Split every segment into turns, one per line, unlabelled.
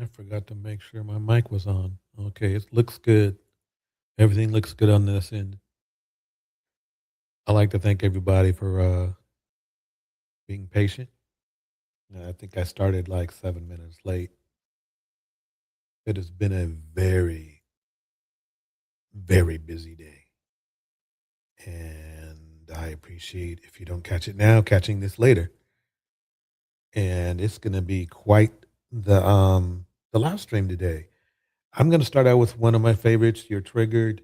I forgot to make sure my mic was on. Okay, it looks good. Everything looks good on this end. I'd like to thank everybody for being patient. I think I started like 7 minutes late. It has been a very, very busy day. And I appreciate if you don't catch it now, catching this later. And it's gonna be quite the live stream today. I'm gonna start out with one of my favorites. You're triggered.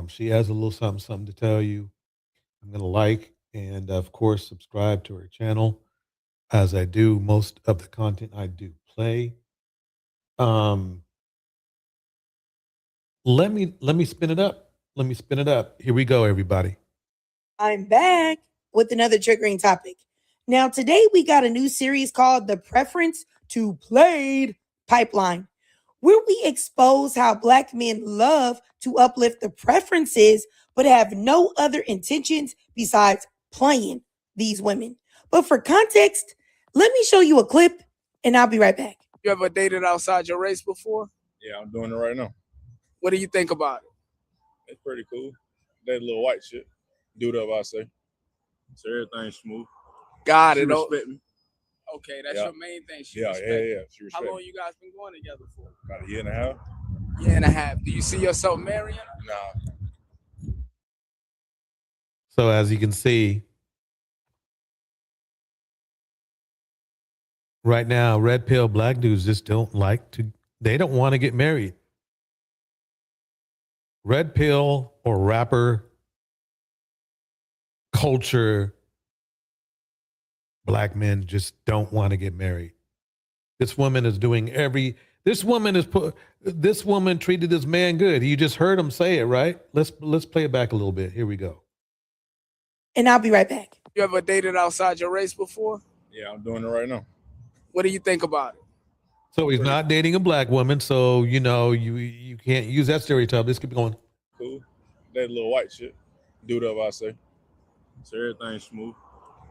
She has a little something to tell you. I'm going to like and, of course, subscribe to her channel as I do most of the content I do play. Um, let me spin it up. Let me spin it up. Here we go, everybody.
I'm back with another triggering topic. Now, today we got a new series called The Preference to Played Pipeline, where we expose how Black men love to uplift the preferences but have no other intentions besides playing these women. But for context, let me show you a clip and I'll be right back.
You ever dated outside your race before?
Yeah, I'm doing it right now.
What do you think about it?
It's pretty cool. That little white shit. Do it up, I say. So everything's smooth.
Got
She
it.
respect me.
Okay, that's
Yeah.
your main thing. She
Yeah.
respect you.
She respect
How long
me.
you guys been going together for?
About a year and a half.
Year and a half. Do you see yourself marrying her?
Nah.
So, as you can see, right now, red pill black dudes just don't like to, they don't want to get married. Red pill or rapper culture, black men just don't want to get married. This woman is doing this woman treated this man good. You just heard him say it, right? Let's play it back a little bit. Here we go.
And I'll be right back.
You ever dated outside your race before?
Yeah, I'm doing it right now.
What do you think about it?
So he's not dating a black woman, so you can't use that stereotype. Let's keep going.
Cool. That little white shit. Do it up, I say. So everything's smooth.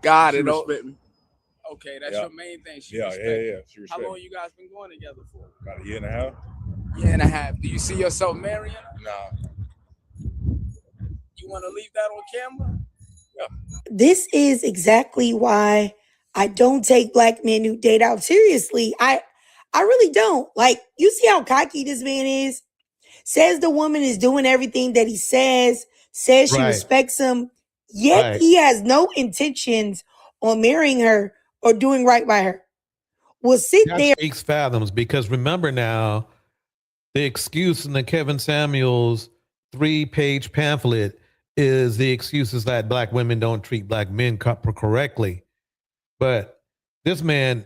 Got
She
it.
respect me.
Okay, that's
Yeah.
your main thing. She
Yeah.
respect you.
She respect
How long
me.
you guys been going together for?
About a year and a half.
Year and a half. Do you see yourself marrying her?
Nah.
You want to leave that on camera?
This is exactly why I don't take Black men who date out seriously. I really don't. Like, you see how cocky this man is? Says the woman is doing everything that he says she
Right.
respects him, yet
Right.
he has no intentions on marrying her or doing right by her. Will sit
That
there.
speaks fathoms, because remember now, the excuse in the Kevin Samuels 3-page pamphlet is the excuses that black women don't treat black men correctly. But this man,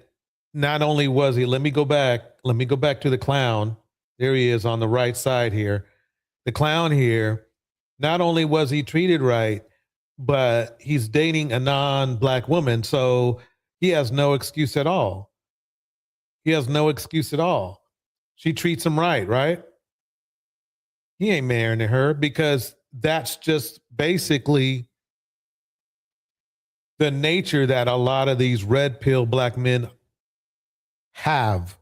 not only was he, let me go back to the clown. There he is on the right side here. The clown here, not only was he treated right, but he's dating a non-black woman. So he has no excuse at all. He has no excuse at all. She treats him right, right? He ain't marrying her, because that's just basically the nature that a lot of these red pill black men have.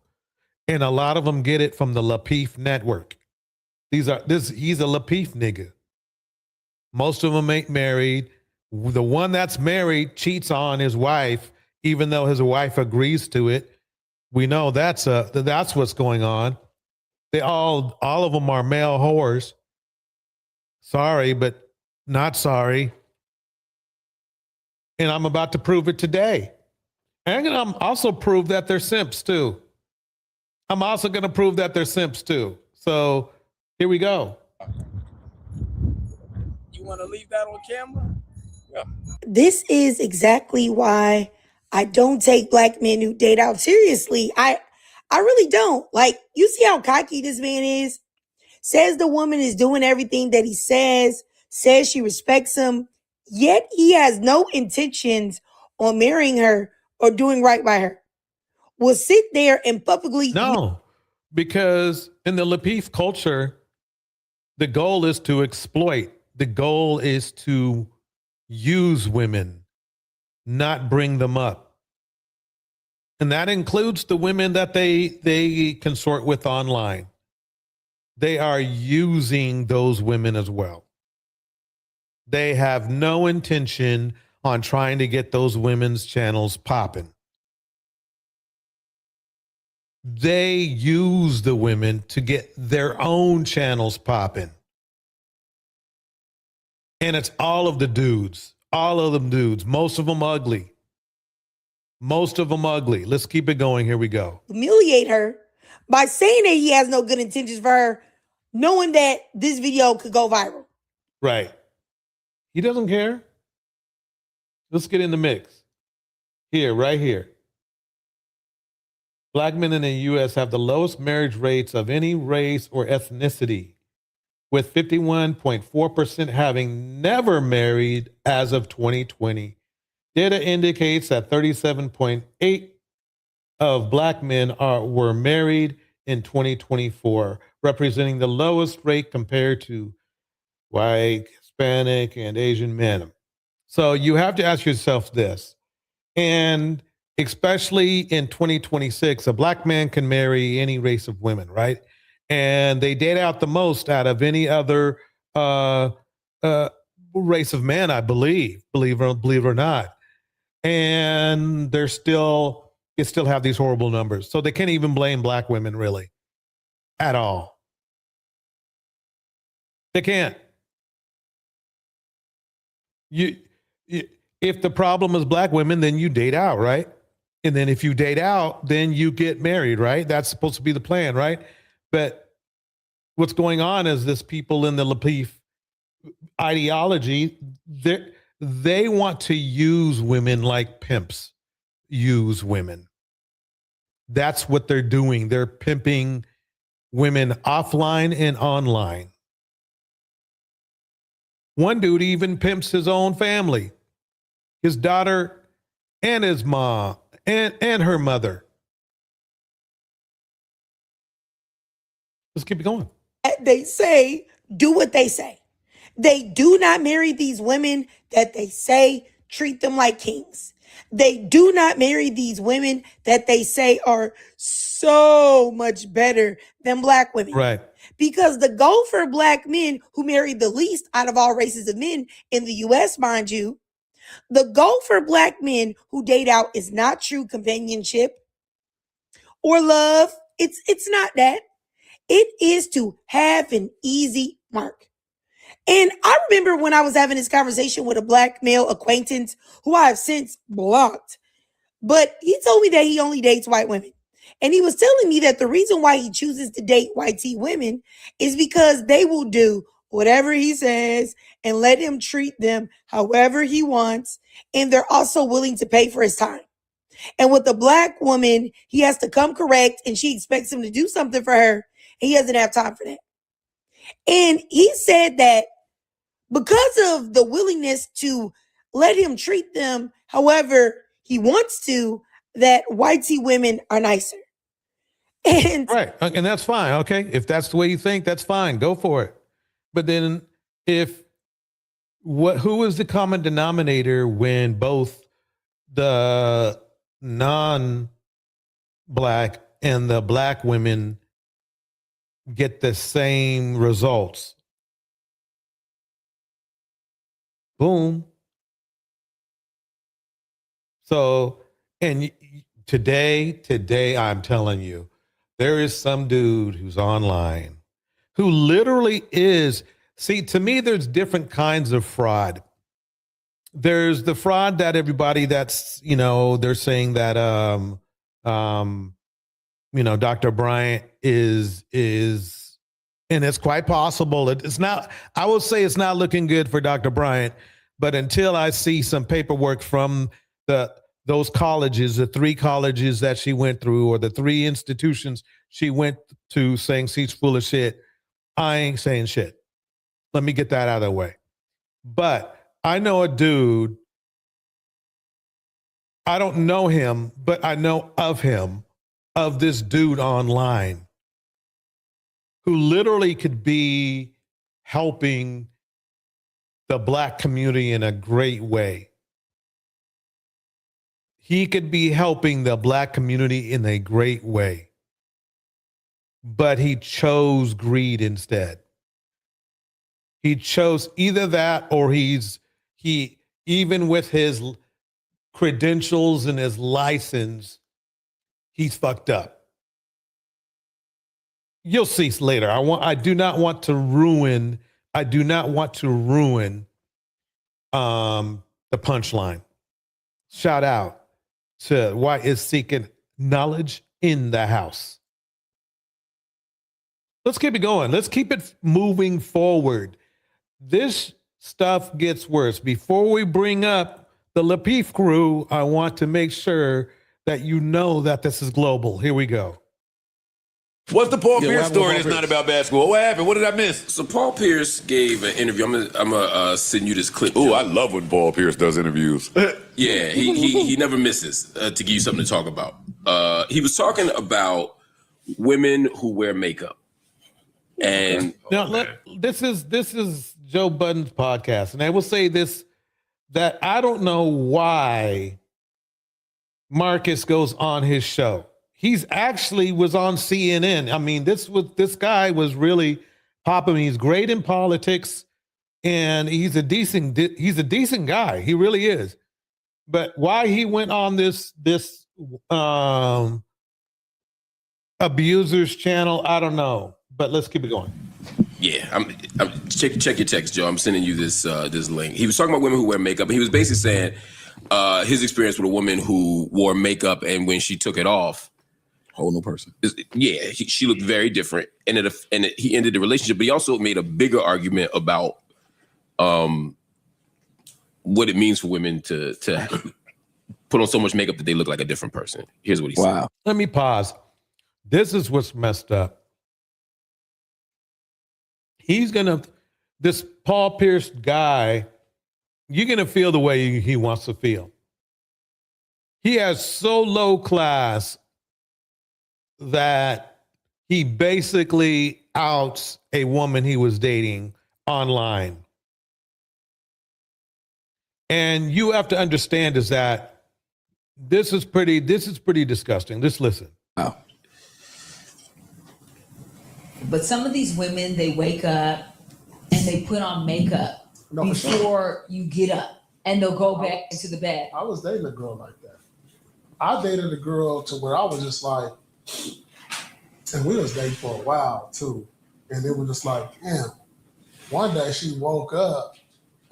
And a lot of them get it from the Lapeef network. He's a Lapeef nigga. Most of them ain't married. The one that's married cheats on his wife, even though his wife agrees to it. We know that's what's going on. They all of them are male whores. Sorry, but not sorry. And I'm about to prove it today. And I'm also prove that they're simps too. I'm also going to prove that they're simps too. So here we go.
You want to leave that on camera?
Yeah.
This is exactly why I don't take Black men who date out seriously. I really don't. Like, you see how cocky this man is? Says the woman is doing everything that he says she respects him, yet he has no intentions on marrying her or doing right by her. Will sit there and publicly.
No, because in the Lapeef culture, the goal is to exploit. The goal is to use women, not bring them up. And that includes the women that they consort with online. They are using those women as well. They have no intention on trying to get those women's channels popping. They use the women to get their own channels popping. And it's all of the dudes, all of them dudes, most of them ugly. Most of them ugly. Let's keep it going. Here we go.
Humiliate her by saying that he has no good intentions for her, knowing that this video could go viral.
Right. He doesn't care. Let's get in the mix. Here, right here. Black men in the U.S. have the lowest marriage rates of any race or ethnicity, with 51.4% having never married as of 2020. Data indicates that 37.8% of black men were married in 2024, representing the lowest rate compared to white, Hispanic, and Asian men. So you have to ask yourself this, and especially in 2026, a black man can marry any race of women, right? And they date out the most out of any other race of men, I believe it or not. And they still have these horrible numbers. So they can't even blame black women really at all. They can't. If the problem is black women, then you date out, right? And then if you date out, then you get married, right? That's supposed to be the plan, right? But what's going on is this people in the Lapeef ideology, they want to use women like pimps use women. That's what they're doing. They're pimping women offline and online. One dude even pimps his own family, his daughter and his mom and her mother. Let's keep it going.
They say, do what they say. They do not marry these women that they say treat them like kings. They do not marry these women that they say are so much better than black women.
Right.
Because the goal for black men who marry the least out of all races of men in the U.S., mind you, the goal for black men who date out is not true companionship or love. It's not that. It is to have an easy mark. And I remember when I was having this conversation with a black male acquaintance who I have since blocked, but he told me that he only dates white women. And he was telling me that the reason why he chooses to date white tea women is because they will do whatever he says and let him treat them however he wants. And they're also willing to pay for his time. And with the black woman, he has to come correct and she expects him to do something for her. And he doesn't have time for that. And he said that because of the willingness to let him treat them however he wants to, that white tea women are nicer. And
right. And that's fine. Okay. If that's the way you think, that's fine. Go for it. But then who is the common denominator when both the non-black and the black women get the same results? Boom. So, and today, I'm telling you, there is some dude who's online who literally is, see, to me, there's different kinds of fraud. There's the fraud that everybody that's, they're saying that, Dr. Bryant is, and it's quite possible. It's not, I will say it's not looking good for Dr. Bryant, but until I see some paperwork from those colleges, the 3 colleges that she went through, or the 3 institutions she went to saying she's full of shit, I ain't saying shit. Let me get that out of the way. But I know a dude, I don't know him, but I know of this dude online who literally could be helping the black community in a great way. he could be helping the black community in a great way. But he chose greed instead. He chose either that or he even with his credentials and his license, he's fucked up. You'll see later. I do not want to ruin the punchline. Shout out to Why is Seeking Knowledge in the House. Let's keep it going. Let's keep it moving forward. This stuff gets worse. Before we bring up the Lapeef crew, I want to make sure that you know that this is global. Here we go.
What's the Paul
Yeah,
Pierce
what
story
happened
that's
with
not about basketball? What happened? What did I miss?
So Paul Pierce gave an interview. I'm gonna send you this clip.
Ooh, I love when Paul Pierce does interviews.
Yeah, he never misses to give you something to talk about. He was talking about women who wear makeup, and
Now, this is Joe Budden's podcast, and I will say this, that I don't know why Marcus goes on his show. He's actually was on CNN. I mean, this guy was really popping. He's great in politics, and he's a decent guy. He really is. But why he went on this abusers channel, I don't know. But let's keep it going.
yeah, check your text, Joe. I'm sending you this link. He was talking about women who wear makeup, and he was basically saying his experience with a woman who wore makeup, and when she took it off,
Whole new person.
she looked very different, and he ended the relationship. But he also made a bigger argument about what it means for women to put on so much makeup that they look like a different person. Here's what he said.
Wow.
Let me pause. This is what's messed up. This Paul Pierce guy, you're going to feel the way he wants to feel. He has so low class that he basically outs a woman he was dating online. And you have to understand is that this is pretty disgusting. Just listen.
Wow.
But some of these women, they wake up and they put on makeup
No, for sure.
before you get up, and they'll go back into the bed.
I was dating a girl like that. I dated a girl to where I was just like, and we was dating for a while too. And it was just like, damn. One day she woke up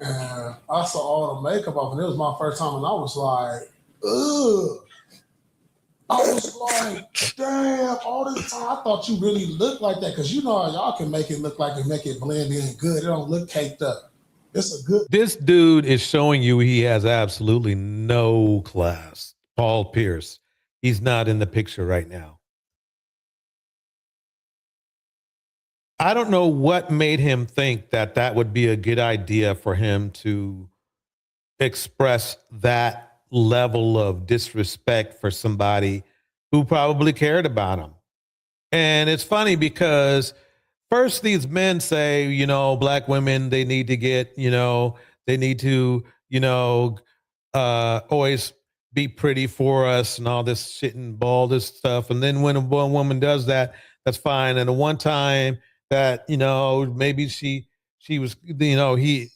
and I saw all the makeup off, and it was my first time, and I was like, ugh. I was like, damn, all this time I thought you really looked like that, because you know how y'all can make it look like and make it blend in good. It don't look caked up. It's a good.
This dude is showing you he has absolutely no class. Paul Pierce. He's not in the picture right now. I don't know what made him think that that would be a good idea for him to express that level of disrespect for somebody who probably cared about him. And it's funny because first these men say, you know, black women, they need to get, you know, they need to, you know, always be pretty for us and all this shit and all this stuff. And then when a woman does that, that's fine. And the one time that, you know, maybe she was, you know, she,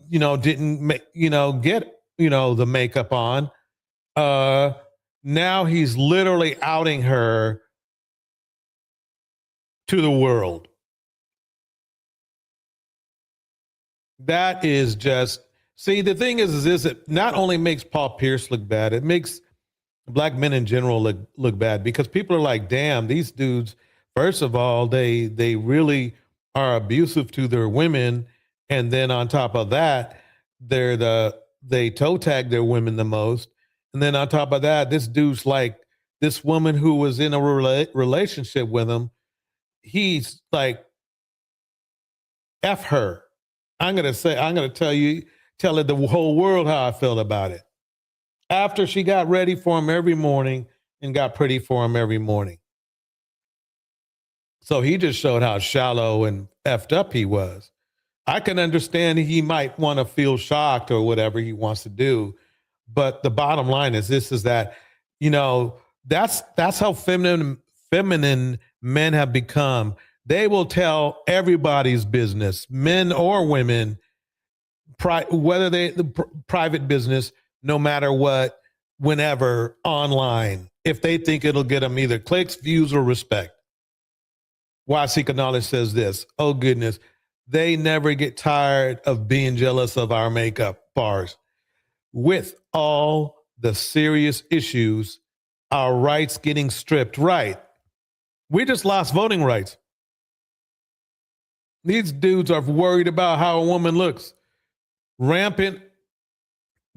you know, didn't make, you know, get, you know, the makeup on. Now he's literally outing her to the world. That is just, see, the thing is it not only makes Paul Pierce look bad, it makes black men in general look bad, because people are like, damn, these dudes, first of all, they really are abusive to their women. And then on top of that, they toe tag their women the most. And then on top of that, this dude's like, this woman who was in a relationship with him, he's like, F her. I'm going to tell it the whole world how I felt about it. After she got ready for him every morning and got pretty for him every morning. So he just showed how shallow and effed up he was. I can understand he might want to feel shocked or whatever he wants to do, But the bottom line is this: is that that's how feminine men have become. They will tell everybody's business, men or women, whether private business, no matter what, whenever online, if they think it'll get them either clicks, views, or respect. Why Seeker Knowledge says this: oh goodness, they never get tired of being jealous of our makeup bars. With all the serious issues, our rights getting stripped, right? We just lost voting rights. These dudes are worried about how a woman looks. Rampant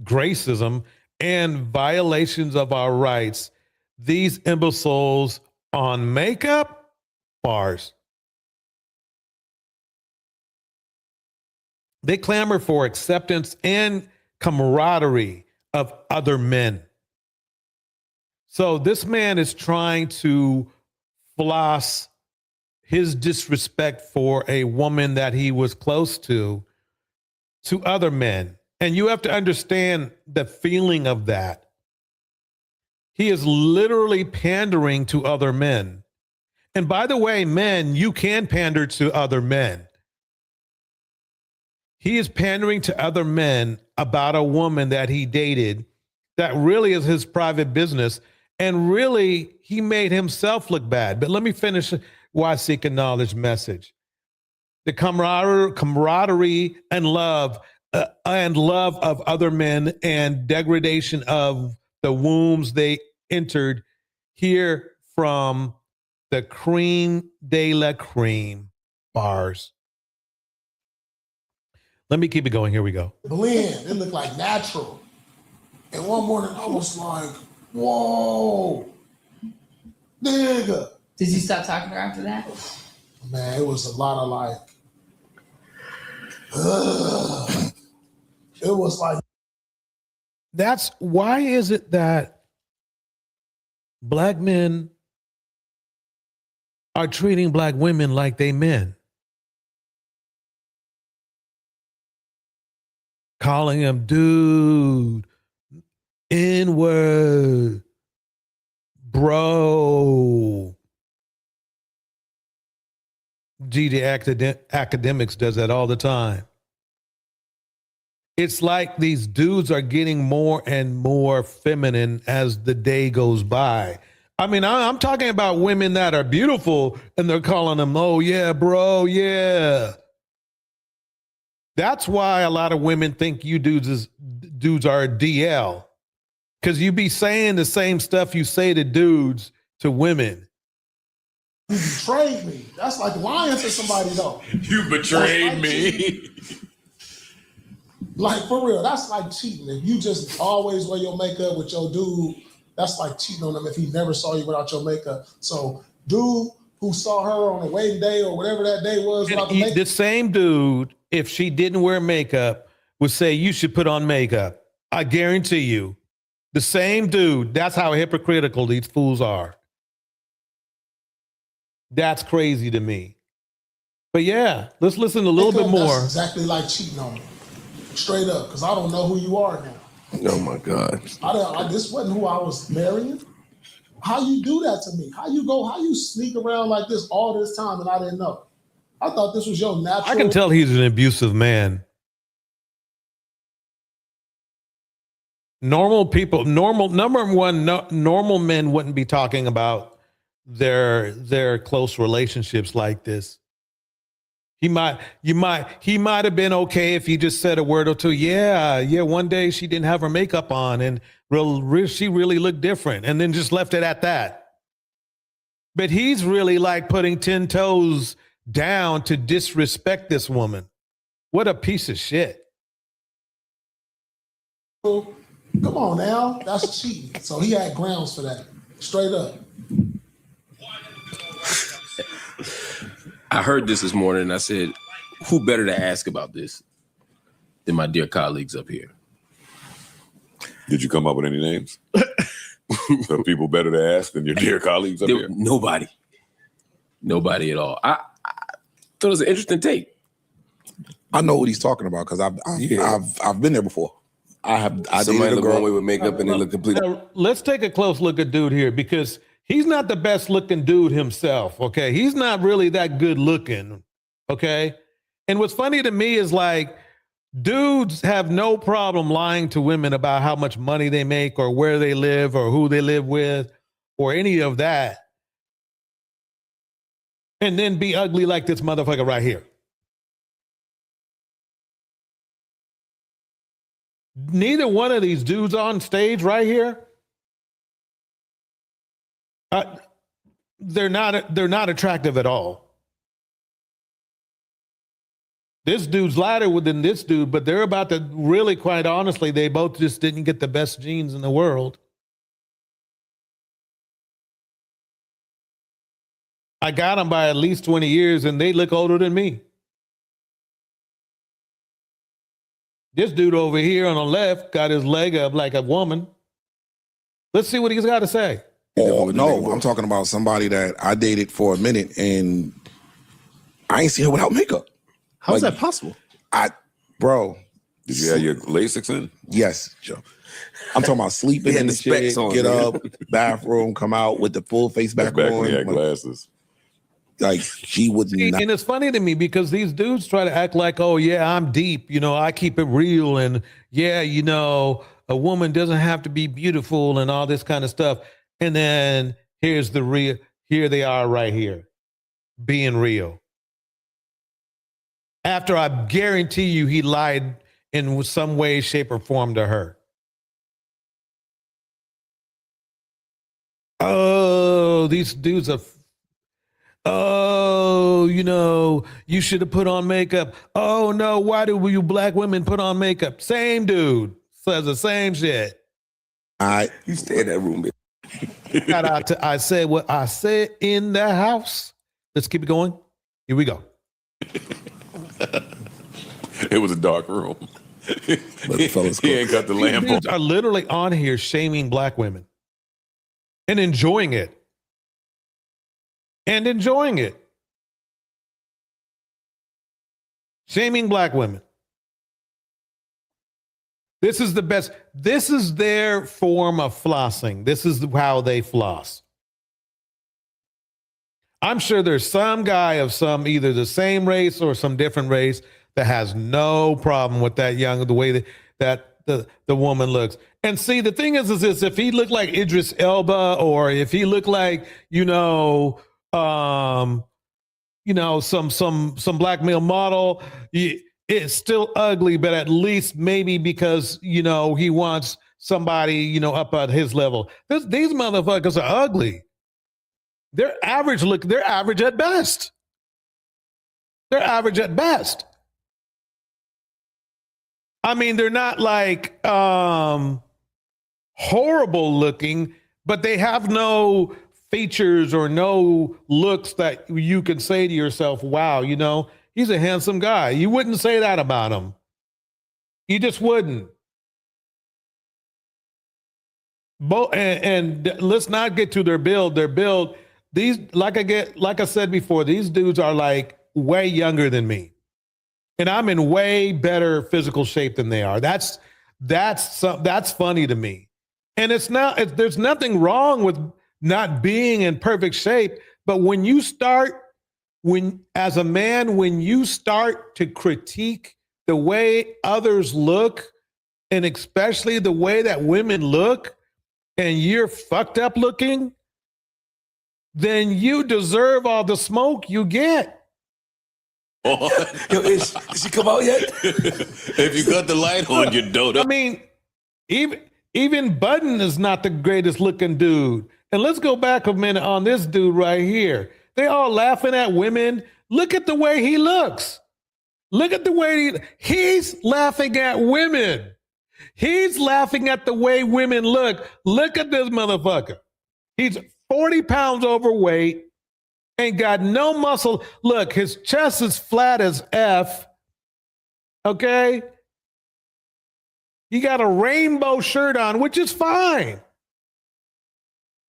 racism and violations of our rights. These imbeciles on makeup bars. They clamor for acceptance and camaraderie of other men. So this man is trying to floss his disrespect for a woman that he was close to other men. And you have to understand the feeling of that. He is literally pandering to other men. And by the way, men, you can pander to other men. He is pandering to other men about a woman that he dated that really is his private business. And really, he made himself look bad. But let me finish Why Seeking Knowledge message. The camaraderie and love of other men and degradation of the wombs they entered here from the cream de la cream bars. Let me keep it going. Here we go.
Blend. It looked like natural. And one morning I was like, whoa, nigga.
Did you stop talking to her after that?
Man, it was a lot of like, it was like.
That's why is it that black men are treating black women like they men? Calling them dude, N-word, bro. The academics does that all the time. It's like these dudes are getting more and more feminine as the day goes by. I mean, I'm talking about women that are beautiful and they're calling them, oh yeah, bro, yeah. That's why a lot of women think you dudes are DL. Because you be saying the same stuff you say to dudes to women.
You betrayed me. That's like lying to somebody, though.
You betrayed me.
Like, for real, that's like cheating. If you just always wear your makeup with your dude, that's like cheating on him if he never saw you without your makeup. So, dude who saw her on a wedding day or whatever that day was without the makeup.
The same dude, if she didn't wear makeup, would say, you should put on makeup. I guarantee you. The same dude. That's how hypocritical these fools are. That's crazy to me. But yeah, let's listen a little bit more.
That's exactly like cheating on me. Straight up, because I don't know who you are now.
Oh my God.
This wasn't who I was marrying. How you do that to me? How you sneak around like this all this time and I didn't know? I thought this was your natural.
I can tell he's an abusive man. Normal people, normal men wouldn't be talking about their close relationships like this. He might have been okay if he just said a word or two. Yeah. One day she didn't have her makeup on and she really looked different, and then just left it at that. But he's really like putting 10 toes down to disrespect this woman. What a piece of shit.
Come on now, that's cheating. So he had grounds for that, straight up.
I heard this morning and I said, who better to ask about this than my dear colleagues up here?
Did you come up with any names? So people better to ask than your dear colleagues up here?
Nobody at all. I thought it was an interesting take.
I know what he's talking about because I've been there before. I
Somebody
dated a
look
girl.
one way with makeup and they look completely.
Now, let's take a close look at dude here because he's not the best looking dude himself. Okay. He's not really that good looking. Okay. And what's funny to me is like dudes have no problem lying to women about how much money they make or where they live or who they live with or any of that. And then be ugly like this motherfucker right here. Neither one of these dudes on stage right here, they're not attractive at all. This dude's lighter than this dude, but they're about to really, quite honestly, they both just didn't get the best genes in the world. I got them by at least 20 years and they look older than me. This dude over here on the left got his leg up like a woman. Let's see what he's got to say.
Oh, no, I'm talking about somebody that I dated for a minute and I ain't seen her without makeup.
How's that possible?
Bro.
Did you have your LASIK in?
Yes, Joe. I'm talking about sleeping in the shit, get up, bathroom, come out with the full face back
Back
on.
when he had glasses.
Like she would not.
And it's funny to me because these dudes try to act like, oh yeah, I'm deep. You know, I keep it real. And yeah, you know, a woman doesn't have to be beautiful and all this kind of stuff. And then here's the real, here they are right here, being real. After I guarantee you he lied in some way, shape, or form to her. Oh, these dudes are, oh, you know, you should have put on makeup. Oh no, why do you black women put on makeup? Same dude says the same shit.
You stay in that room, bitch.
Shout out to I said what I said in the house. Let's keep it going. Here we go.
It was a dark room.
But the fellas
he ain't got the lamp on.
Dudes are literally on here shaming black women and enjoying it. And enjoying it. Shaming black women. This is the best. This is their form of flossing. This is how they floss. I'm sure there's some guy of some either the same race or some different race that has no problem with that young, the way that the woman looks. And see, the thing is this, if he looked like Idris Elba or if he looked like, some black male model, it's still ugly, but at least maybe because, he wants somebody, up at his level. These motherfuckers are ugly. They're average at best. They're average at best. I mean, they're not like horrible looking, but they have no features or no looks that you can say to yourself, wow, he's a handsome guy. You wouldn't say that about him. You just wouldn't. And let's not get to their build. These, like I said before, these dudes are like way younger than me. And I'm in way better physical shape than they are. That's funny to me. And there's nothing wrong with not being in perfect shape. But when you start to critique the way others look, and especially the way that women look, and you're fucked up looking, then you deserve all the smoke you get.
Yo, is she come out yet?
If you got the light on, you don't.
I mean, even Budden is not the greatest looking dude. And let's go back a minute on this dude right here. They all laughing at women. Look at the way he looks. Look at the way he's laughing at women. He's laughing at the way women look. Look at this motherfucker. He's 40 pounds overweight. Ain't got no muscle. Look, his chest is flat as F. Okay? He got a rainbow shirt on, which is fine.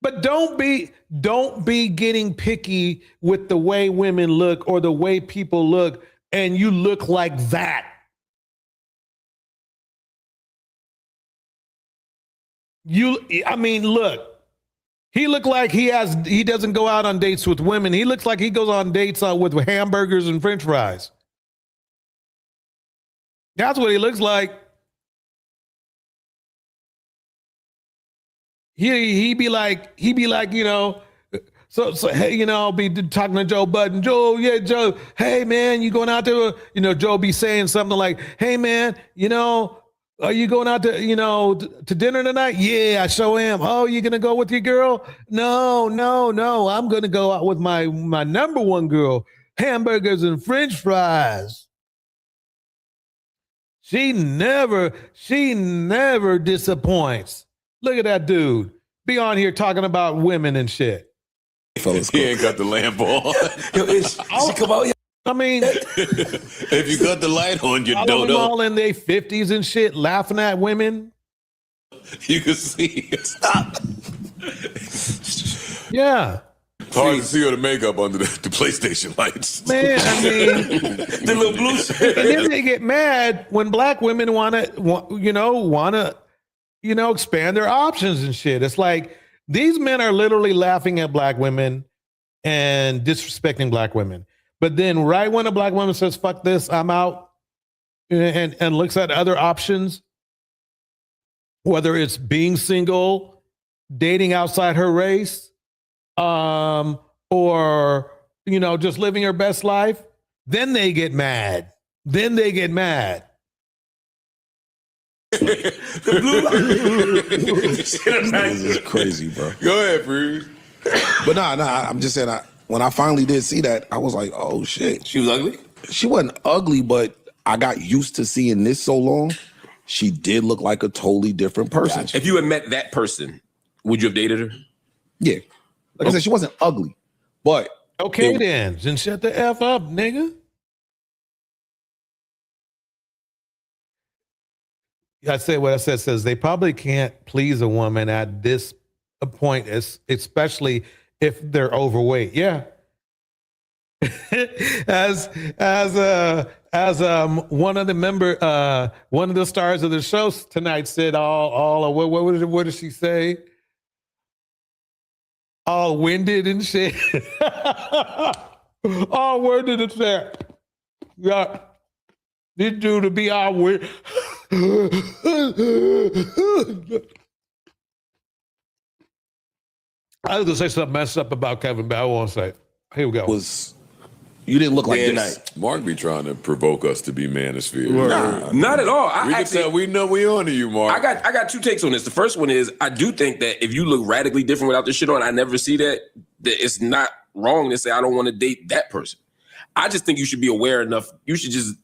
But don't be getting picky with the way women look or the way people look, and you look like that. I mean, look. He looked like he doesn't go out on dates with women. He looks like he goes on dates with hamburgers and French fries. That's what he looks like. He be like, you know, so hey, you know, I'll be talking to Joe Budden. Joe, hey man, you going out there? You know, Joe be saying something like, hey man, you know, are you going out to, you know, to dinner tonight? Yeah, I sure am. Oh, you gonna go with your girl? No. I'm gonna go out with my number one girl. Hamburgers and French fries. She never disappoints. Look at that dude. Be on here talking about women and shit.
He ain't got the lamp on.
She come out here. I mean,
if you got the light on, you
all
don't
them
know.
all in their 50s and shit, laughing at women.
You can see it. Stop.
Yeah.
Hard to see all the makeup under the PlayStation lights.
Man, I mean,
the little blue shit.
And then they get mad when black women want to expand their options and shit. It's like these men are literally laughing at black women and disrespecting black women. But then right when a black woman says, fuck this, I'm out, and looks at other options, whether it's being single, dating outside her race, or, you know, just living her best life, then they get mad.
This is crazy, bro.
Go ahead, Freeze.
But nah, I'm just saying, when I finally did see that, I was like, oh shit.
She was ugly?
She wasn't ugly, but I got used to seeing this so long. She did look like a totally different person.
Gotcha. If you had met that person, would you have dated her?
Yeah. Like I said, she wasn't ugly, but.
Okay then shut the F up, nigga. I said what I said says they probably can't please a woman at this point, especially if they're overweight. Yeah. as one of the stars of the show tonight said, what did she say? All winded and shit. All winded and shit. Yeah. This dude to be all weird. I was gonna say something messed up about Kevin, but I won't say it. Here we go.
You didn't look like
this.
Night.
Mark be trying to provoke us to be manosphere.
Nah, not at all.
We can tell we know we on to you, Mark.
I got two takes on this. The first one is I do think that if you look radically different without this shit on, I never see that it's not wrong to say I don't want to date that person. I just think you should be aware enough. You should just,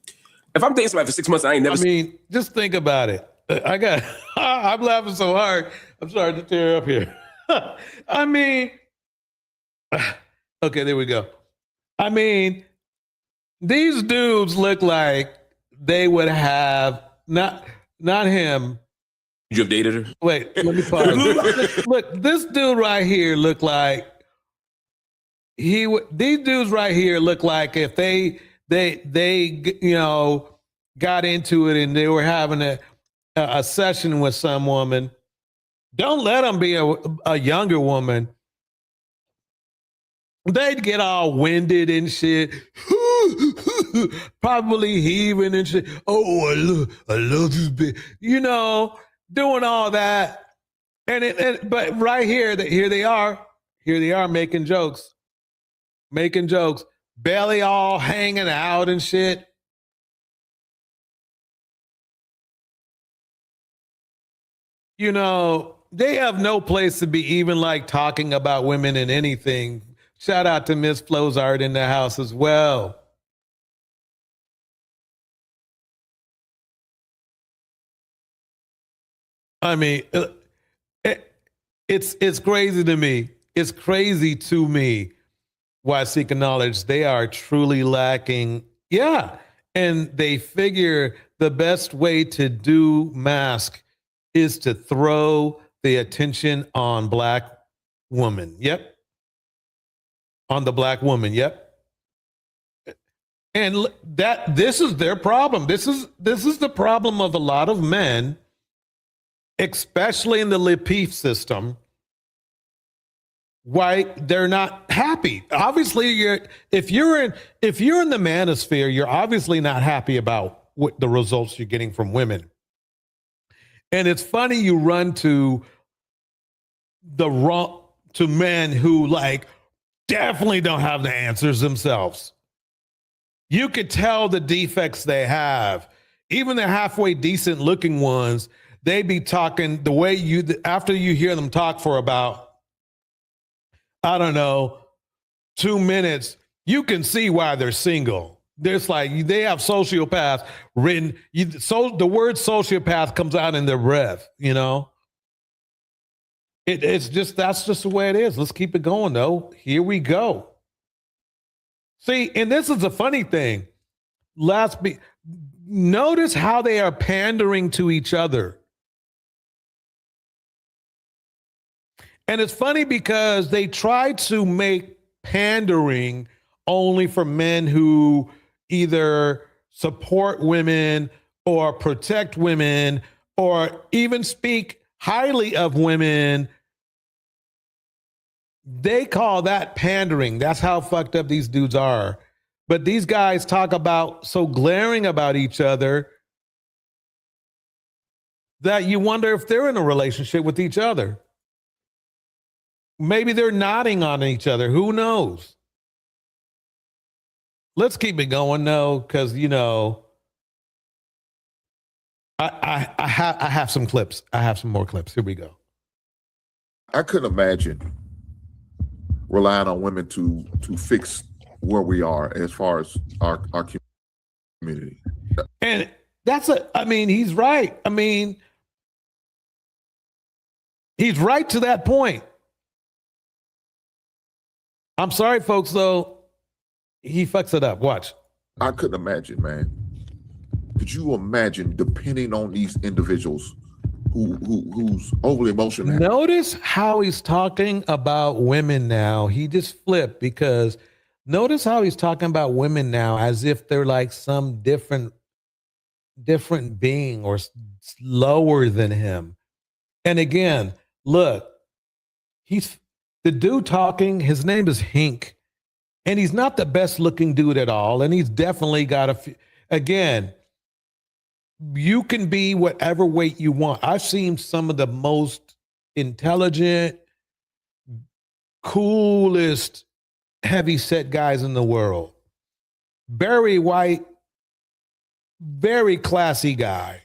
if I'm dating somebody for 6 months, I mean,
just think about it. I'm laughing so hard. I'm starting to tear up here. I mean, okay, there we go. I mean, these dudes look like they would have not him.
Would you have dated her?
Wait, let me pause. Look, this dude right here looked like these dudes right here look like if they you know got into it and they were having a session with some woman. Don't let them be a younger woman. They'd get all winded and shit. Probably heaving and shit. Oh, I love this bitch. You know, doing all that. But right here they are making jokes. Belly all hanging out and shit. You know, they have no place to be even like talking about women and anything. Shout out to Miss Flozart in the house as well. I mean, it's crazy to me. It's crazy to me why Seeking Knowledge, they are truly lacking. Yeah. And they figure the best way to do mask is to throw the attention on black woman. Yep. On the black woman. Yep. And this is their problem. This is the problem of a lot of men especially in the Lapeef system, why they're not happy. Obviously, if you're in the manosphere, you're obviously not happy about what the results you're getting from women. And it's funny you run to men who like definitely don't have the answers themselves. You could tell the defects they have. Even the halfway decent looking ones, they be talking the way after you hear them talk for about, I don't know, 2 minutes, you can see why they're single. There's like, they have sociopath written. So the word sociopath comes out in their breath, you know? That's just the way it is. Let's keep it going though. Here we go. See, and this is a funny thing. Notice how they are pandering to each other. And it's funny because they try to make pandering only for men who either support women or protect women or even speak highly of women. They call that pandering. That's how fucked up these dudes are. But these guys talk about so glaring about each other that you wonder if they're in a relationship with each other. Maybe they're nodding on each other. Who knows? Let's keep it going, though, because, you know, I have some clips. I have some more clips. Here we go.
I couldn't imagine relying on women to fix where we are as far as our community.
And he's right. I mean, he's right to that point. I'm sorry, folks, though. He fucks it up. Watch.
I couldn't imagine, man. Could you imagine depending on these individuals who's overly emotional?
Notice how he's talking about women now. He just flipped because notice how he's talking about women now as if they're like some different being or lower than him. And again, look, he's the dude talking. His name is Hink. And he's not the best looking dude at all. And he's definitely got again, you can be whatever weight you want. I've seen some of the most intelligent, coolest, heavy-set guys in the world. Barry White, very classy guy,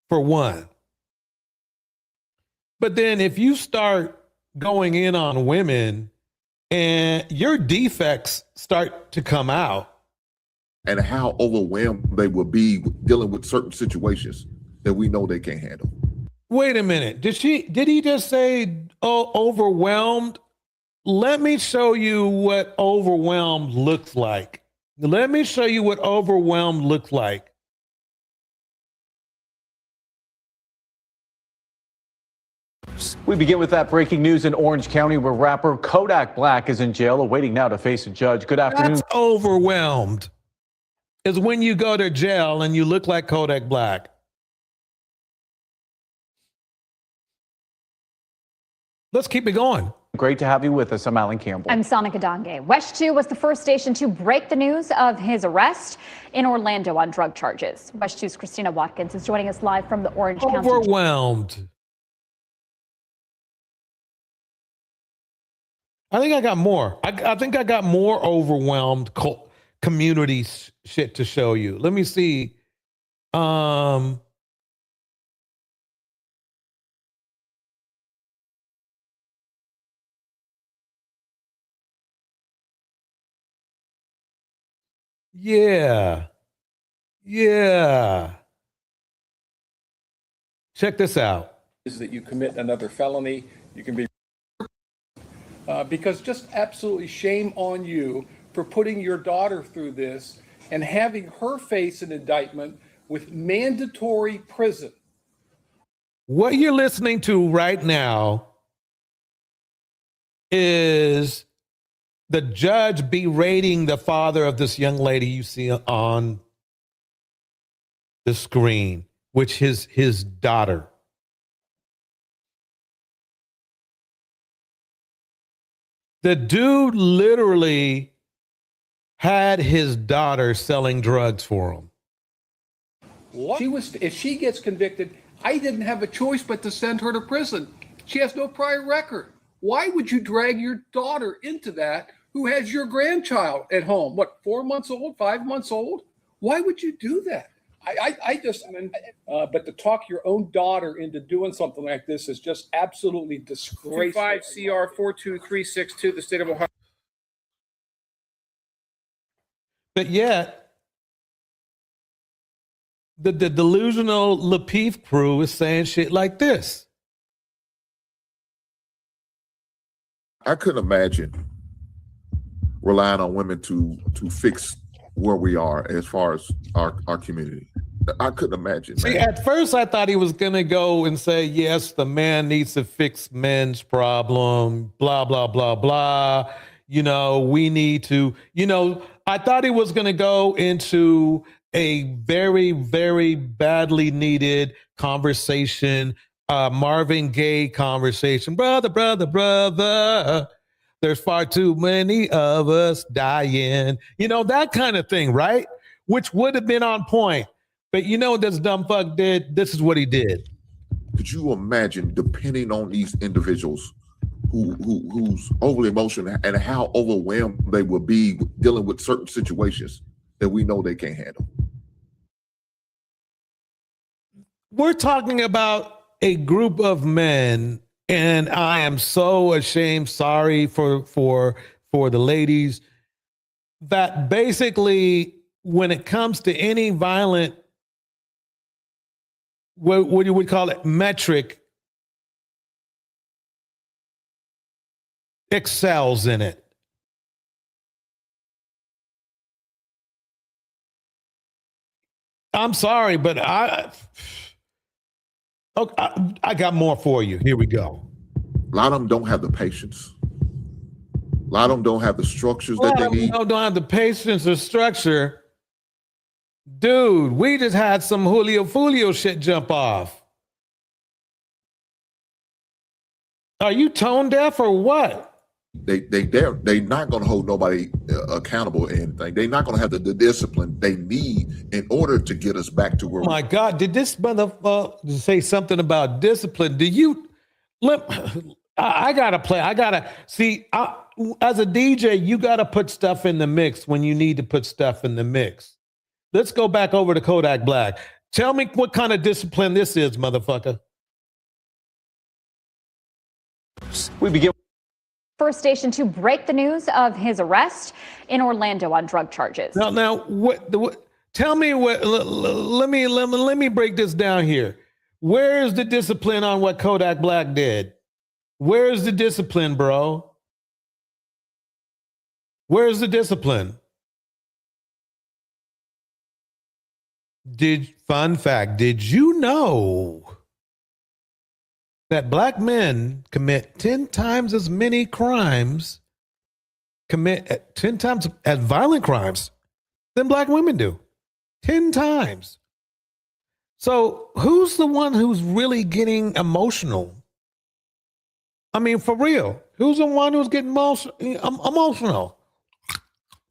for one. But then if you start going in on women, and your defects start to come out.
And how overwhelmed they will be dealing with certain situations that we know they can't handle.
Wait a minute. Did he just say, overwhelmed? Let me show you what overwhelmed looks like. Let me show you what overwhelmed looks like.
We begin with that breaking news in Orange County where rapper Kodak Black is in jail awaiting now to face a judge. Good afternoon.
That's overwhelmed. Is when you go to jail and you look like Kodak Black. Let's keep it going.
Great to have you with us. I'm Alan Campbell.
I'm Sonica Donge. West 2 was the first station to break the news of his arrest in Orlando on drug charges. West 2's Christina Watkins is joining us live from the Orange County.
Overwhelmed. I think I got more. I think I got more overwhelmed community shit to show you. Let me see. Yeah. Check this out.
Is that you commit another felony, you can be because just absolutely shame on you for putting your daughter through this and having her face an indictment with mandatory prison.
What you're listening to right now is the judge berating the father of this young lady you see on the screen. which his daughter. The dude literally had his daughter selling drugs for him.
If she gets convicted, I didn't have a choice but to send her to prison. She has no prior record. Why would you drag your daughter into that who has your grandchild at home? What, 4 months old, 5 months old? Why would you do that? But to talk your own daughter into doing something like this is just absolutely disgraceful.
25 CR 42362, the state of Ohio.
But yet, the delusional Lapeef crew is saying shit like this.
I couldn't imagine relying on women to fix where we are as far as our community. I couldn't imagine.
See, at first I thought he was going to go and say, yes, the man needs to fix men's problem, blah, blah, blah, blah. You know, we need to, you know, I thought he was going to go into a very, very badly needed conversation, Marvin Gaye conversation. Brother, brother, brother. There's far too many of us dying. You know, that kind of thing, right? Which would have been on point. But you know what this dumb fuck did? This is what he did.
Could you imagine depending on these individuals who's overly emotional and how overwhelmed they will be dealing with certain situations that we know they can't handle?
We're talking about a group of men, and I am so ashamed, sorry for the ladies, that basically when it comes to any violent, what you would call it, metric, excels in it. I'm sorry, but I got more for you. Here we go.
A lot of them don't have the patience. A lot of them don't have the structures that they need.
Don't have the patience or structure. Dude, we just had some Julio Fulio shit jump off. Are you tone deaf or what?
They're not going to hold nobody accountable or anything. They're not going to have the discipline they need in order to get us back to where.
Oh my God, did this motherfucker say something about discipline? I gotta play. As a DJ, you gotta put stuff in the mix when you need to put stuff in the mix. Let's go back over to Kodak Black. Tell me what kind of discipline this is, motherfucker.
We begin.
First station to break the news of his arrest in Orlando on drug charges.
Now, what? Tell me what. Let me break this down here. Where is the discipline on what Kodak Black did? Where's the discipline, bro? Where's the discipline? Fun fact, did you know that black men commit 10 times as many crimes, commit 10 times as violent crimes than black women do? 10 times. So who's the one who's really getting emotional? I mean, for real, who's the one who's getting emotional?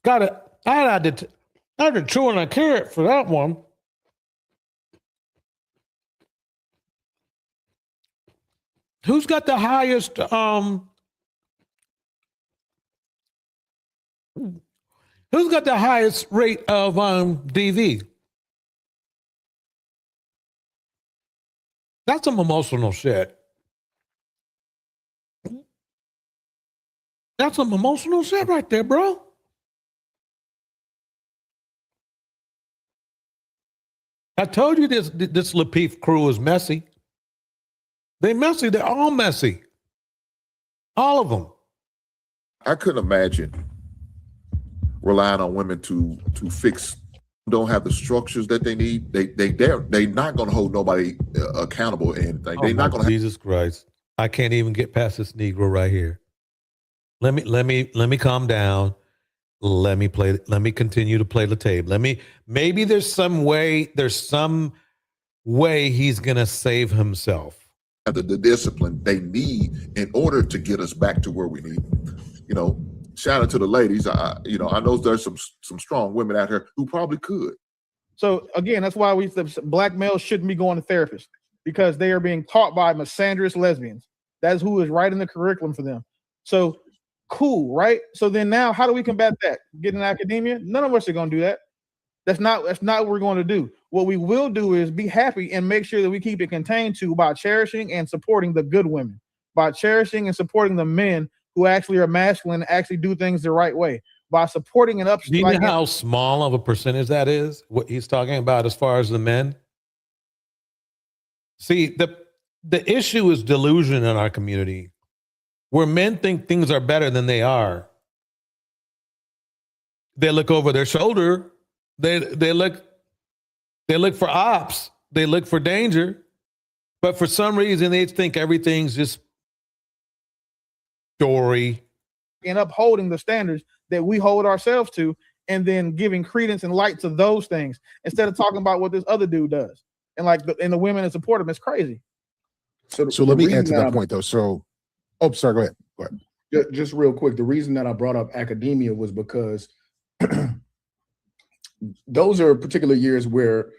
I had to chew on a carrot for that one. Who's got the highest rate of DV? That's some emotional shit. That's some emotional shit right there, bro. I told you this Lapeef crew is messy. They're messy. They're all messy. All of them.
I couldn't imagine relying on women to fix. Don't have the structures that they need. They're not going to hold nobody accountable or anything. They're not going to.
Jesus Christ! I can't even get past this Negro right here. Let me calm down. Let me continue to play the tape. Maybe there's some way. There's some way he's going to save himself.
The discipline they need in order to get us back to where we need. You know, shout out to the ladies. I know there's some strong women out here who probably could.
So again, that's why black males shouldn't be going to therapists, because they are being taught by misandrous lesbians. That's who is writing the curriculum for them. So cool, right? So then now, how do we combat that? Get in academia? None of us are going to do that. That's not what we're going to do. What we will do is be happy and make sure that we keep it contained to by cherishing and supporting the good women, by cherishing and supporting the men who actually are masculine, actually do things the right way, by supporting and up.
Do you know how small of a percentage that is? What he's talking about as far as the men? See, the issue is delusion in our community, where men think things are better than they are. They look over their shoulder. They look for ops. They look for danger. But for some reason, they think everything's just story.
And upholding the standards that we hold ourselves to, and then giving credence and light to those things instead of talking about what this other dude does. And the women that support him, it's crazy.
So
let me add to that point though. So, sorry, go ahead.
Just real quick, the reason that I brought up academia was because those are particular years where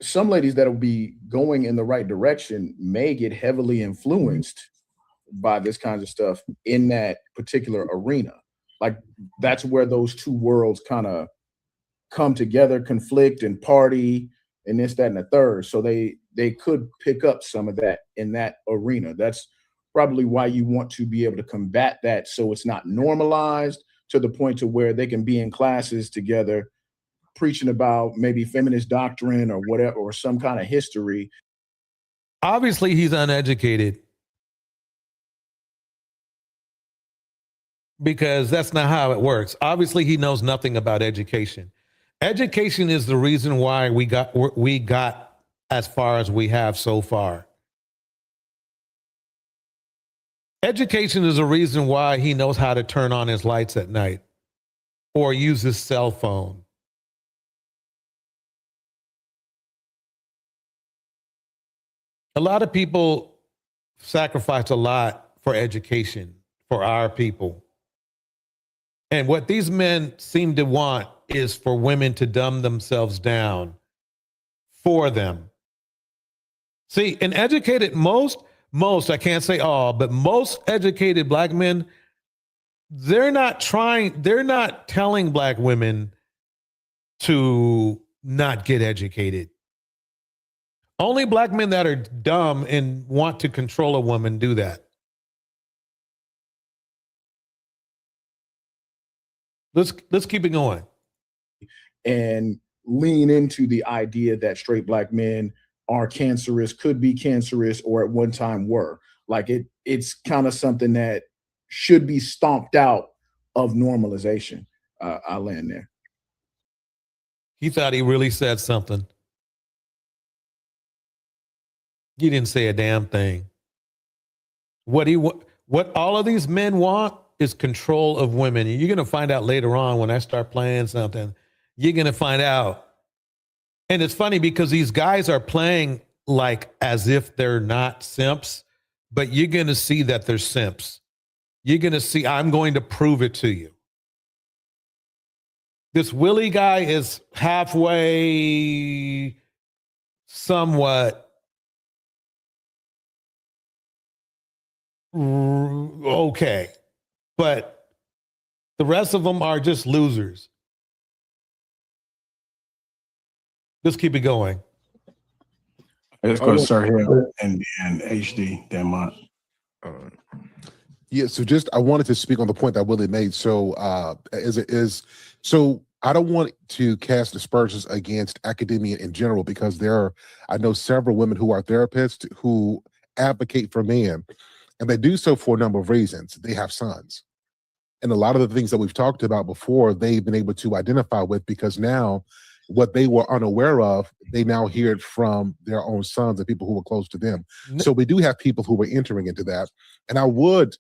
some ladies that will be going in the right direction may get heavily influenced by this kind of stuff in that particular arena. Like that's where those two worlds kind of come together, conflict and party and this, that, and the third. So they could pick up some of that in that arena. That's probably why you want to be able to combat that, so it's not normalized to the point to where they can be in classes together preaching about maybe feminist doctrine or whatever, or some kind of history.
Obviously, he's uneducated, because that's not how it works. Obviously, he knows nothing about education. Education is the reason why we got as far as we have so far. Education is a reason why he knows how to turn on his lights at night or use his cell phone. A lot of people sacrifice a lot for education, for our people. And what these men seem to want is for women to dumb themselves down for them. See, an educated, most, I can't say all, but most educated black men, they're not telling black women to not get educated. Only black men that are dumb and want to control a woman do that. Let's keep it going.
And lean into the idea that straight black men are cancerous, could be cancerous, or at one time were. Like it's kind of something that should be stomped out of normalization. I'll land there.
He thought he really said something. He didn't say a damn thing. What all of these men want is control of women. And you're going to find out later on when I start playing something. You're going to find out. And it's funny because these guys are playing like as if they're not simps, but you're going to see that they're simps. You're going to see, I'm going to prove it to you. This Willie guy is halfway, somewhat okay, but the rest of them are just losers. Let's keep it going.
Let's go to Sir Hill and HD, Denmont.
Yeah, so I wanted to speak on the point that Willie made. So I don't want to cast aspersions against academia in general, because I know several women who are therapists who advocate for men, and they do so for a number of reasons. They have sons. And a lot of the things that we've talked about before, they've been able to identify with, because now what they were unaware of, they now hear it from their own sons and people who were close to them. So we do have people who were entering into that. And I would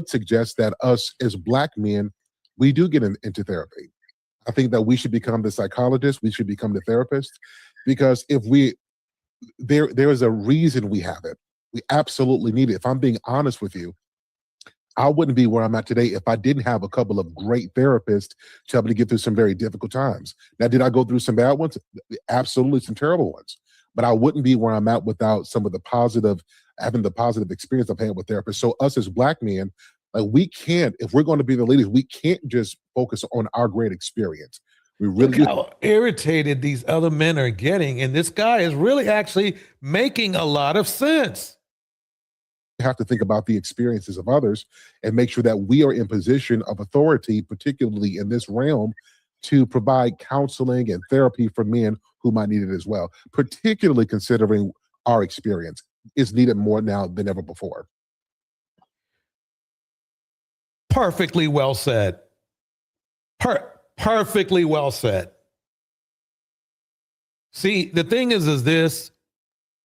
suggest that us as black men, we do get into therapy. I think that we should become the psychologist. We should become the therapist, because if we there is a reason we have it. We absolutely need it. If I'm being honest with you, I wouldn't be where I'm at today if I didn't have a couple of great therapists to help me get through some very difficult times. Now, did I go through some bad ones? Absolutely, some terrible ones. But I wouldn't be where I'm at without some of the positive, having the positive experience I've had with therapists. So us as Black men, like, we can't, if we're going to be the leaders, we can't just focus on our great experience. We really
Look how irritated these other men are getting, and this guy is really actually making a lot of sense.
have to think about the experiences of others and make sure that we are in position of authority, particularly in this realm, to provide counseling and therapy for men who might need it as well, particularly considering our experience is needed more now than ever before.
Perfectly well said. Perfectly well said. See, the thing is this,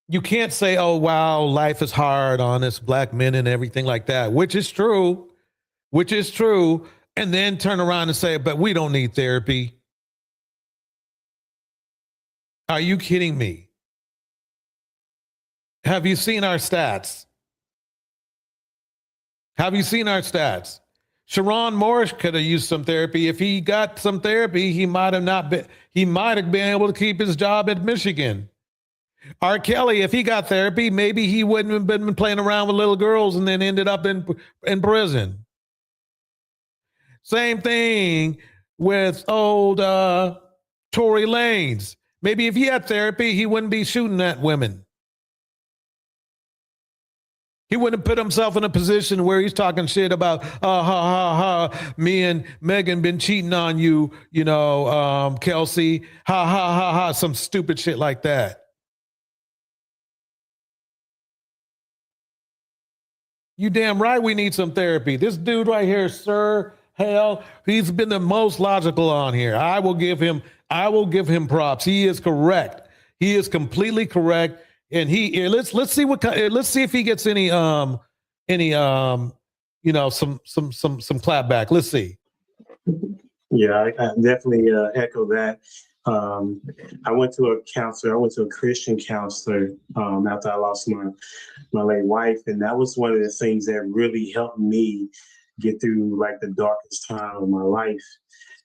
you can't say, oh, wow, life is hard on us Black men and everything like that, which is true, and then turn around and say, but we don't need therapy. Are you kidding me? Have you seen our stats? Sharon Morris could have used some therapy. If he got some therapy, he might have been able to keep his job at Michigan. R. Kelly, if he got therapy, maybe he wouldn't have been playing around with little girls and then ended up in prison. Same thing with old Tory Lanez. Maybe if he had therapy, he wouldn't be shooting at women. He wouldn't put himself in a position where he's talking shit about, me and Megan been cheating on you, Kelsey, some stupid shit like that. You damn right we need some therapy. This dude right here, Sir Hell, he's been the most logical on here. I will give him props. He is correct. He is completely correct. And let's see if he gets any some clapback. Let's see.
Yeah, I definitely echo that. I went to a counselor. I went to a Christian counselor after I lost my late wife, and that was one of the things that really helped me get through like the darkest time of my life.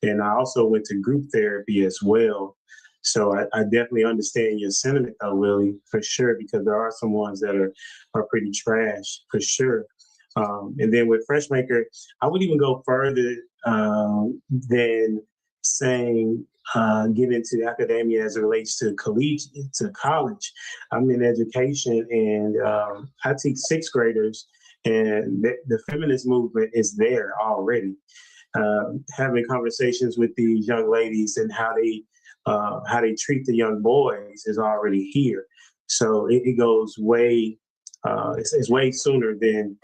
And I also went to group therapy as well. So I definitely understand your sentiment, though, Willie, for sure, because there are some ones that are pretty trash, for sure. And then with Freshmaker, I would even go further than saying get into academia as it relates to college. I'm in education, and I teach sixth graders, and the feminist movement is there already. Having conversations with these young ladies and how they treat the young boys is already here. So it goes way, it's way sooner than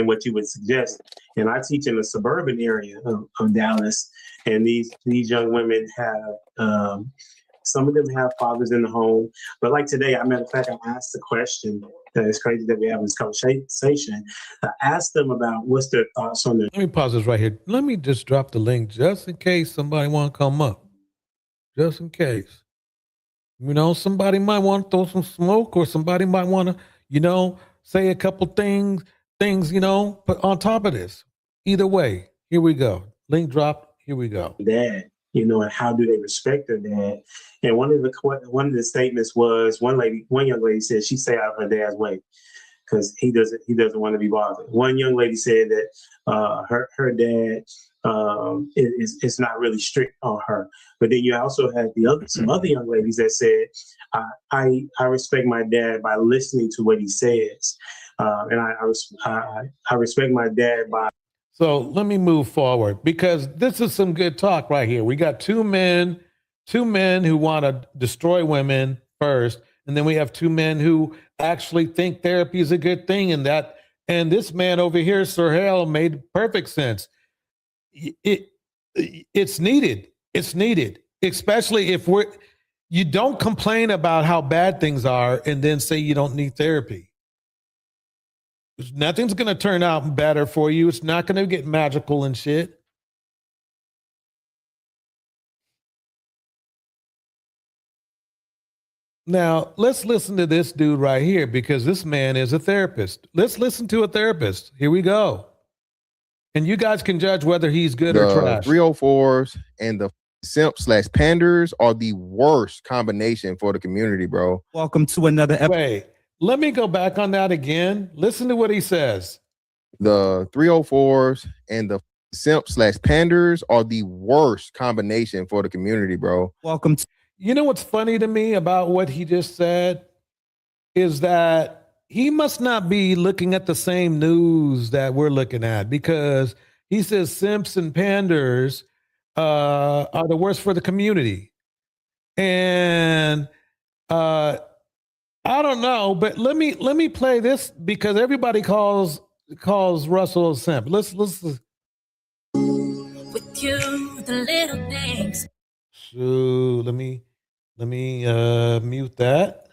what you would suggest. And I teach in a suburban area of Dallas, and these young women have, some of them have fathers in the home. But like today, matter of fact, I asked the question, that it's crazy that we have this conversation. I asked them about what's their thoughts on
Let me pause this right here. Let me just drop the link just in case somebody want to come up. Just in case. Somebody might want to throw some smoke, or somebody might want to, say a couple things, put on top of this. Either way, here we go. Link drop, here we go.
Dad, and how do they respect their dad? And one of the statements was one young lady said she stay out of her dad's way because he doesn't want to be bothered. One young lady said that her dad is not really strict on her. But then you also had some other young ladies that said, I respect my dad by listening to what he says. And I respect my dad by.
So let me move forward, because this is some good talk right here. We got two men who want to destroy women first, and then we have two men who actually think therapy is a good thing, and this man over here, Sir Hale, made perfect sense. It's needed. It's needed, especially if you don't complain about how bad things are and then say you don't need therapy. Nothing's going to turn out better for you. It's not going to get magical and shit. Now, let's listen to this dude right here because this man is a therapist. Let's listen to a therapist. Here we go. And you guys can judge whether he's good or trash.
304s and the simp/panders are the worst combination for the community, bro.
Welcome to another episode.
Wait, let me go back on that again. Listen to what he says.
The 304s and the simp/panders are the worst combination for the community, bro.
Welcome to.
You know what's funny to me about what he just said is that he must not be looking at the same news that we're looking at, because he says simps and panders are the worst for the community. And I don't know, but let me play this because everybody calls Russell a simp. Let's with you the little things. So let me mute that.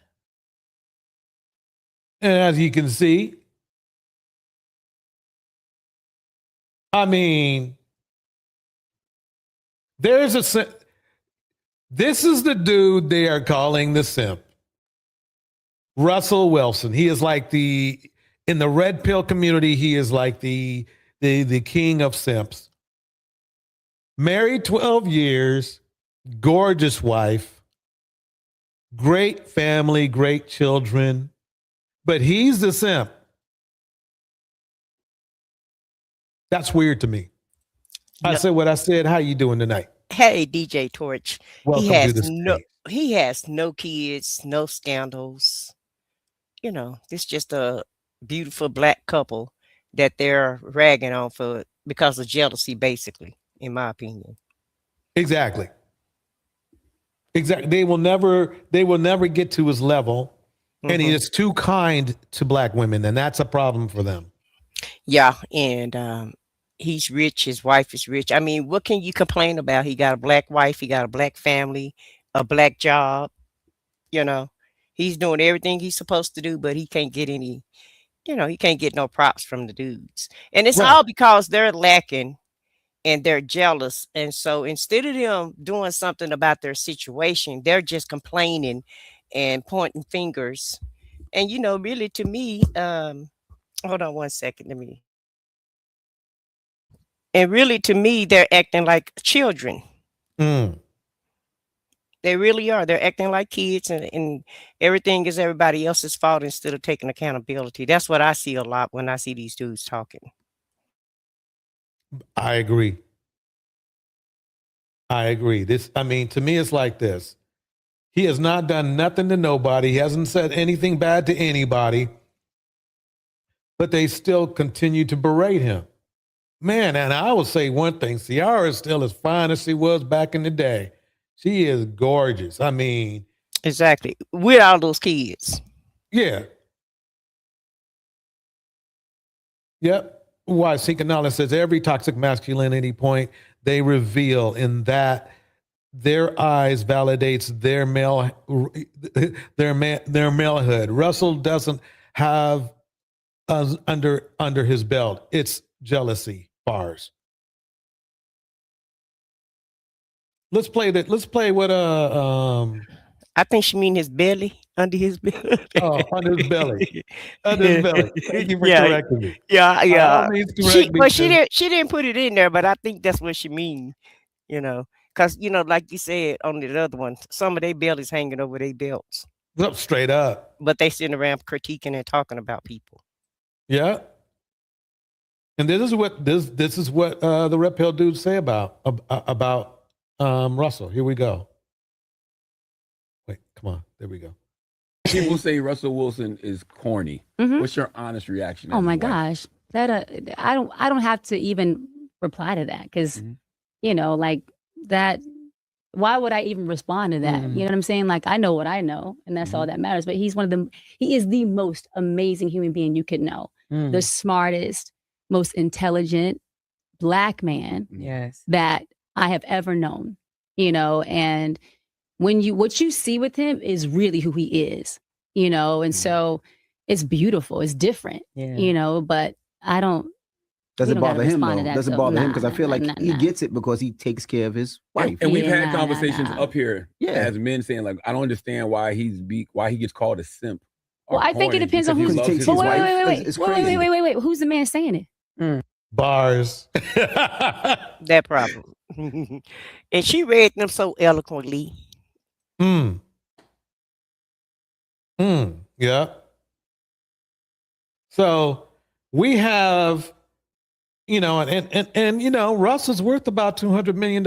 And as you can see, I mean, this is the dude they are calling the simp. Russell Wilson. He is like in the red pill community, he is like the king of simps. Married 12 years, gorgeous wife, great family, great children, but he's the simp. That's weird to me. I said what I said. How you doing tonight?
Hey, DJ Torch.
Welcome to the stage.
He has no kids, no scandals. You know, it's just a beautiful black couple that they're ragging on because of jealousy, basically, in my opinion.
Exactly. They will never get to his level. And he is too kind to black women, and that's a problem for them.
Yeah, and he's rich. His wife is rich. I mean, what can you complain about? He got a black wife. He got a black family, a black job. You know, he's doing everything he's supposed to do, but he can't get any, he can't get no props from the dudes. And it's all because they're lacking and they're jealous. And so instead of them doing something about their situation, they're just complaining and pointing fingers. And, really to me, hold on one second. And really to me, they're acting like children. They really are. They're acting like kids, and everything is everybody else's fault instead of taking accountability. That's what I see a lot when I see these dudes talking.
I agree. To me, it's like this. He has not done nothing to nobody. He hasn't said anything bad to anybody, but they still continue to berate him. Man, and I will say one thing. Ciara is still as fine as she was back in the day. She is gorgeous. I mean.
Exactly. With all those kids.
Yeah. Yep. Why Sinkanala says every toxic masculinity point they reveal in that their eyes validates their malehood. Russell doesn't have under his belt. It's jealousy bars. Let's play that. Let's play what
I think she mean his belly, under his belly.
Oh, under his belly. Under his belly. Thank you for correcting me.
Yeah. She didn't put it in there, but I think that's what she mean, because like you said on the other one, some of their bellies hanging over their belts.
Up straight up.
But they sitting around critiquing and talking about people.
Yeah. And this is what the Red Pill dudes say about Russell. Here we go. Wait, come on. There we go.
People say Russell Wilson is corny. What's your honest reaction?
Oh my gosh, that I don't have to even reply to that because like that. Why would I even respond to that? You know what I'm saying? Like I know what I know, and that's all that matters. But he's he is the most amazing human being you could know. The smartest, most intelligent Black man that I have ever known. And what you see with him is really who he is, and so it's beautiful. It's different, but I don't
Does
We
it
don't gotta
bother him
respond to
though?
that,
Does it
so
bother him?
nah,
Because I feel
nah,
like
nah,
he
nah.
gets it because he takes care of his wife.
And we've
Yeah,
had
nah, nah,
conversations
nah.
up here
Yeah.
as men saying like, I don't understand why why he gets called a simp.
Well,
or
I think it
corny
depends on
because
who's.
he loves
takes
But
his
his
wait, wait,
wife.
wait, wait,
It's
wait, wait,
crazy.
wait, wait, wait. Who's the man saying it?
Bars.
That problem. And she read them so eloquently.
Yeah. So we have, and Russ is worth about $200 million.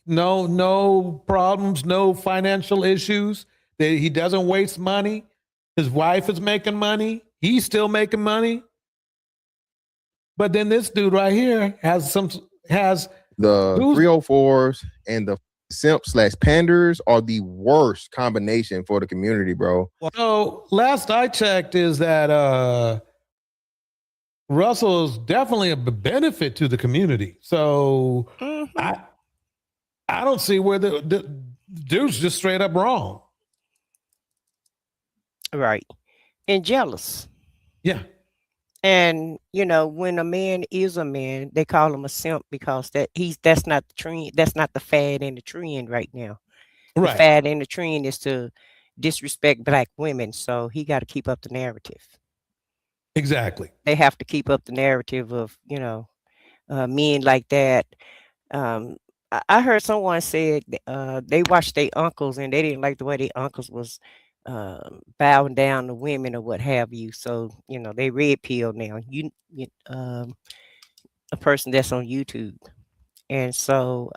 No problems, no financial issues. He doesn't waste money. His wife is making money. He's still making money. But then this dude right here has
The 304s and the simp/panders are the worst combination for the community, bro.
So last I checked is that Russell is definitely a benefit to the community. So I don't see where the dude's just straight up wrong.
Right. And jealous.
Yeah.
And when a man is a man, they call him a simp because that's not the trend. That's not the fad and the trend right now. The
Right.
fad and the trend is to disrespect Black women. So he got to keep up the narrative.
Exactly.
They have to keep up the narrative of men like that. I heard someone said they watched their uncles and they didn't like the way their uncles was bowing down to women or what have you. So they red pill now. A person that's on YouTube, and so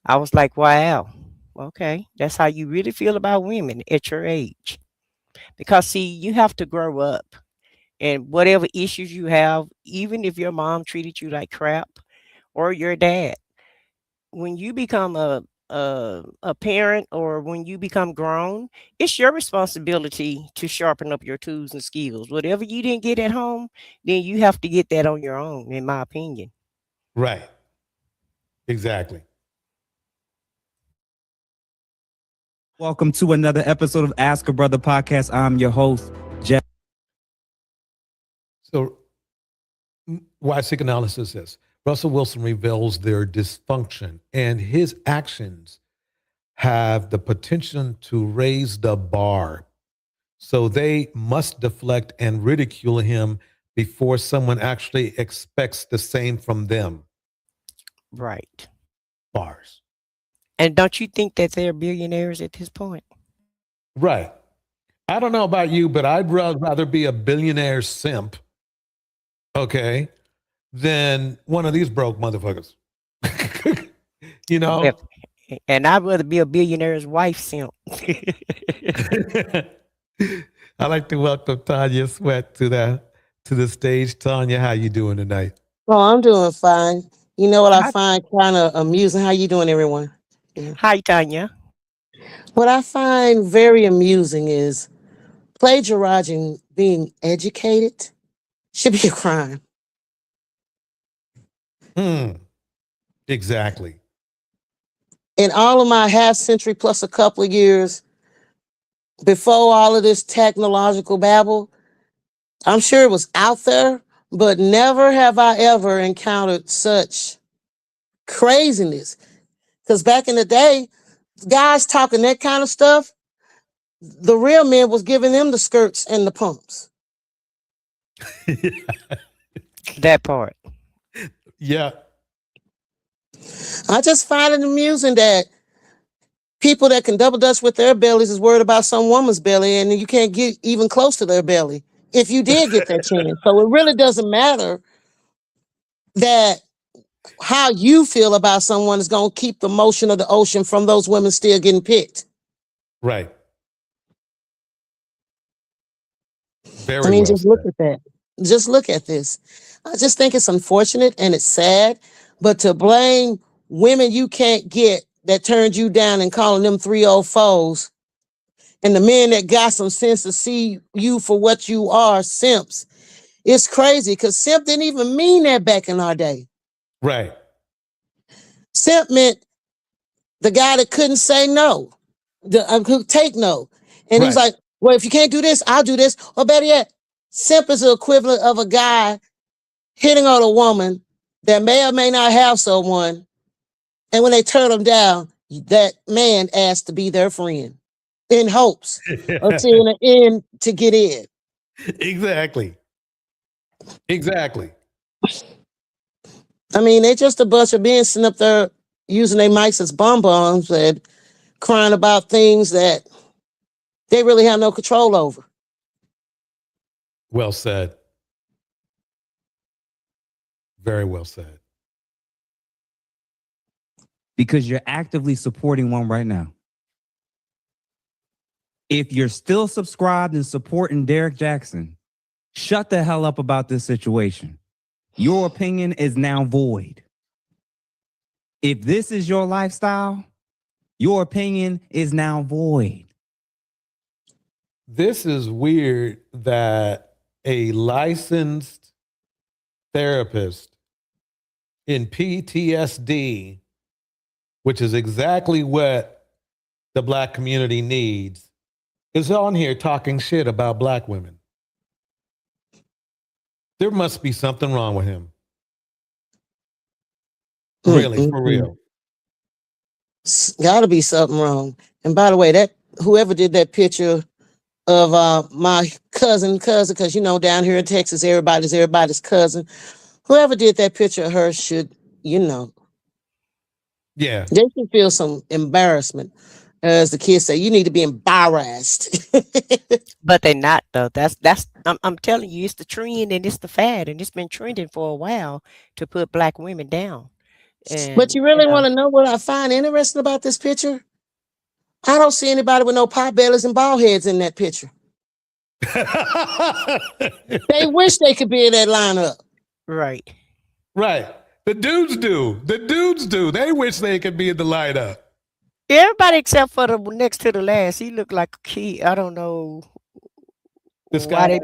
I was like, wow, okay, that's how you really feel about women at your age. Because see, you have to grow up, and whatever issues you have, even if your mom treated you like crap or your dad, when you become a parent or when you become grown, it's your responsibility to sharpen up your tools and skills. Whatever you didn't get at home, then you have to get that on your own, in my opinion.
Right. Exactly.
Welcome to another episode of Ask a Brother Podcast. I'm your host, Jeff.
So why psychoanalysis is Russell Wilson reveals their dysfunction, and his actions have the potential to raise the bar. So they must deflect and ridicule him before someone actually expects the same from them.
Right.
Bars.
And don't you think that they're billionaires at this point?
Right. I don't know about you, but I'd rather be a billionaire simp, okay, than one of these broke motherfuckers.
And I'd rather be a billionaire's wife simp.
I'd like to welcome Tanya Sweat to the stage. Tanya, how you doing tonight?
Oh, I'm doing fine. You know what I find kind of amusing? How you doing, everyone? Yeah.
Hi, Tanya.
What I find very amusing is plagiarizing being educated should be a crime.
Exactly.
In all of my half century plus a couple of years before all of this technological babble, I'm sure it was out there, but never have I ever encountered such craziness. Because back in the day, guys talking that kind of stuff, the real men was giving them the skirts and the pumps.
That part.
Yeah.
I just find it amusing that people that can double dutch with their bellies is worried about some woman's belly, and you can't get even close to their belly if you did get that chance. So it really doesn't matter that how you feel about someone is going to keep the motion of the ocean from those women still getting picked.
Right.
I mean, just look at that. Just look at this. I just think it's unfortunate and it's sad, but to blame women you can't get that turned you down and calling them 304s, and the men that got some sense to see you for what you are, simps, it's crazy because simp didn't even mean that back in our day.
Right.
Simp meant the guy that couldn't say no, could take no. And he's like, well, if you can't do this, I'll do this. Or better yet, simp is the equivalent of a guy. hitting on a woman that may or may not have someone, and when they turn them down, that man asked to be their friend in hopes of seeing an end to get in.
Exactly.
I mean, they're just a bunch of men sitting up there using their mics as bonbons and crying about things that they really have no control over.
Well said. Very well said.
Because you're actively supporting one right now. If you're still subscribed and supporting Derek Jackson, shut the hell up about this situation. Your opinion is now void. If this is your lifestyle, your opinion is now void.
This is weird that a licensed therapist in PTSD, which is exactly what the Black community needs, is on here talking shit about Black women. There must be something wrong with him. Really, for real.
Gotta be something wrong. And by the way, that whoever did that picture of my cousin, because you know, down here in Texas, everybody's cousin. Whoever did that picture of her should, you know,
yeah,
they should feel some embarrassment. As the kids say, you need to be embarrassed.
But they're not though. I'm telling you, it's the trend and it's the fad, and it's been trending for a while to put Black women down. And
But you really want to know what I find interesting about this picture? I don't see anybody with no pot bellies and bald heads in that picture. They wish they could be in that lineup.
Right.
The dudes do. They wish they could be in the lineup.
Everybody except for the next to the last. He looked like a kid. I don't know.
This guy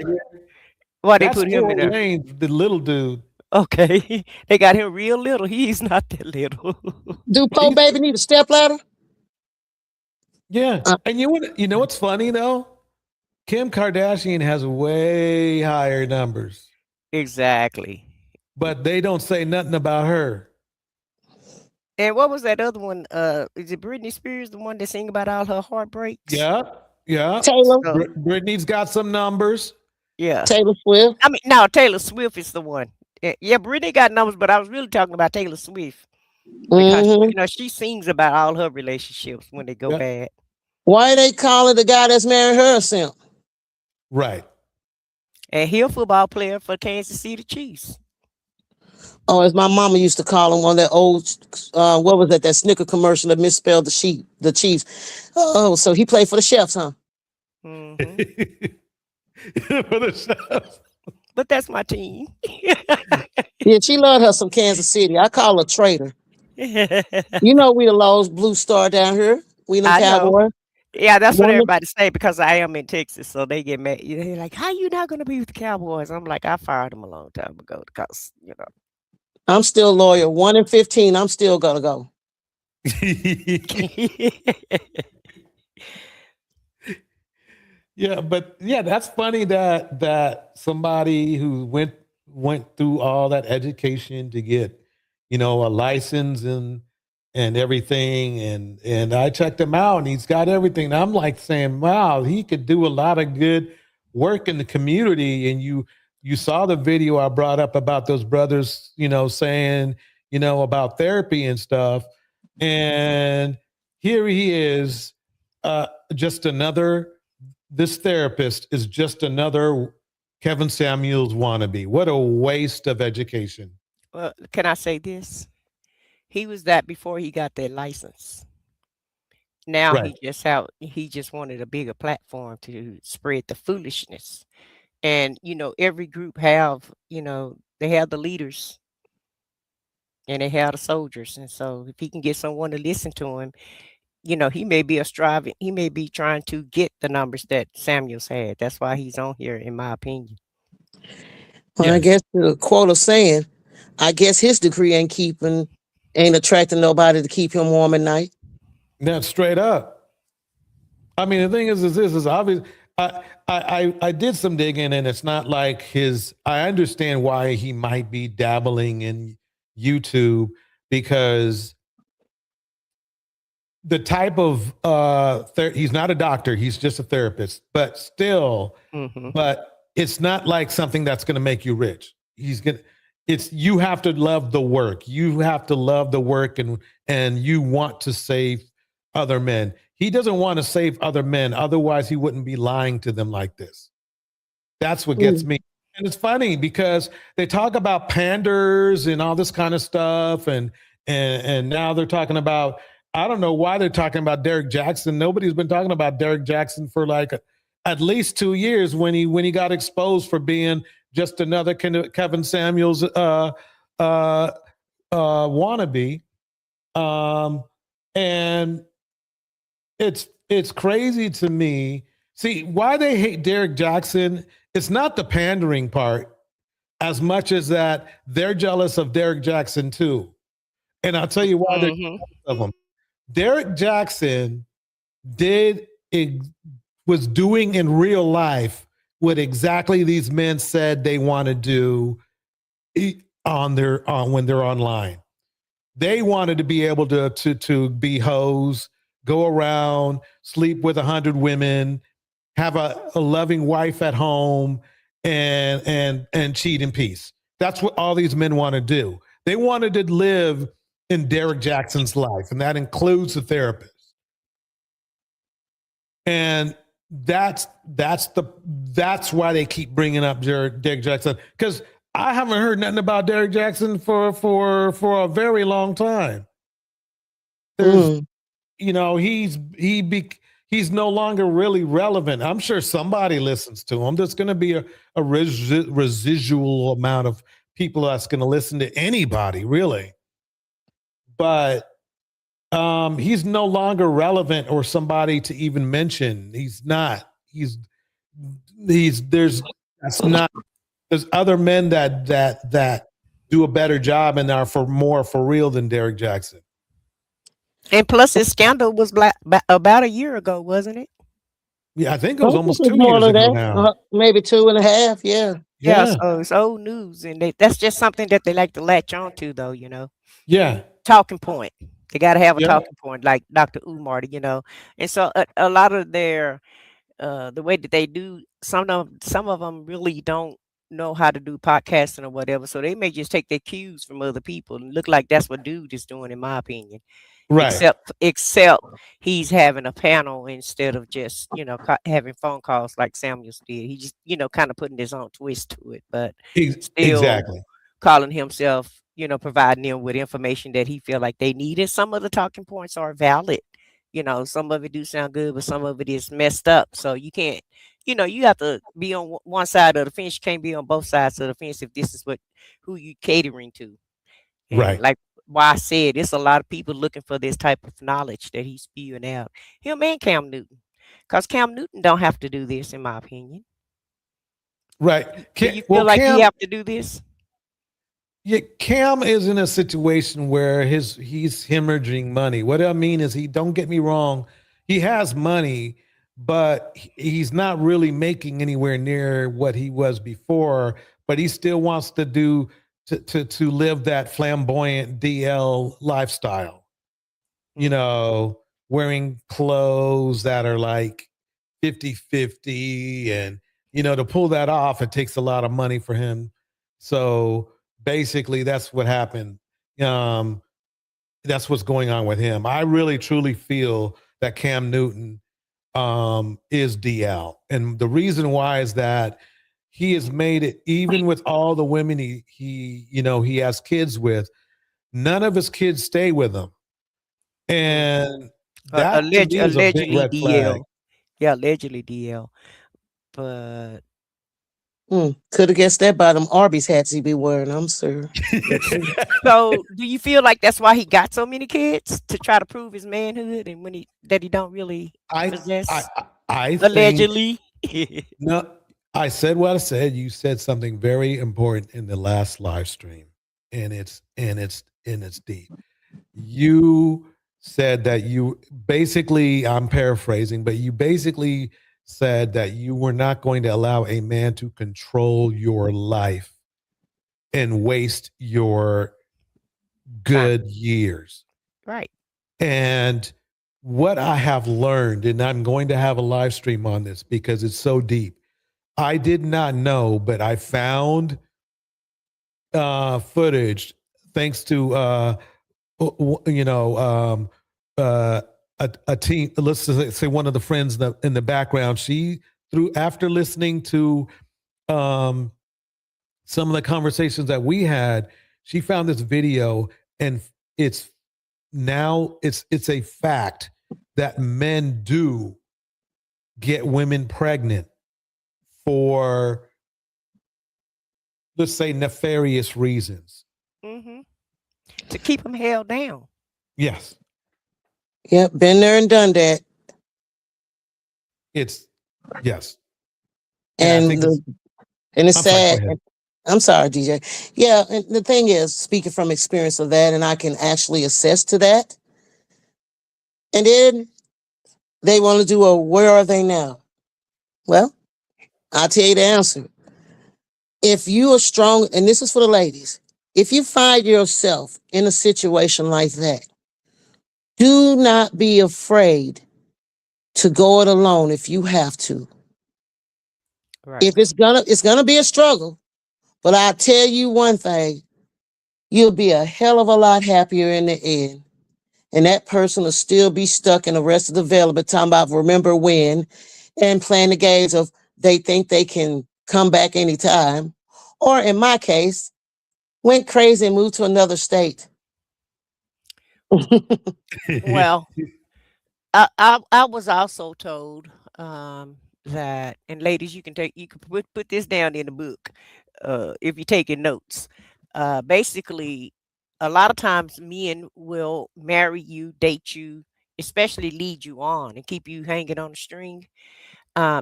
Why they put him in there?
Lanes, the little dude.
Okay. They got him real little. He's not that little.
Do Poe Baby need a stepladder?
Yeah. And you know what's funny though? Kim Kardashian has way higher numbers.
Exactly.
But they don't say nothing about her.
And what was that other one? Is it Britney Spears, the one that sing about all her heartbreaks?
Yeah.
Taylor.
Britney's got some numbers.
Yeah.
Taylor Swift.
I mean, no, Taylor Swift is the one. Yeah, Britney got numbers, but I was really talking about Taylor Swift. Because you know, she sings about all her relationships when they go bad.
Why they calling the guy that's married her a simp?
Right.
And he a football player for Kansas City Chiefs.
Oh, as my mama used to call him, one of that old, what was that Snicker commercial that misspelled the Chiefs. Oh, so he played for the Chefs, huh?
Mm-hmm. For the Chefs. But that's my team.
Yeah, she loved her some Kansas City. I call her traitor. You know we the Lowe's Blue Star down here. We the Cowboys.
Yeah, that's what everybody say because I am in Texas, so they get mad. They're like, "How you not going to be with the Cowboys?" I'm like, "I fired them a long time ago because you know."
I'm still loyal. 1 in 15. I'm still gonna go.
Yeah, but yeah, that's funny that somebody who went through all that education to get, you know, a license and everything, and I checked him out and he's got everything. And I'm like saying, wow, he could do a lot of good work in the community. And you saw the video I brought up about those brothers, you know, saying, you know, about therapy and stuff. And here he is, this therapist is just another Kevin Samuels wannabe. What a waste of education.
Well, can I say this? He was that before he got that license. Now
Right.
he just wanted a bigger platform to spread the foolishness. And you know, every group have, you know, they have the leaders and they have the soldiers. And so if he can get someone to listen to him, you know, he may be trying to get the numbers that Samuels had. That's why he's on here, in my opinion.
Well, I guess the quote of saying, I guess his degree ain't attracting nobody to keep him warm at night.
That's straight up. I mean, the thing is this is obvious. I did some digging, and it's not like his. I understand why he might be dabbling in YouTube, because the type of he's not a doctor, he's just a therapist, but still, but it's not like something that's going to make you rich. You have to love the work. You have to love the work, and you want to save other men. He doesn't want to save other men. Otherwise, he wouldn't be lying to them like this. That's what gets me. And it's funny because they talk about panders and all this kind of stuff. And now they're talking about, I don't know why they're talking about Derek Jackson. Nobody's been talking about Derek Jackson for like at least 2 years when he got exposed for being just another Kevin Samuels wannabe. And it's crazy to me. See, why they hate Derek Jackson, it's not the pandering part as much as that they're jealous of Derek Jackson too. And I'll tell you why they're jealous of him. Derek Jackson was doing in real life what exactly these men said they want to do when they're online. They wanted to be able to be hoes, go around, sleep with 100 women, have a loving wife at home, and cheat in peace. That's what all these men want to do. They wanted to live in Derek Jackson's life, and that includes the therapist. And that's why they keep bringing up Derek Jackson, because I haven't heard nothing about Derek Jackson for a very long time. There's, he's no longer really relevant. I'm sure somebody listens to him. There's going to be a residual amount of people that's going to listen to anybody, really. But he's no longer relevant or somebody to even mention. He's not. There's other men that do a better job and are more for real than Derek Jackson.
And plus, his scandal was about a year ago, wasn't it?
Yeah, I think it was almost 2
more
years
than
ago
that.
now.
Maybe 2.5. Yeah.
Yeah, so it's old news, and that's just something that they like to latch on to, though.
Yeah.
Talking point. They got to have a talking point, like Dr. Umar, And so a lot of their the way that they do, some of them really don't know how to do podcasting or whatever, so they may just take their cues from other people and look like that's what dude is doing, in my opinion.
Right.
Except he's having a panel instead of just having phone calls like Samuels did. He just kind of putting his own twist to it, but still
exactly
calling himself providing them with information that he feel like they need. And some of the talking points are valid. Some of it do sound good, but some of it is messed up. So you can't, you have to be on one side of the fence. You can't be on both sides of the fence if this is who you catering to. And
right.
Like why I said, it's a lot of people looking for this type of knowledge that he's spewing out. Him and Cam Newton. Because Cam Newton don't have to do this, in my opinion.
Right.
Do you feel like he have to do this?
Yeah, Cam is in a situation where he's hemorrhaging money. What I mean is, don't get me wrong, he has money, but he's not really making anywhere near what he was before. But he still wants to to live that flamboyant DL lifestyle. Wearing clothes that are like 50-50, and to pull that off, it takes a lot of money for him. So basically, that's what happened. That's what's going on with him. I really, truly feel that Cam Newton is DL. And the reason why is that he has made it, even with all the women he has kids with, none of his kids stay with him. And that allegedly
DL. Yeah, allegedly DL. But
could have guessed that by them Arby's hats he be wearing. I'm sure.
So, do you feel like that's why he got so many kids, to try to prove his manhood, and he don't really possess?
I
allegedly.
No, I said what I said. You said something very important in the last live stream, and it's deep. You said that you basically, I'm paraphrasing, but you basically said that you were not going to allow a man to control your life and waste your good years.
Right.
And what I have learned, and I'm going to have a live stream on this because it's so deep. I did not know, but I found footage thanks to a team. Let's say one of the friends in the background. She after listening to some of the conversations that we had, she found this video, and it's a fact that men do get women pregnant for, let's say, nefarious reasons.
Mm-hmm. To keep them held down.
Yes.
Yep, been there and done that.
Yes.
And it's
I'm sorry,
sad.
go ahead.
I'm sorry, DJ. Yeah, and the thing is, speaking from experience of that, and I can actually attest to that. And then they want to do a where are they now? Well, I'll tell you the answer. If you are strong, and this is for the ladies, if you find yourself in a situation like that, do not be afraid to go it alone if you have to.
Right.
If it's gonna be a struggle, but I'll tell you one thing, you'll be a hell of a lot happier in the end. And that person will still be stuck in the rest of the development talking about remember when and playing the games of they think they can come back anytime. Or in my case, went crazy and moved to another state.
Well, I was also told that, and ladies, you can put this down in the book if you're taking notes. Basically, a lot of times men will marry you, date you, especially lead you on and keep you hanging on a string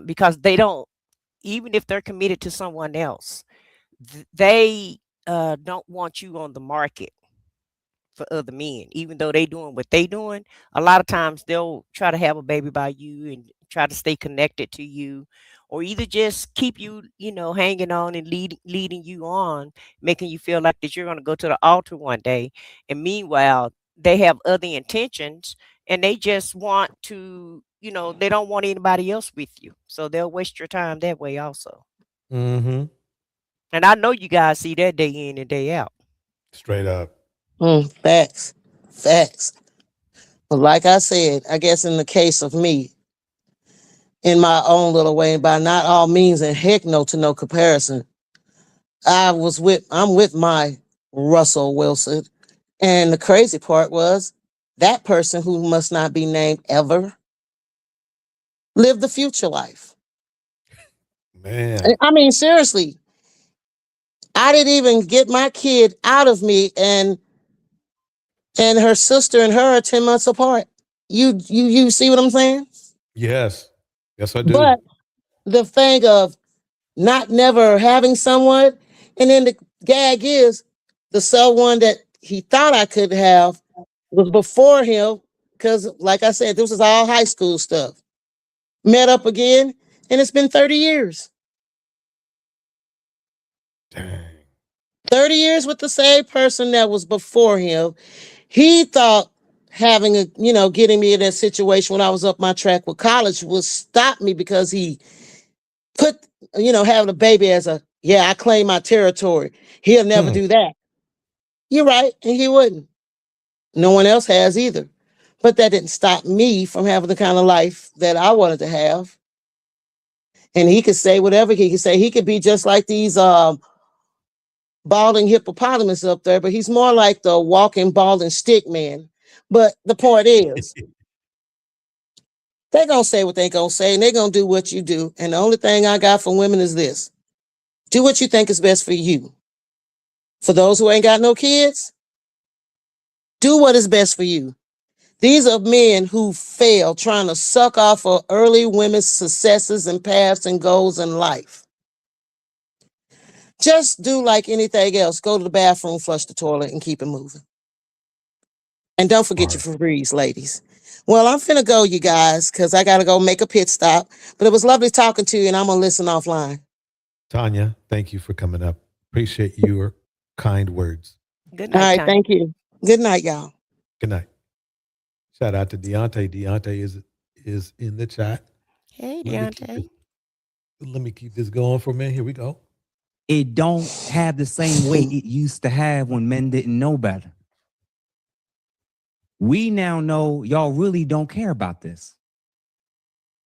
because they don't, even if they're committed to someone else, they don't want you on the market for other men, even though they doing what they doing. A lot of times they'll try to have a baby by you and try to stay connected to you, or either just keep you, hanging on and leading you on, making you feel like that you're going to go to the altar one day. And meanwhile, they have other intentions and they just want to, they don't want anybody else with you. So they'll waste your time that way also.
Mm-hmm.
And I know you guys see that day in and day out.
Straight up.
Facts. But like I said, I guess in the case of me, in my own little way, by not all means and heck no to no comparison, I'm with my Russell Wilson. And the crazy part was that person who must not be named ever lived the future life.
Man.
I mean, seriously, I didn't even get my kid out of me, and her sister and her are 10 months apart. You see what I'm saying?
Yes. Yes, I do.
But the thing of not never having someone, and then the gag is the someone that he thought I could have was before him, because like I said, this was all high school stuff. Met up again, and it's been 30 years.
Dang.
30 years with the same person that was before him. He thought having getting me in that situation when I was up my track with college would stop me because he put, having a baby as I claim my territory. He'll never do that. You're right, and he wouldn't. No one else has either. But that didn't stop me from having the kind of life that I wanted to have. And he could say whatever he could say. He could be just like these balding hippopotamus up there, but he's more like the walking balding stick man. But the point is, they're going to say what they're going to say, and they're going to do what you do. And the only thing I got for women is this. Do what you think is best for you. For those who ain't got no kids, do what is best for you. These are men who fail trying to suck off of early women's successes and paths and goals in life. Just do like anything else. Go to the bathroom, flush the toilet, and keep it moving. And don't forget your Febreze, ladies. Well, I'm finna go, you guys, because I gotta go make a pit stop. But it was lovely talking to you, and I'm gonna listen offline.
Tanya, thank you for coming up. Appreciate your kind words.
Good
All
night,
right,
Tanya.
thank you. Good night, y'all.
Good night. Shout out to Deontay. Deontay is in the chat.
Hey,
Let
Deontay.
me keep this going for a minute. Here we go.
It don't have the same weight it used to have when men didn't know better. We now know y'all really don't care about this.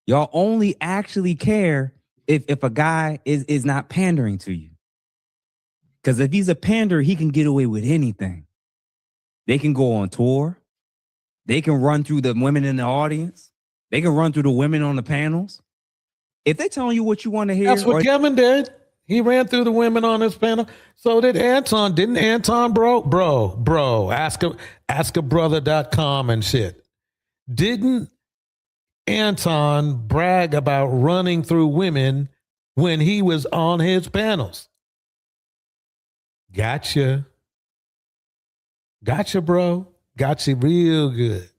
Y'all only actually care if a guy is not pandering to you. Because if he's a panderer, he can get away with anything. They can go on tour. They can run through the women in the audience. They can run through the women on the panels. If they're telling you what you want to hear.
That's what Kevin did. He ran through the women on his panel. So did Anton. Didn't Anton, bro? Askabrother.com and shit. Didn't Anton brag about running through women when he was on his panels? Gotcha. Gotcha, bro. Gotcha real good.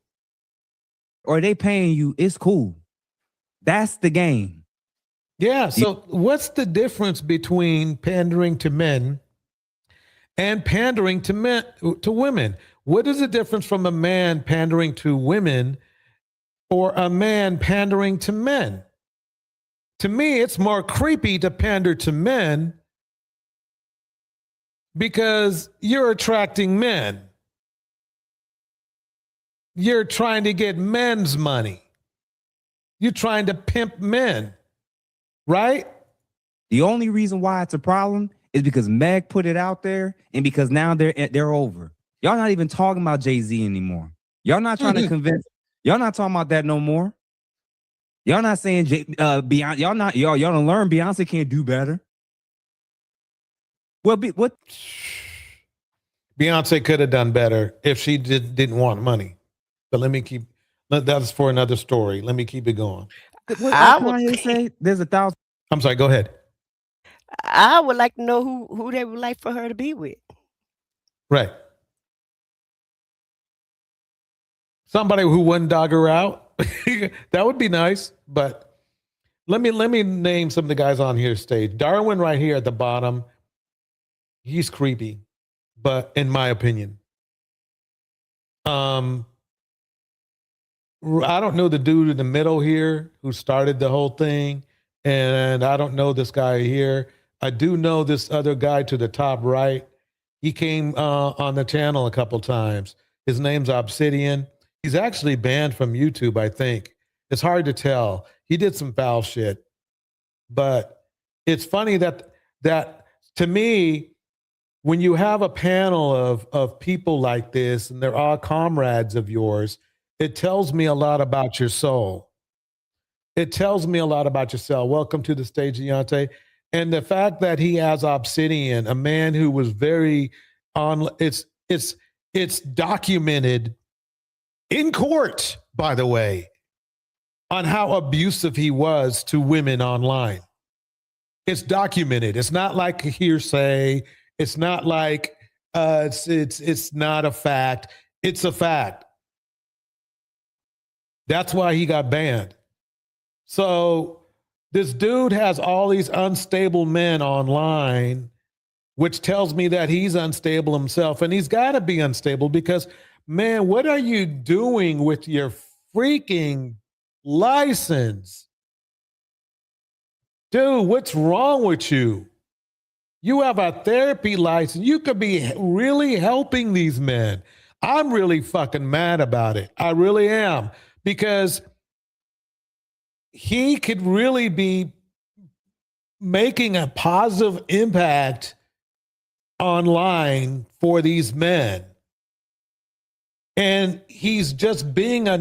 Or they paying you, it's cool. That's the game.
Yeah, so what's the difference between pandering to men and pandering to women? What is the difference from a man pandering to women or a man pandering to men? To me, it's more creepy to pander to men because you're attracting men. You're trying to get men's money. You're trying to pimp men. Right?
The only reason why it's a problem is because Meg put it out there and because now they're over. Y'all not even talking about Jay-Z anymore. Y'all not trying to convince. Y'all not talking about that no more. Y'all not saying Beyonce. Y'all don't learn Beyonce can't do better. Well, what?
Beyonce could have done better if she didn't want money. But that's for another story. Let me keep it going.
What Kanye say? There's 1,000.
I'm sorry, go ahead.
I would like to know who they would like for her to be with.
Right. Somebody who wouldn't dog her out. That would be nice. But let me name some of the guys on here stage. Darwin right here at the bottom. He's creepy, but in my opinion. I don't know the dude in the middle here who started the whole thing. And I don't know this guy here. I do know this other guy to the top right. He came on the channel a couple times. His name's Obsidian. He's actually banned from YouTube, I think. It's hard to tell. He did some foul shit. But it's funny that to me, when you have a panel of people like this and they're all comrades of yours, it tells me a lot about your soul. It tells me a lot about yourself. Welcome to the stage, Deontay. And the fact that he has Obsidian, a man who was very on, it's documented in court, by the way, on how abusive he was to women online. It's documented. It's not like a hearsay. It's not like it's not a fact. It's a fact. That's why he got banned. So this dude has all these unstable men online, which tells me that he's unstable himself. And he's got to be unstable because, man, what are you doing with your freaking license? Dude, what's wrong with you? You have a therapy license. You could be really helping these men. I'm really fucking mad about it. I really am. Because he could really be making a positive impact online for these men. And he's just being a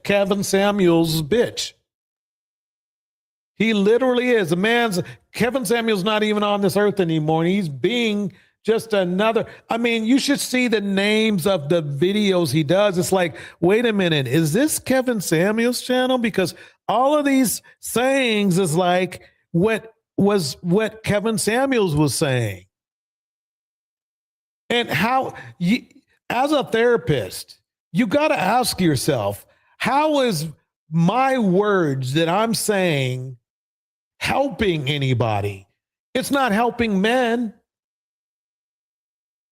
Kevin Samuels bitch. He literally is. Kevin Samuels not even on this earth anymore. And he's being just another. I mean, you should see the names of the videos he does. It's like, wait a minute, is this Kevin Samuels' channel? Because all of these sayings is like what Kevin Samuels was saying. And how, as a therapist, You got to ask yourself, how is my words that I'm saying helping anybody? It's not helping men.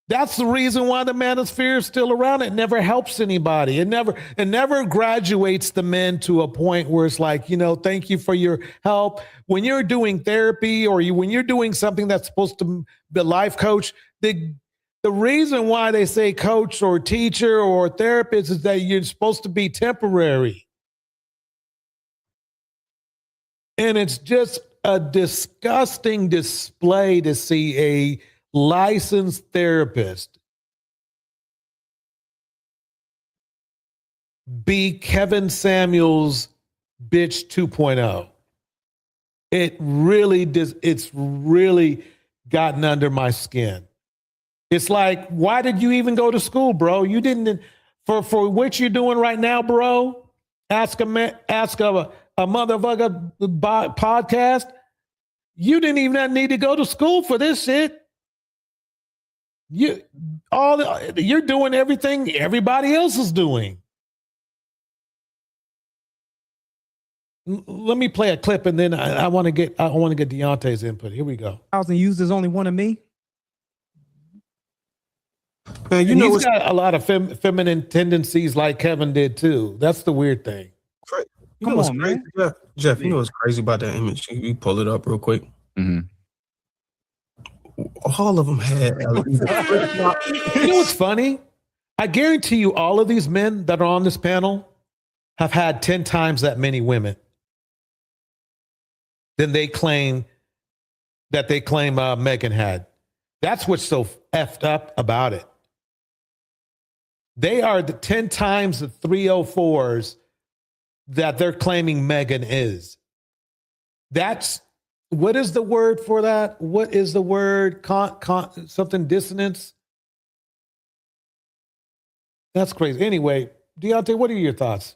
That's the reason why the manosphere is still around. It never helps anybody. It never graduates the men to a point where it's like, thank you for your help. When you're doing therapy or when you're doing something that's supposed to be a life coach, the reason why they say coach or teacher or therapist is that you're supposed to be temporary. And it's just a disgusting display to see a licensed therapist be Kevin Samuels bitch 2.0. It's really gotten under my skin. It's like, why did you even go to school, bro? You didn't, for what you're doing right now, bro. Ask a motherfucker podcast. You didn't even need to go to school for this shit. You're doing everything everybody else is doing. Let me play a clip, and then I want to get Deontay's input. Here we go.
1,000 users, only one of me.
Man, he's got a lot of feminine tendencies, like Kevin did too. That's the weird thing.
You know what's crazy, Jeff? You know what's crazy about that image? You pull it up real quick.
Mm-hmm.
All of them had.
You know what's funny? I guarantee you, all of these men that are on this panel have had 10 times that many women than they claim Megan had. That's what's so effed up about it. They are the 10 times the 304s that they're claiming Megan is. That's, what is the word for that? What is the word? Something dissonance? That's crazy. Anyway, Deontay, what are your thoughts?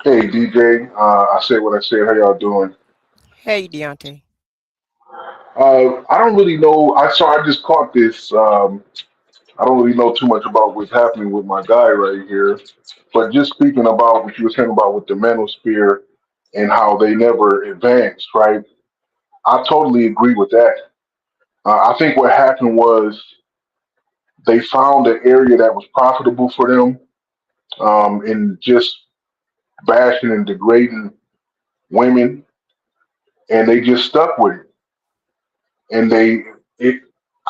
Hey, DJ. I said what I said. How y'all doing?
Hey, Deontay.
I don't really know. I just caught this. I don't really know too much about what's happening with my guy right here. But just speaking about what you were saying about with the manosphere and how they never advanced, right? I totally agree with that. I think what happened was they found an area that was profitable for them in just bashing and degrading women, and they just stuck with it. And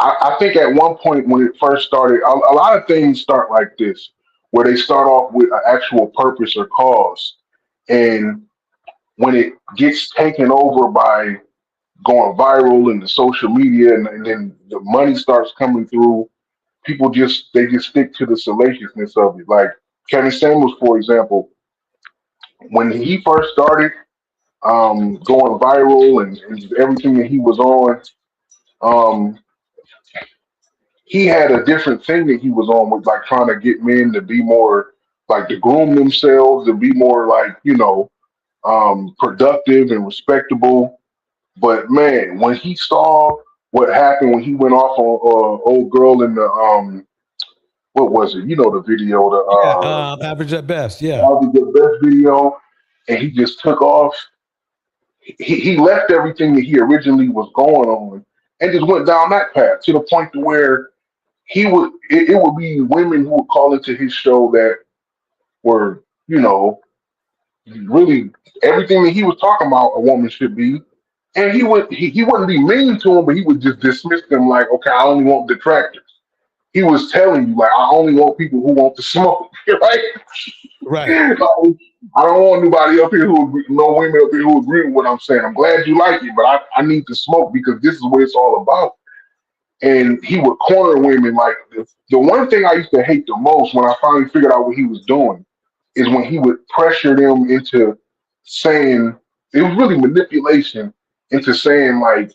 I think at one point when it first started, a lot of things start like this, where they start off with an actual purpose or cause. And when it gets taken over by going viral in the social media and then the money starts coming through, people just stick to the salaciousness of it. Like Kevin Samuels, for example, when he first started going viral and everything that he was on, he had a different thing that he was on with, like trying to get men to be more like to groom themselves and be more like, productive and respectable. But man, when he saw what happened when he went off on old girl in the what was it? You know the video, the
Average at Best, yeah.
Average at Best video, and he just took off. He left everything that he originally was going on and just went down that path to the point to where it would be women who would call into his show that were, really everything that he was talking about a woman should be. And he wouldn't be mean to them, but he would just dismiss them like, okay, I only want detractors. He was telling you, like, I only want people who want to smoke, right?
Right.
I don't want anybody up here no women up here who agree with what I'm saying. I'm glad you like it, but I need to smoke because this is what it's all about. And he would corner women. Like the one thing I used to hate the most when I finally figured out what he was doing is when he would pressure them into saying, it was really manipulation into saying like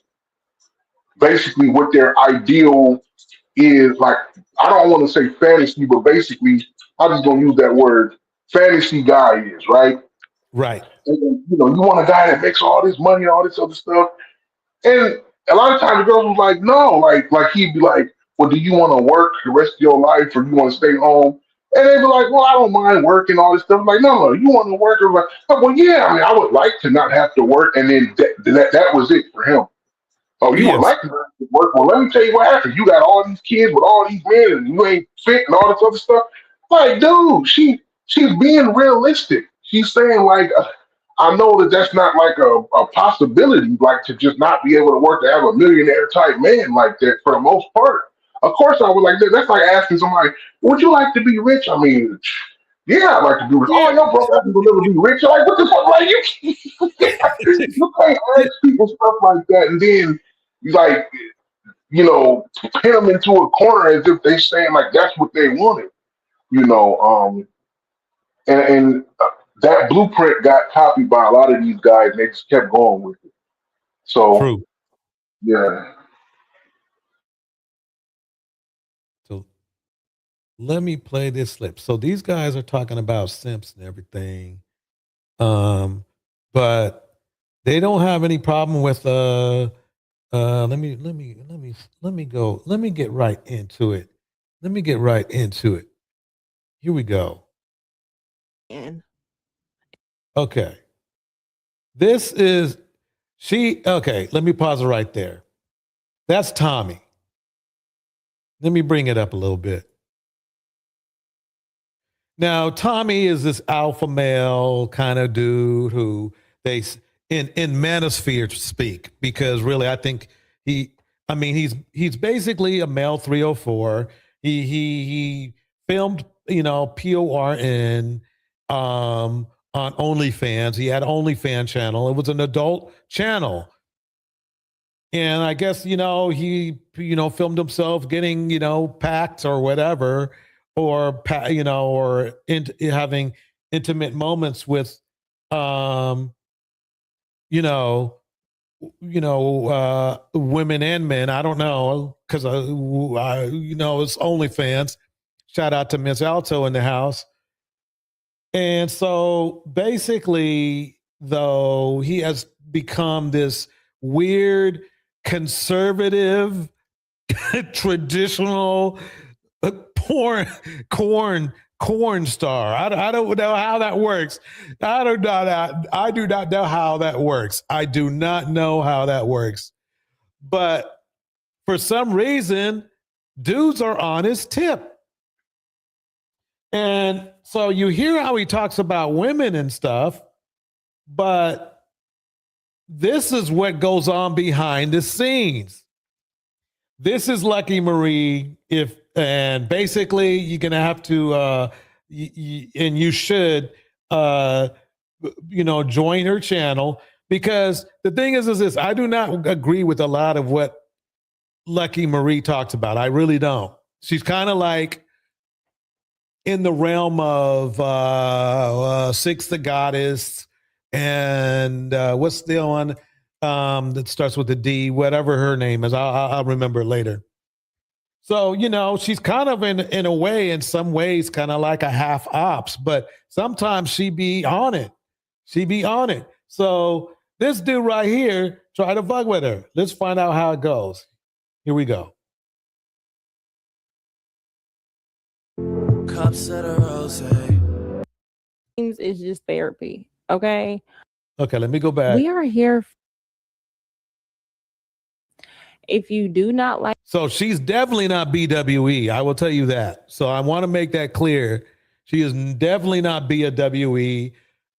basically what their ideal is. Like, I don't want to say fantasy, but basically I'm just gonna use that word, fantasy guy is, right?
Right.
And, you want a guy that makes all this money and all this other stuff. And a lot of times the girls was like, no, like he'd be like, well, do you want to work the rest of your life or you want to stay home? And they be like, well, I don't mind working, all this stuff. I'm like, no, you want to work? I'm like, oh, well, yeah, I mean, I would like to not have to work. And then that was it for him. Oh, you would
Yes.
like to work? Well, let me tell you what happened. You got all these kids with all these men, and you ain't fit and all this other stuff. Like, dude, she's being realistic. She's saying like, I know that that's not like a possibility, like to just not be able to work to have a millionaire type man like that for the most part. Of course, I would like that. That's like asking somebody, would you like to be rich? I mean, yeah, I'd like to be rich. Oh, your brother will never be rich. Like, what the fuck? Like, you can't ask people stuff like that and then like, pin them into a corner as if they saying like that's what they wanted, and that blueprint got copied by a lot of these guys and they just kept going with it. So,
True.
Yeah.
So let me play this slip. So these guys are talking about simps and everything. But they don't have any problem with let me get right into it. Here we go. Okay. This is okay, let me pause it right there. That's Tommy. Let me bring it up a little bit. Now, Tommy is this alpha male kind of dude who they in manosphere speak, because really I think he's basically a male 304. He filmed, PORN on OnlyFans. He had an OnlyFans channel. It was an adult channel. And I guess, he, filmed himself getting, packed or whatever, or, having intimate moments with, women and men. I don't know, because it's OnlyFans. Shout out to Miss Alto in the house. And so basically, though, he has become this weird conservative traditional porn star. I don't know how that works. I do not know how that works. But for some reason, dudes are on his tip. And so you hear how he talks about women and stuff, but this is what goes on behind the scenes. This is Lucki Marie. And basically you're gonna have to, and you should, join her channel, because the thing is this: I do not agree with a lot of what Lucki Marie talks about. I really don't. She's kind of like in the realm of Six the Goddess, and what's the one that starts with a D, whatever her name is. I'll remember it later. So, she's kind of in a way, in some ways, kind of like a half ops, but sometimes she be on it. So this dude right here, try to fuck with her. Let's find out how it goes. Here we go.
Cups of the rose. It's just therapy. Okay.
Okay, let me go back.
We are here. If you do not like.
So she's definitely not BWE. I will tell you that. So I want to make that clear. She is definitely not BWE.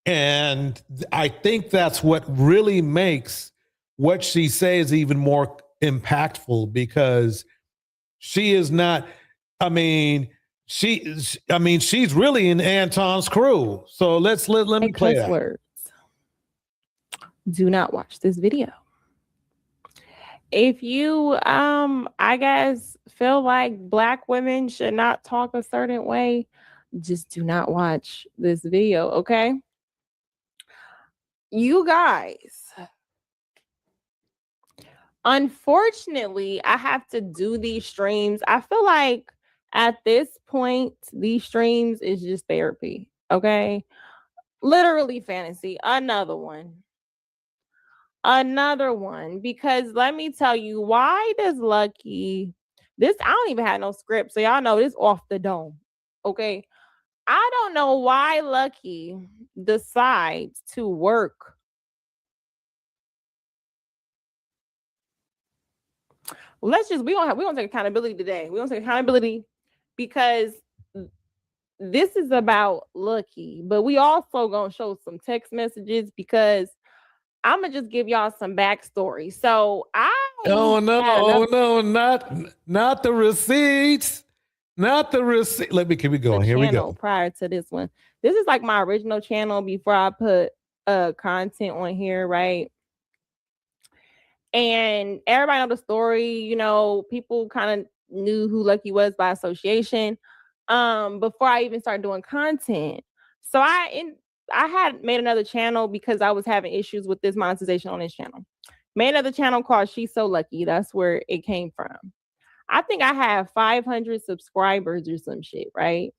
And I think that's what really makes what she says even more impactful, because she is not, she's really in Anton's crew. So let me play that.
Words. Do not watch this video. If you I guess feel like Black women should not talk a certain way, just do not watch this video, okay? You guys, unfortunately, I have to do these streams. I feel like at this point, these streams is just therapy, okay? Literally fantasy. Another one, because let me tell you, why does Lucki This, I don't even have no script, so y'all know this off the dome. Okay. I don't know why Lucki decides to work. We gonna take accountability today. We're gonna take accountability because this is about Lucki, but we also gonna show some text messages because I'm gonna just give y'all some backstory. So
Oh no, not the receipts. Not the receipt. Keep it going. Here we go.
Prior to this one. This is like my original channel before I put content on here, right? And everybody know the story, you know, people kind of knew who Lucki was by association before I even started doing content. So I had made another channel because I was having issues with this monetization on this channel. Made another channel called She's So Lucky. That's where it came from. I think I have 500 subscribers or some shit, right?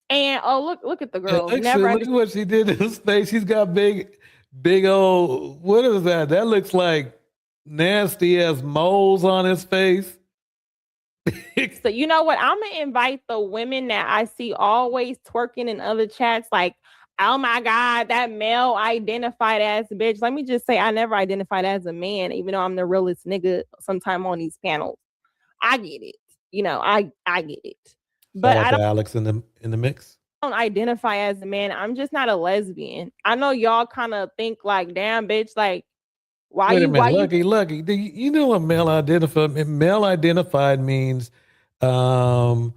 And look at the girl.
Look at what she did in his face. She's got big old, what is that? That looks like nasty ass moles on his face.
So you know what? I'm gonna invite the women that I see always twerking in other chats, like, oh my God, that male identified as a bitch. Let me just say, I never identified as a man, even though I'm the realest nigga sometime on these panels. I get it. You know, I get it. But I don't,
Alex in the mix.
don't identify as a man. I'm just not a lesbian. I know y'all kind of think like, damn, bitch, like, why
Wait a
you
minute, Lucki. Do you know what male identified? Male identified means a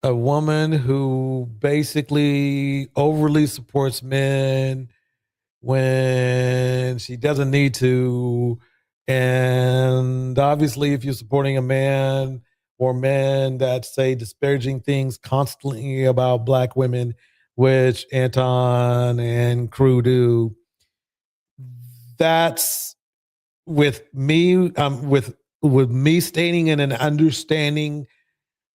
woman who basically overly supports men when she doesn't need to. And obviously, if you're supporting a man or men that say disparaging things constantly about Black women, which Anton and crew do, that's with me, with me stating in an understanding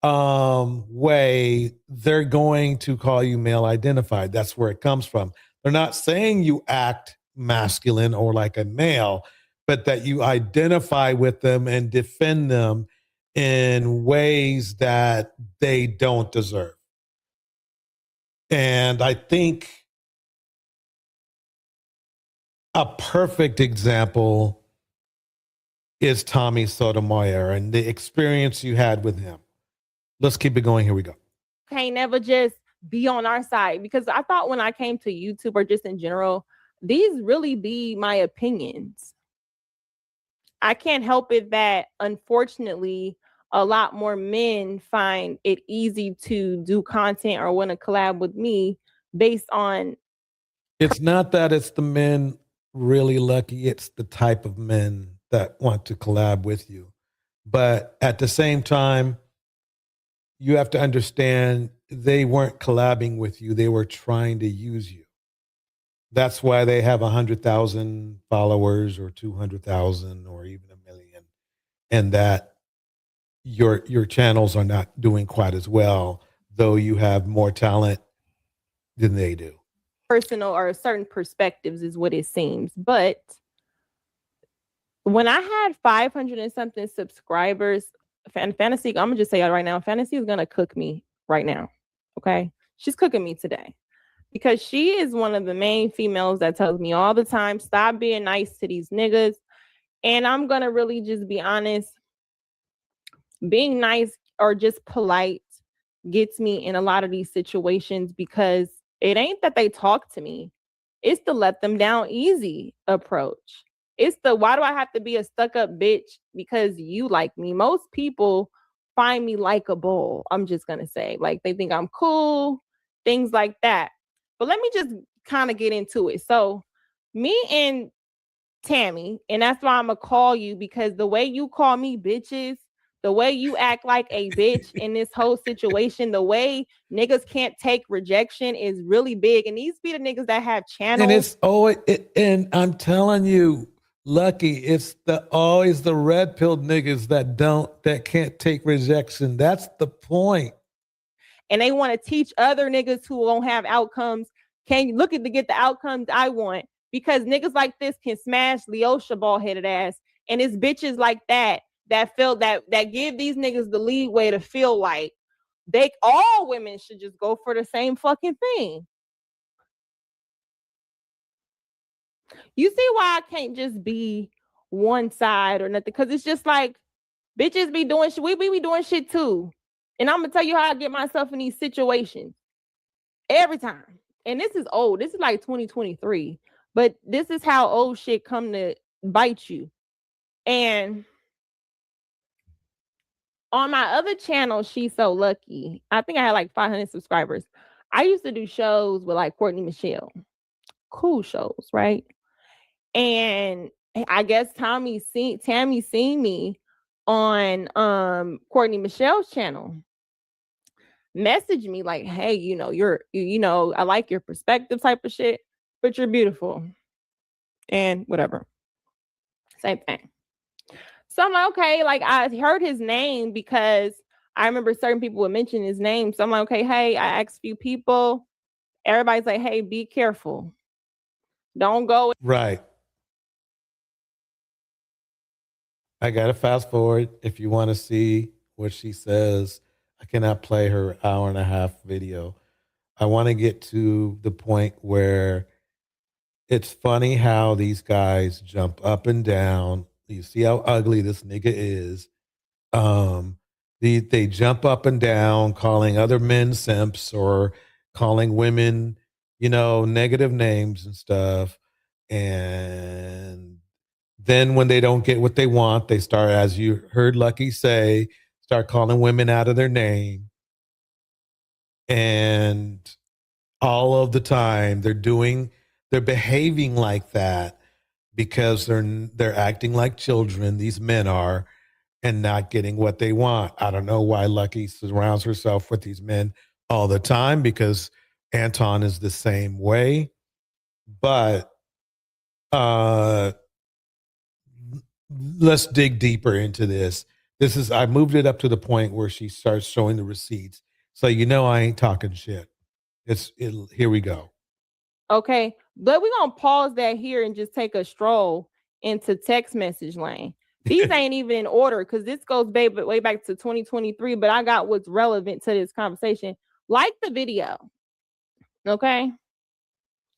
way, they're going to call you male identified. That's where it comes from. They're not saying you act masculine or like a male, but that you identify with them and defend them in ways that they don't deserve. And I think a perfect example is Tommy Sotomayor and the experience you had with him. Let's keep it going. Here we go.
can't never just be on our side, because I thought when I came to YouTube or just in general, these really be my opinions. I can't help it that unfortunately a lot more men find it easy to do content or want to collab with me based on.
It's not that it's the men really lucky. It's the type of men that want to collab with you. But at the same time, you have to understand they weren't collabing with you. They were trying to use you. That's why they have 100,000 followers or 200,000 or even 1 million. And that your channels are not doing quite as well, though you have more talent than they do.
Personal or certain perspectives is what it seems. But when I had 500 and something subscribers, Fantasy, I'm gonna just say it right now, Fantasy is gonna cook me right now. Okay, she's cooking me today because she is one of the main females that tells me all the time, stop being nice to these niggas. And I'm gonna really just be honest, being nice or just polite gets me in a lot of these situations, because it ain't that they talk to me, it's the let them down easy approach. It's the, why do I have to be a stuck-up bitch because you like me? Most people find me likable. I'm just going to say, like, they think I'm cool, things like that. But let me just kind of get into it. So me and Tammy, and that's why I'm going to call you, because the way you call me bitches, the way you act like a bitch in this whole situation, the way niggas can't take rejection is really big. And these be the niggas that have channels.
And it's and I'm telling you, Lucki, it's always the red pilled niggas that can't take rejection. That's the point.
And they want to teach other niggas who won't have outcomes. Can you look at to get the outcomes I want? Because niggas like this can smash Leosha bald headed ass. And it's bitches like that that feel that give these niggas the leeway to feel like all women should just go for the same fucking thing. You see why I can't just be one side or nothing? Because it's just like bitches be doing shit. We be doing shit too. And I'm gonna tell you how I get myself in these situations every time. And this is old. This is like 2023. But this is how old shit come to bite you. And on my other channel, She's So Lucky, I think I had like 500 subscribers. I used to do shows with like Courtney Michelle. Cool shows, right? And I guess Tammy seen me on Courtney Michelle's channel. Message me like, hey, I like your perspective type of shit, but you're beautiful. And whatever. Same thing. So I'm like, okay, like I heard his name because I remember certain people would mention his name. So I'm like, okay, hey, I asked a few people. Everybody's like, hey, be careful. Don't go.
Right. I got to fast forward if you want to see what she says. I cannot play her hour and a half video. I want to get to the point where it's funny how these guys jump up and down. You see how ugly this nigga is. They jump up and down calling other men simps or calling women, negative names and stuff. And then when they don't get what they want, they start, as you heard Lucki say, start calling women out of their name. And all of the time they're behaving like that because they're acting like children, these men are, and not getting what they want. I don't know why Lucki surrounds herself with these men all the time, because Anton is the same way. But let's dig deeper into this. I moved it up to the point where she starts showing the receipts. So I ain't talking shit. Here we go.
Okay, but we're gonna pause that here and just take a stroll into text message lane. These ain't even in order because this goes way back to 2023, but I got what's relevant to this conversation. Like the video. Okay.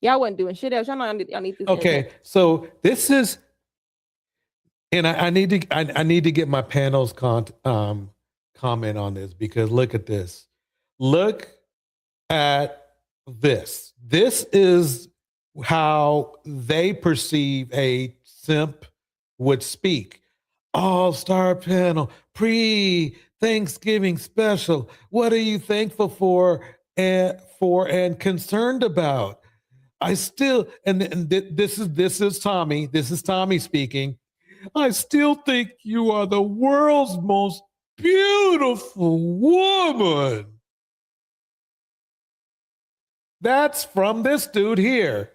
Y'all wasn't doing shit else. Y'all know y'all need this.
Okay, so this is, and I need to get my panel's comment on this, because look at this. Look at this. This is how they perceive a simp would speak. All-star panel, pre-Thanksgiving special. What are you thankful for and concerned about? I still, this is Tommy. This is Tommy speaking. I still think you are the world's most beautiful woman. That's from this dude here.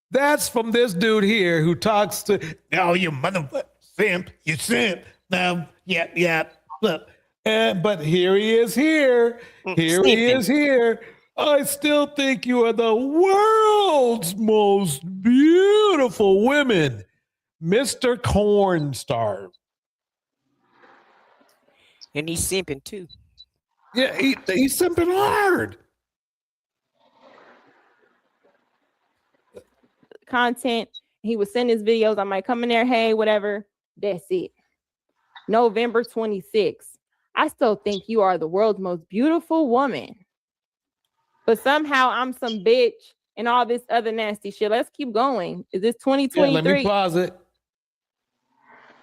That's from this dude here who talks to, oh, you motherfucker, simp, you simp. Now, yeah. Look. But here he is here. Here he is here. I still think you are the world's most beautiful women, Mr. Cornstar.
And he's simping too.
Yeah, he's simping hard.
Content. He would send his videos. I might come in there, hey, whatever. That's it. November 26th. I still think you are the world's most beautiful woman. But somehow I'm some bitch and all this other nasty shit. Let's keep going. Is this 2023?
Yeah, let me pause it.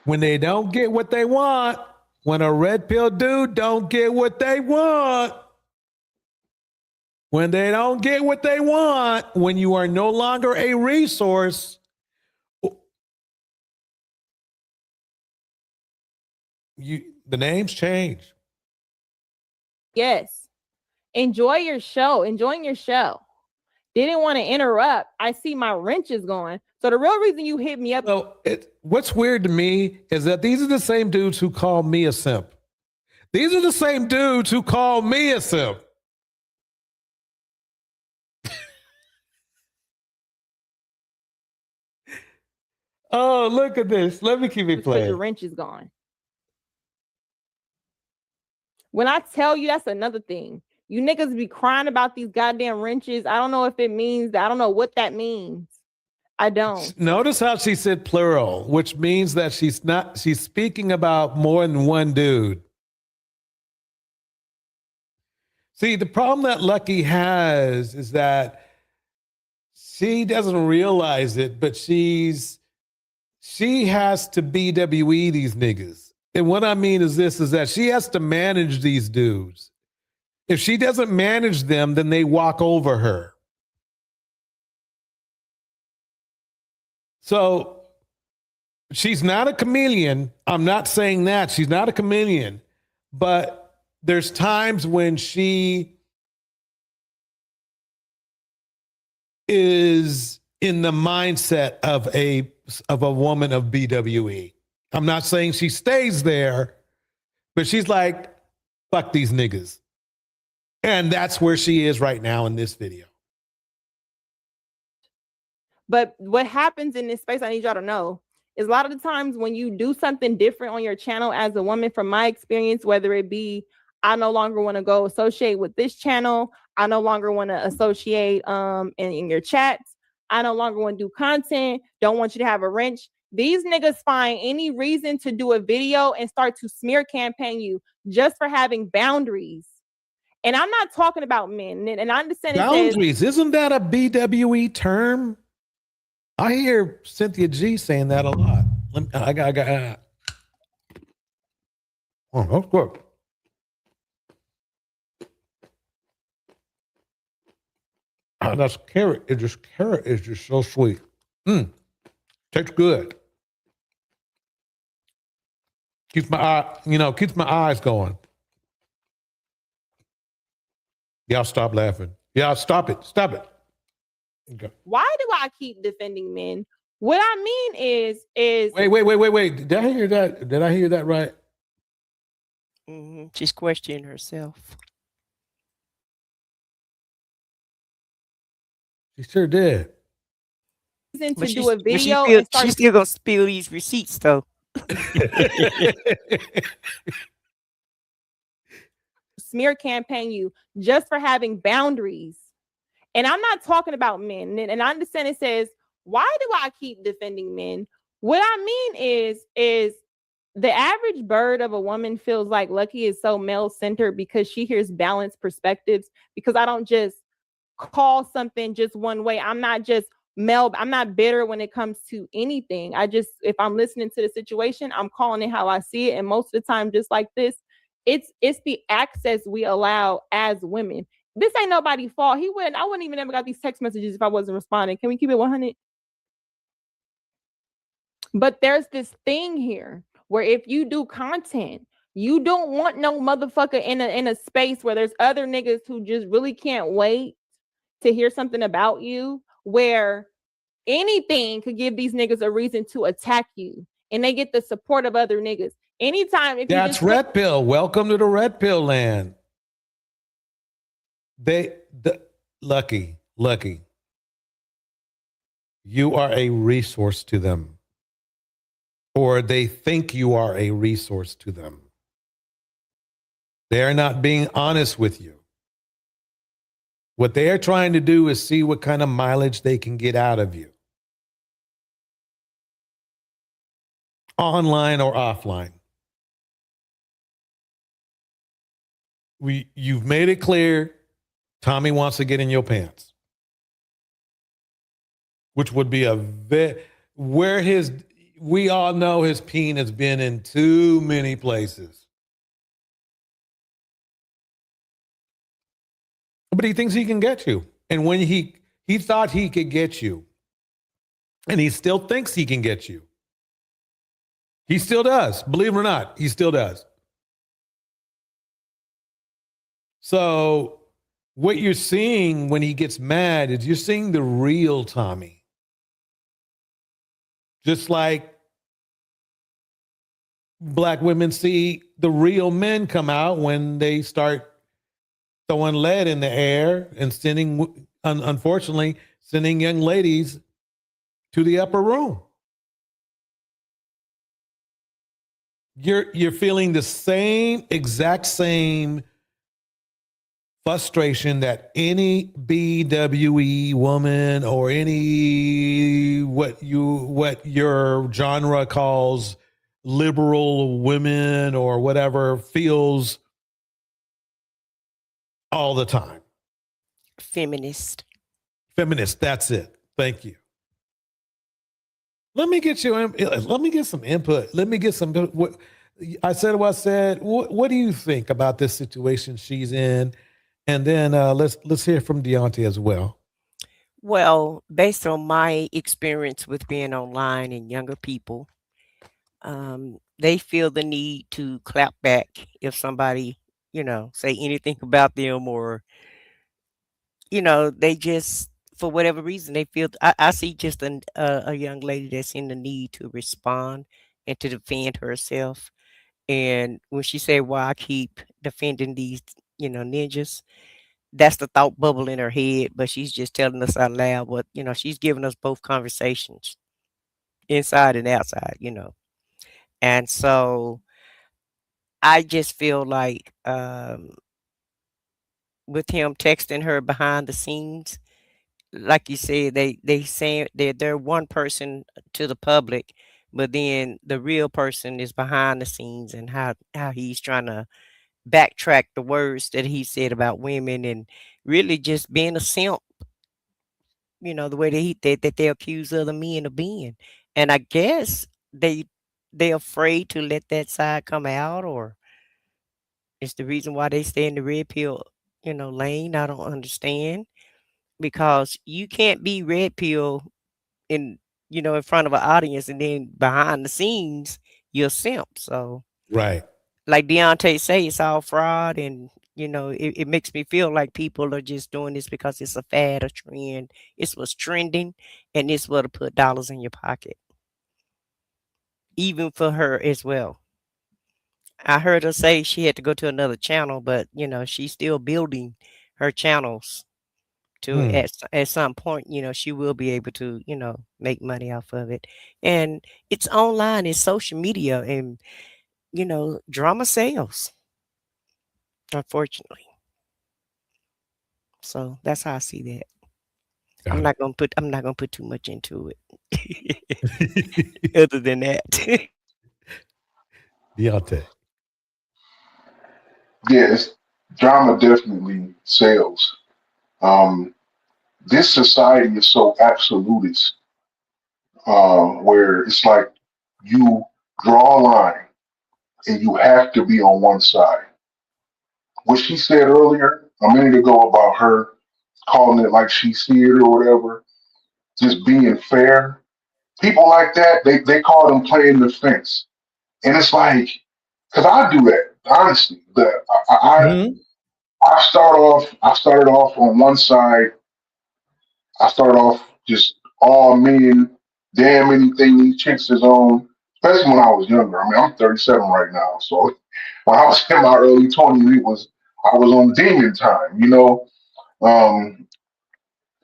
When they don't get what they want, when a red pill dude don't get what they want, when they don't get what they want, when you are no longer a resource, the names change.
Yes. Enjoy your show. Enjoying your show. Didn't want to interrupt. I see my wrench is going. So the real reason you hit me up.
So what's weird to me is that these are the same dudes who call me a simp. These are the same dudes who call me a simp. Oh, look at this. Let me keep it
Because
playing.
your wrench is gone. When I tell you, that's another thing. You niggas be crying about these goddamn wrenches. I don't know if it means that. I don't know what that means. I don't.
Notice how she said plural, which means that she's speaking about more than one dude. See, the problem that Lucki has is that she doesn't realize it, but she has to BWE these niggas. And what I mean is this, is that she has to manage these dudes. If she doesn't manage them, then they walk over her. So she's not a chameleon. I'm not saying that. She's not a chameleon. But there's times when she is in the mindset of a woman of BWE. I'm not saying she stays there, but she's like, fuck these niggas. And that's where she is right now in this video.
But what happens in this space, I need y'all to know, is a lot of the times when you do something different on your channel as a woman, from my experience, whether it be, I no longer want to go associate with this channel, I no longer want to associate in your chats, I no longer want to do content, don't want you to have a wrench. These niggas find any reason to do a video and start to smear campaign you just for having boundaries. And I'm not talking about men. And I understand
boundaries. Isn't that a BWE term? I hear Cynthia G saying that a lot. I got. Oh, that's good. Oh, that's carrot. Carrot is just so sweet. Tastes good. Keeps my eyes going. Y'all stop laughing. Y'all stop it. Stop it. Okay.
Why do I keep defending men? What I mean is
wait. Did I hear that? Did I hear that right?
She's questioning herself.
She sure did.
To
But
do a video
she's still gonna spill these receipts though.
Smear campaign you just for having boundaries. And I'm not talking about men. And I understand it says, why do I keep defending men? What I mean is the average bird of a woman feels like Lucki is so male-centered because she hears balanced perspectives, because I don't just call something just one way. I'm not just male. I'm not bitter when it comes to anything. If I'm listening to the situation, I'm calling it how I see it. And most of the time, just like this, it's the access we allow as women. This ain't nobody's fault. I wouldn't even ever got these text messages if I wasn't responding. Can we keep it 100? But there's this thing here where if you do content, you don't want no motherfucker in a space where there's other niggas who just really can't wait to hear something about you, where anything could give these niggas a reason to attack you, and they get the support of other niggas. Anytime if
that's red pill. Welcome to the red pill land. Lucki, you are a resource to them, or they think you are a resource to them. They're not being honest with you. What they are trying to do is see what kind of mileage they can get out of you, online or offline. You've made it clear Tommy wants to get in your pants, which would be we all know his peen has been in too many places. But he thinks he can get you. And when he thought he could get you, and he still thinks he can get you. He still does. Believe it or not, he still does. So what you're seeing when he gets mad is you're seeing the real Tommy. Just like black women see the real men come out when they start throwing lead in the air and unfortunately, sending young ladies to the upper room. you're feeling the exact same frustration that any BWE woman or any what your genre calls liberal women or whatever feels all the time.
Feminist.
That's it. Thank you. Let me get some input. Let me get some. What I said. What I said. What do you think about this situation she's in? And then let's hear from Deontay as well.
Well, based on my experience with being online and younger people, they feel the need to clap back if somebody, say anything about them, or, they just, for whatever reason, they feel. I see just a young lady that's in the need to respond and to defend herself. And when she said, "Why I keep defending these, ninjas," that's the thought bubble in her head, but she's just telling us out loud what, she's giving us both conversations, inside and outside, And so I just feel like with him texting her behind the scenes, like you said, they say they're one person to the public, but then the real person is behind the scenes, and how he's trying to backtrack the words that he said about women, and really just being a simp, the way that they accuse other men of being. And I guess they're afraid to let that side come out, or it's the reason why they stay in the red pill, lane. I don't understand, because you can't be red pill in in front of an audience, and then behind the scenes you're a simp. So
Right.
like Deontay say, it's all fraud, and it makes me feel like people are just doing this because it's a fad, a trend. It's what's trending, and it's what'll put dollars in your pocket, even for her as well. I heard her say she had to go to another channel, but she's still building her channels to at some point, she will be able to, make money off of it. And it's online, it's social media, and drama sells, unfortunately. So that's how I see that. I'm not gonna put too much into it. Other than that.
Deontay.
Yes, drama definitely sells. This society is so absolutist, where it's like you draw a line and you have to be on one side. What she said earlier, a minute ago, about her calling it like she see it or whatever, just being fair. People like that, they call them playing the fence. And it's like, because I do that, honestly. I started off on one side. I started off just all men, damn anything these chicks is on, especially when I was younger. I mean, I'm 37 right now. So when I was in my early 20s, I was on demon time.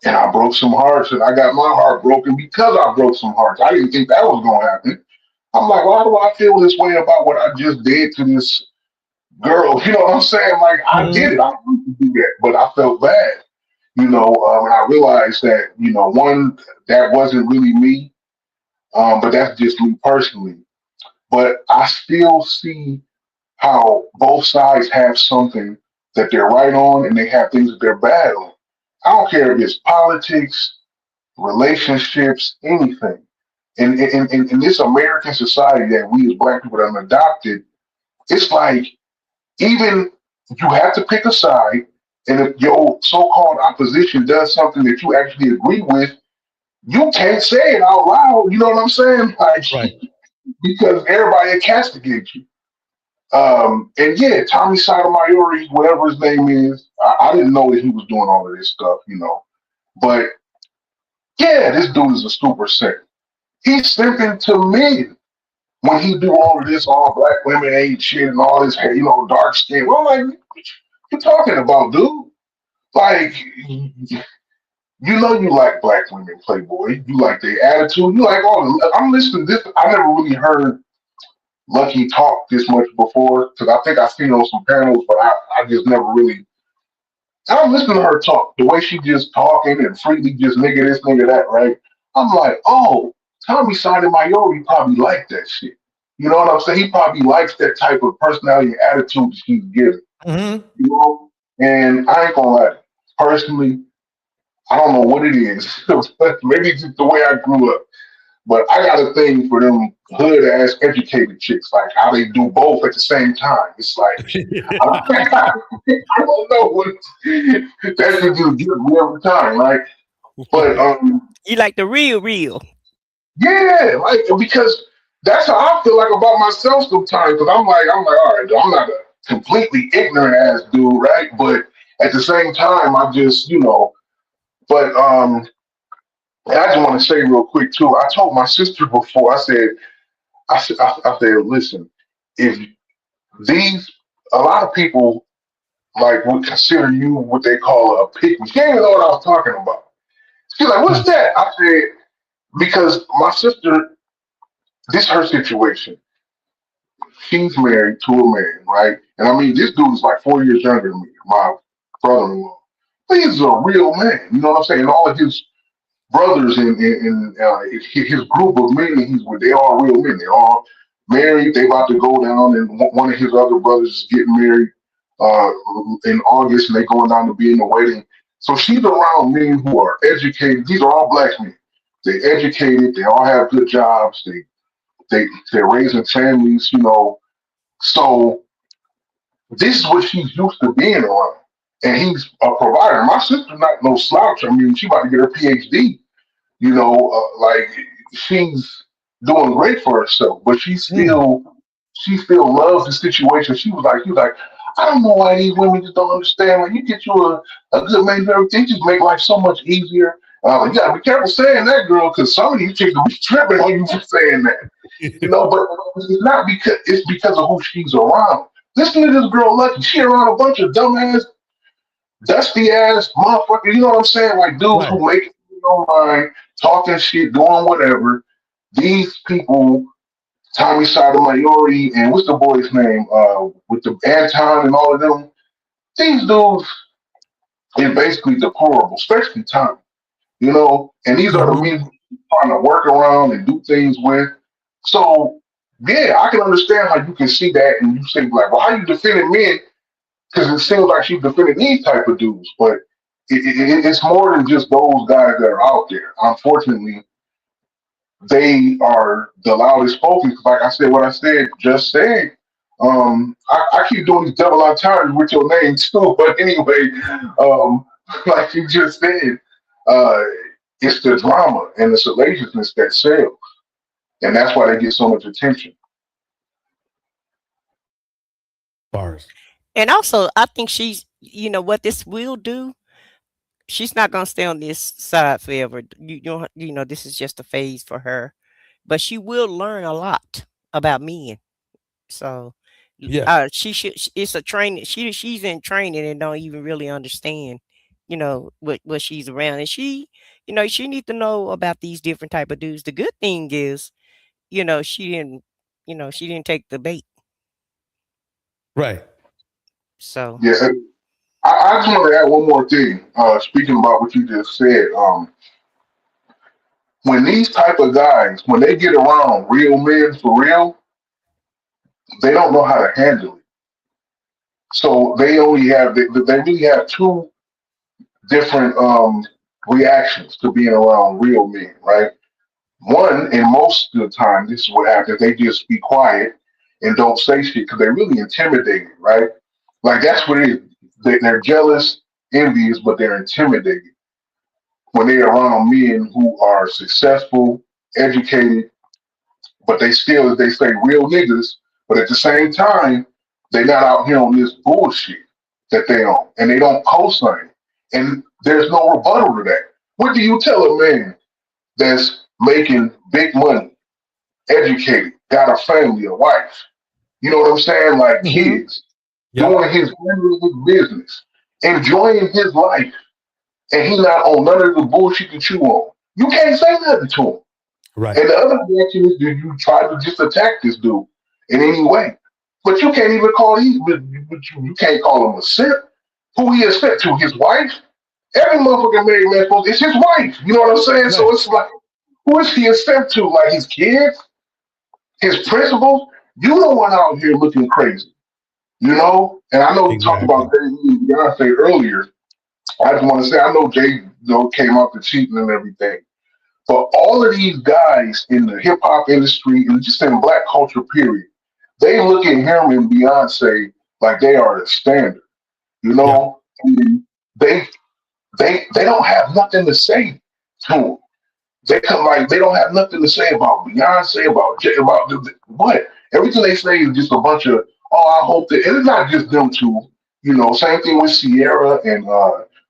And I broke some hearts, and I got my heart broken because I broke some hearts. I didn't think that was going to happen. I'm like, why do I feel this way about what I just did to this girl? You know what I'm saying? Like, I did it. I wanted to do that, but I felt bad. And I realized that, one, that wasn't really me, but that's just me personally. But I still see how both sides have something that they're right on, and they have things that they're bad on. I don't care if it's politics, relationships, anything. In this American society that we as Black people have adopted, it's like, even you have to pick a side, and if your so-called opposition does something that you actually agree with, you can't say it out loud. You know what I'm saying? Like,
right.
Because everybody will castigate you. And yeah, Tommy Sotomayor, whatever his name is, I didn't know that he was doing all of this stuff, But yeah, this dude is a super simp. He's simping to men when he do all of this, all Black women ain't shit and all this, dark skin. Well, like, what you talking about, dude? Like, you like Black women, Playboy. You like their attitude. You like all the, I'm listening to this. I never really heard Lucki talk this much before, because I think I've seen her on some panels, but I just never really. I don't listen to her talk. The way she just talking and freely just nigga this, nigga that, right? I'm like, oh, Tommy Sotomayor probably like that shit. You know what I'm saying? He probably likes that type of personality and attitude that she's giving.
Mm-hmm.
You know? And I ain't gonna lie. Personally, I don't know what it is. Maybe it's just the way I grew up. But I got a thing for them hood ass educated chicks, like how they do both at the same time. It's like I don't know what that's what just get me every time, right? But
you like the real.
Yeah, like because that's how I feel like about myself sometimes. Because I'm like, all right, I'm not a completely ignorant ass dude, right? But at the same time, I just, but and I just want to say real quick too. I told my sister before. I said, listen, if a lot of people like would consider you what they call a pick me. She didn't even know what I was talking about. She's like, "What's that?" I said, "Because my sister, this her situation. She's married to a man, right? And I mean, this dude is like 4 years younger than me, my brother-in-law. But he's a real man. You know what I'm saying? All of his brothers and his group of men he's with, they all real men. They all married. They about to go down, and one of his other brothers is getting married in August, and they going down to be in the wedding. So she's around men who are educated. These are all black men. They're educated. They all have good jobs. They're raising families. So this is what she's used to being around, and he's a provider. My sister's not no slouch. I mean, she about to get her PhD. Like she's doing great for herself, but she still loves the situation. He was like, I don't know why these women just don't understand. Like, you get you a good man and everything, just make life so much easier. You gotta be careful saying that, girl, because some of these chicks will be tripping on you for saying that. But it's not because of who she's around. Listen to this girl Lucki. She around a bunch of dumbass, dusty ass motherfuckers. You know what I'm saying? Like dudes who make it in their own mind, talking shit, doing whatever. These people, Tommy Sotomayor and what's the boy's name? With the Anton and all of them. These dudes is basically deplorable, especially Tommy. And these are the men who are trying to work around and do things with. So yeah, I can understand how you can see that and you say like, well, how you defending men? Because it seems like she's defending these type of dudes, but it's more than just those guys that are out there. Unfortunately, they are the loudest spoken. Like I said, what I said, just said. I keep doing these double entendres with your name too, but anyway, like you just said, it's the drama and the salaciousness that sells, and that's why they get so much attention.
Bars.
And also, I think she's, what this will do. She's not gonna stay on this side forever. This is just a phase for her, but she will learn a lot about men. So,
yeah,
she should. It's a training. She's in training and don't even really understand, what she's around, and she needs to know about these different type of dudes. The good thing is, she didn't take the bait.
Right.
So
yeah, I just want to add one more thing. Speaking about what you just said, when these type of guys, when they get around real men for real, they don't know how to handle it. So they really have two different reactions to being around real men, right? One, and most of the time, this is what happens. They just be quiet and don't say shit because they're really intimidated, right? Like that's what it is. They're jealous, envious, but they're intimidated when they're around men who are successful, educated, but they still, as they say, real niggas. But at the same time, they're not out here on this bullshit that they on, and they don't co-sign. And there's no rebuttal to that. What do you tell a man that's making big money, educated, got a family, a wife? You know what I'm saying? Like kids, doing his business, enjoying his life, and he's not on none of the bullshit that you on. You can't say nothing to him.
Right.
And the other reaction is, do you try to just attack this dude in any way. But you can't even call you can't call him a simp. Who he is sent to? His wife? Every motherfucking married man, it's his wife. You know what I'm saying? Right. So it's like, who is he a simp to? Like his kids? His principals? You the one out here looking crazy. You know? And I know we talked about Beyonce earlier. I just want to say, I know Jay came out to cheating and everything. But all of these guys in the hip hop industry and just in black culture, period, they look at him and Beyonce like they are the standard. You know? And they don't have nothing to say to him. They don't have nothing to say about Beyonce, about Jay, about what? Everything they say is just a bunch of, I hope that, and it's not just them two, same thing with Sierra and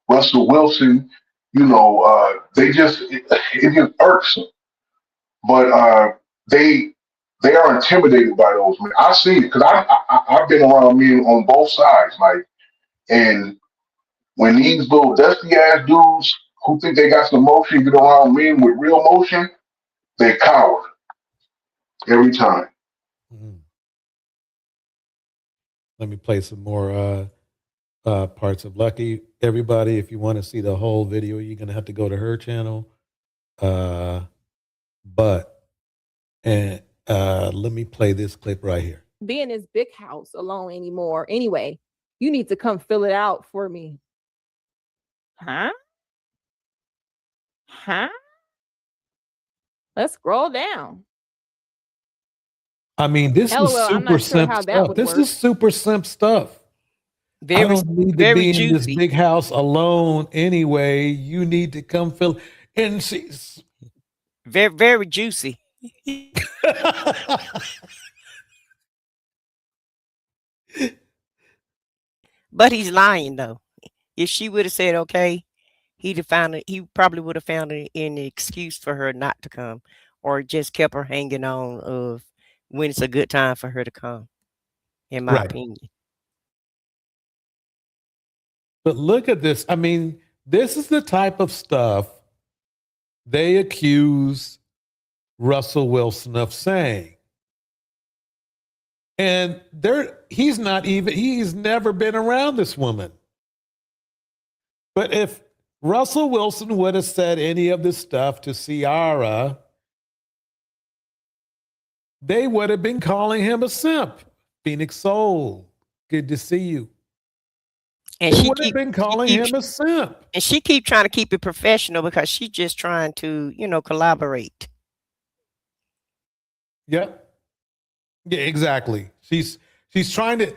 Russell Wilson, they just, it just irks them. But they are intimidated by those men. I see it, because I've been around men on both sides, and when these little dusty ass dudes who think they got some motion get around men with real motion, they cower every time.
Let me play some more parts of Lucki. Everybody, if you want to see the whole video, you're going to have to go to her channel. Let me play this clip right here.
Be in this big house alone anymore. Anyway, you need to come fill it out for me. Huh? Let's scroll down.
I mean, this is super simp stuff. This is super simp stuff. I don't need to be in this big house alone anyway. You need to come fill. And she's
very, very juicy. But he's lying though. If she would have said okay, he probably would have found an excuse for her not to come, or just kept her hanging on of when it's a good time for her to come, in my opinion.
But look at this. I mean, this is the type of stuff they accuse Russell Wilson of saying. And he's never been around this woman. But if Russell Wilson would have said any of this stuff to Ciara, they would have been calling him a simp. Phoenix Soul, good to see you.
And
she would have been calling him a simp.
And she keep trying to keep it professional because she's just trying to, collaborate.
Yep. Yeah, exactly. She's trying to.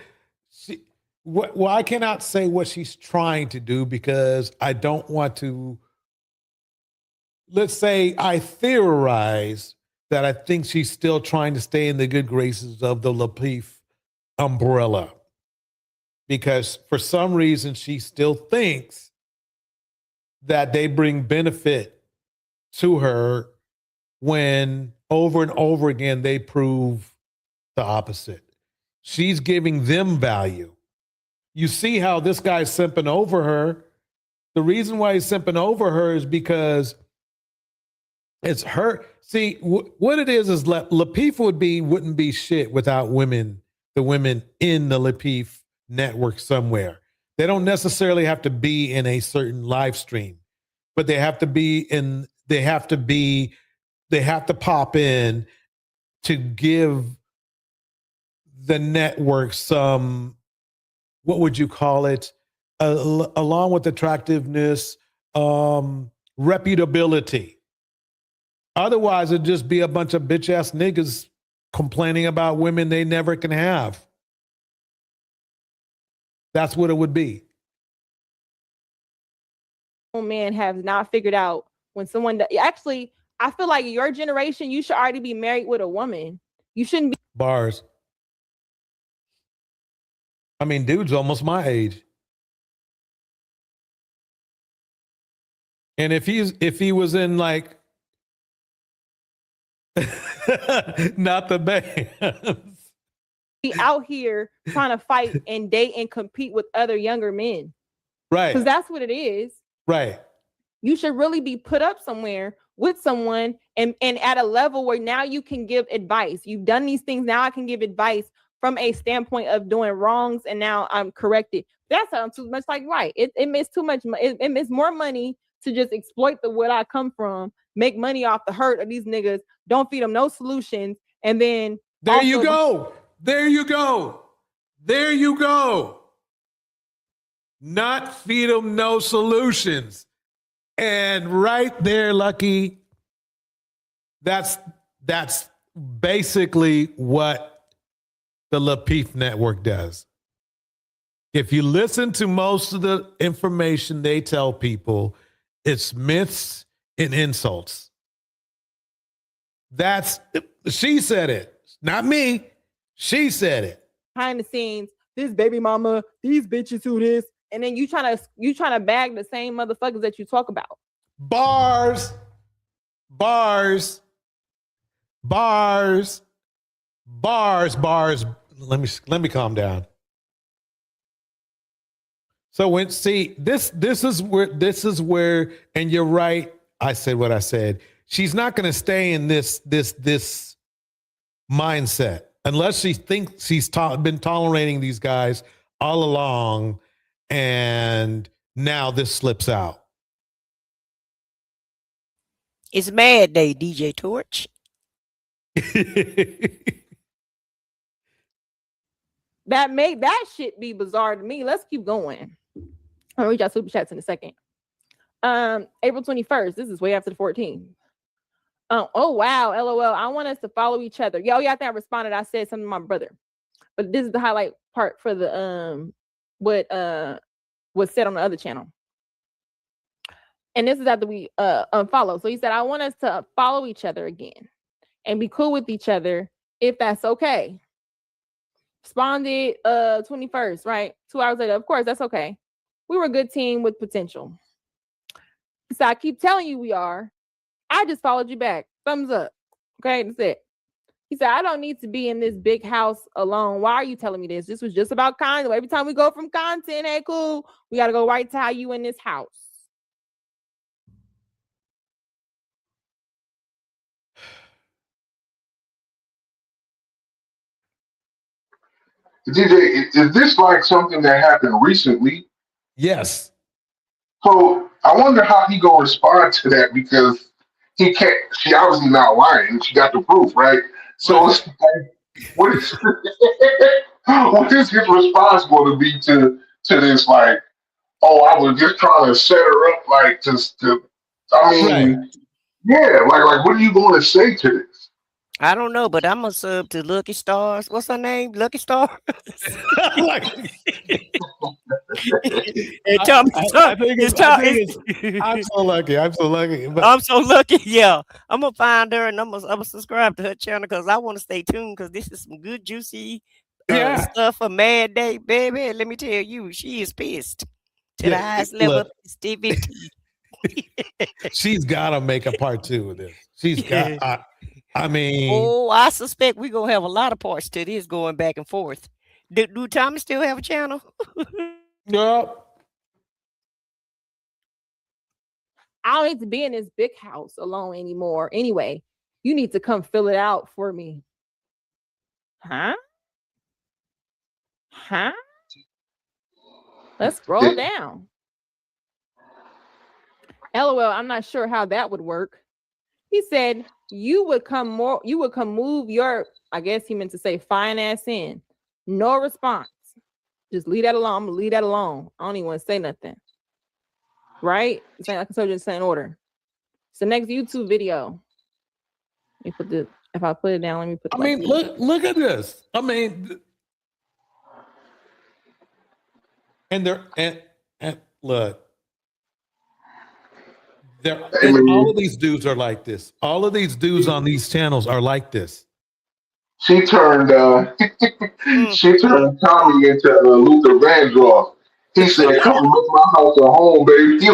Well, I cannot say what she's trying to do because I don't want to. Let's say I theorize that I think she's still trying to stay in the good graces of the Lapeef umbrella, because for some reason she still thinks that they bring benefit to her when over and over again they prove the opposite. She's giving them value. You see how this guy's simping over her. The reason why he's simping over her is because it's her. See, what it is Lapeef wouldn't be shit without the women in the Lapeef network somewhere. They don't necessarily have to be in a certain live stream, but they have to pop in to give the network some, what would you call it? Along with attractiveness, reputability. Otherwise, it'd just be a bunch of bitch ass niggas complaining about women they never can have. That's what it would be.
Man has not figured out when someone actually, I feel like your generation, you should already be married with a woman. You shouldn't be
bars. I mean, dude's almost my age. And if he was in like not the bands.
Be out here trying to fight and date and compete with other younger men.
Right.
Because that's what it is.
Right.
You should really be put up somewhere with someone and at a level where now you can give advice. You've done these things. Now I can give advice from a standpoint of doing wrongs, and now I'm corrected. That sounds too much like right. It makes too much. It makes more money to just exploit the what I come from, make money off the hurt of these niggas, don't feed them no solutions, and then
there you go. There you go. There you go. Not feed them no solutions. And right there, Lucki, that's basically what the Lapeef network does. If you listen to most of the information they tell people, it's myths and insults. She said it, not me. She said it.
Behind the scenes, this baby mama, these bitches who this, and then you trying to bag the same motherfuckers that you talk about.
Bars. Let me calm down. So this is where, and you're right. I said what I said. She's not going to stay in this mindset unless she thinks she's been tolerating these guys all along, and now this slips out.
It's Mad Day, DJ Torch.
That shit be bizarre to me. Let's keep going. I'll read y'all super chats in a second. April 21st. This is way after the 14th. Oh wow, LOL. I want us to follow each other. Yeah, I think I responded. I said something to my brother, but this is the highlight part for the what was said on the other channel. And this is after we unfollow. So he said, I want us to follow each other again and be cool with each other if that's okay. Responded 21st, right? 2 hours later. Of course, that's okay. We were a good team with potential. So I keep telling you we are. I just followed you back. Thumbs up. Okay, that's it. He said, I don't need to be in this big house alone. Why are you telling me this? This was just about content. Every time we go from content, hey, cool, we got to go right to how you in this house.
DJ, is this like something that happened recently?
Yes.
So I wonder how he gonna respond to that, because he can't. She obviously not lying. She got the proof, right? So it's like, what is his response going to be to this? Like, oh, I was just trying to set her up, like just to. I mean, right. Yeah, like what are you going to say to this?
I don't know, but I'm gonna sub to Lucky Stars. What's her name? Lucky Stars.
I'm so lucky. I'm so lucky. But
I'm so lucky. Yeah, I'm gonna find her and I'm gonna subscribe to her channel because I want to stay tuned because this is some good juicy stuff for Mad Day, baby. Let me tell you, she is pissed to the highest level of festivity.
She's got to make a part 2 of this. She's got. I mean,
I suspect we're gonna have a lot of parts to this going back and forth. Do Thomas still have a channel?
No.
I don't need to be in this big house alone anymore. Anyway, you need to come fill it out for me. Huh? Let's scroll down. LOL, I'm not sure how that would work. He said you would come move your, I guess he meant to say finance in. No response. Just leave that alone. I'm gonna leave that alone. I don't even want to say nothing. Right? It's like I told you, it's in order. It's the next YouTube video. Let me put if I put it down, let me put
look at this. I mean, and look. All of these dudes are like this. All of these dudes on these channels are like this.
She turned Tommy into Luther Vandross. He said, "Come make my house a home, baby."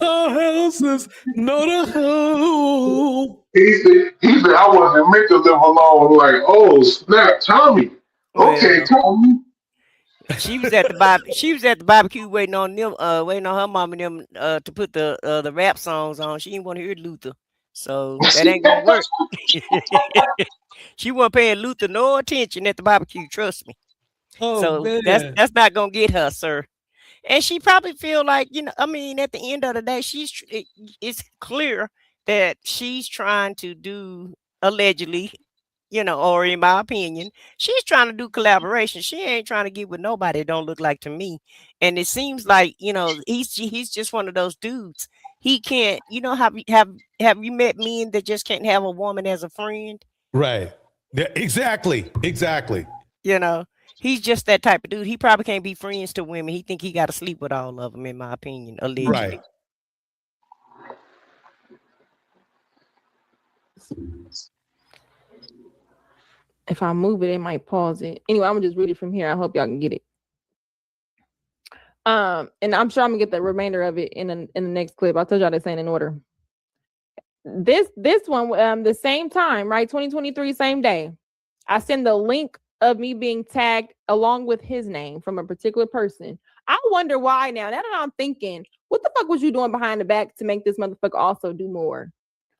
Houses, not a home.
He said, "I wasn't meant to live alone." Like, oh snap, Tommy. Okay, Tommy.
She was at the barbecue waiting on them, waiting on her mom and them to put the rap songs on. She didn't want to hear Luther, so that ain't gonna work. She wasn't paying Luther no attention at the barbecue. Trust me.
Oh,
So
man.
that's not gonna get her, sir. And she probably feel like, I mean, at the end of the day, it's clear that she's trying to do, allegedly, or in my opinion, she's trying to do collaboration. She ain't trying to get with nobody. It don't look like to me. And it seems like, he's just one of those dudes. He can't, have you met men that just can't have a woman as a friend?
Right. Yeah, exactly.
He's just that type of dude. He probably can't be friends to women. He think he got to sleep with all of them, in my opinion, allegedly.
Right.
If I move it, it might pause it. Anyway, I'm gonna just read it from here. I hope y'all can get it. And I'm sure I'm gonna get the remainder of it in the next clip. I told y'all this ain't in order. This one, the same time, right? 2023, same day. I send the link of me being tagged along with his name from a particular person. I wonder why now. Now that I'm thinking, what the fuck was you doing behind the back to make this motherfucker also do more?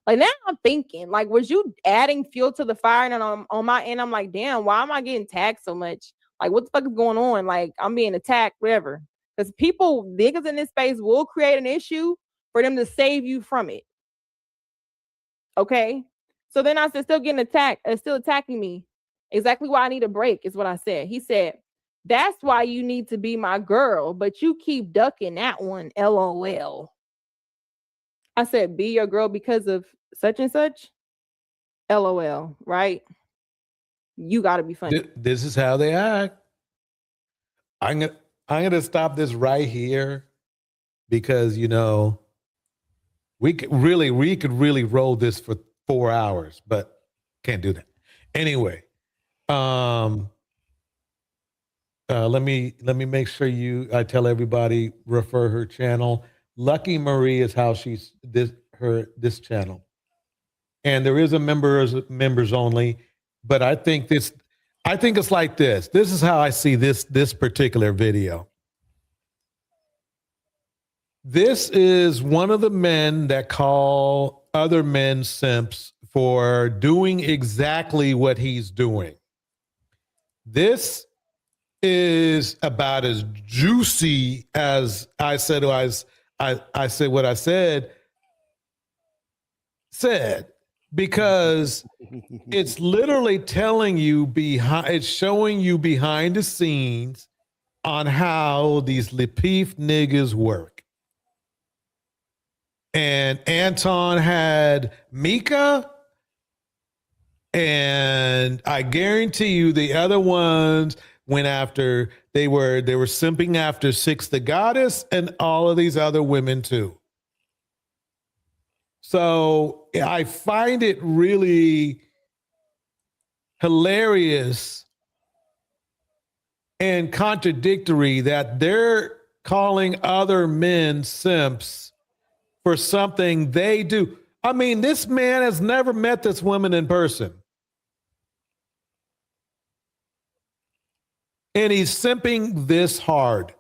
Like, now I'm thinking, like, was you adding fuel to the fire? And on my end, I'm like, damn, why am I getting tagged so much? Like, what the fuck is going on? Like, I'm being attacked, whatever. Because niggas in this space will create an issue for them to save you from it. Okay? So then I said, still getting attacked, still attacking me. Exactly why I need a break is what I said. He said, that's why you need to be my girl, but you keep ducking that one, LOL. I said, be your girl because of such and such, LOL, right? You got to be funny.
This is how they act. I'm gonna stop this right here because we could really roll this for 4 hours, but can't do that. Anyway, let me make sure I tell everybody, refer her channel. Lucki Marie is how she's this channel, and there is a members only. But I think it's like this. This is how I see this particular video. This is one of the men that call other men simps for doing exactly what he's doing. This is about as juicy as I said what I said, because it's literally telling you it's showing you behind the scenes on how these Lapeef niggas work. And Anton had Micca, and I guarantee you the other ones went after, they were simping after Six the Goddess and all of these other women too. So I find it really hilarious and contradictory that they're calling other men simps for something they do. I mean, this man has never met this woman in person. And he's simping this hard.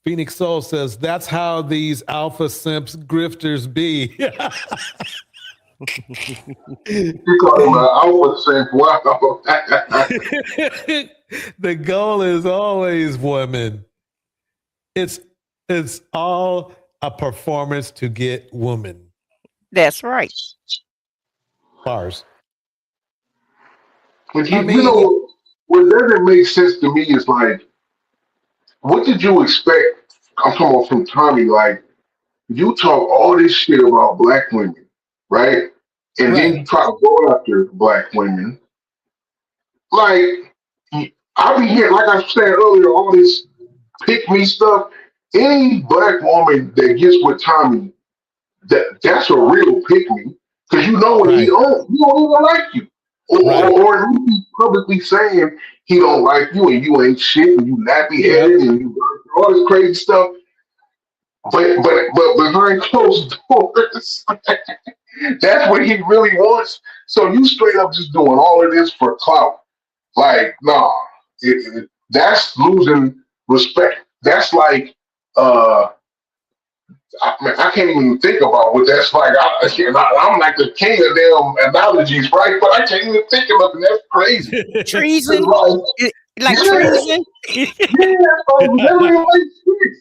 Phoenix Soul says, that's how these alpha simps grifters be.
You call him an alpha simp? Wow.
The goal is always women. It's all a performance to get women.
That's right.
Bars.
But what doesn't make sense to me is like, what did you expect? I'm talking about from Tommy. Like, you talk all this shit about black women, right? And then you try to go after black women. Like, I be hearing, like I said earlier, all this pick me stuff. Any black woman that gets with Tommy, that's a real pick me, because you know when he don't even like you, or he's publicly saying he don't like you and you ain't shit and you nappy headed and you all this crazy stuff. But behind closed doors, That's what he really wants. So you straight up just doing all of this for clout. Like, nah, that's losing respect. That's like, I can't even think about what that's like. I'm like the king of damn analogies, right? But I can't even think of nothing. That's crazy.
Treason? Like
Yeah.
treason?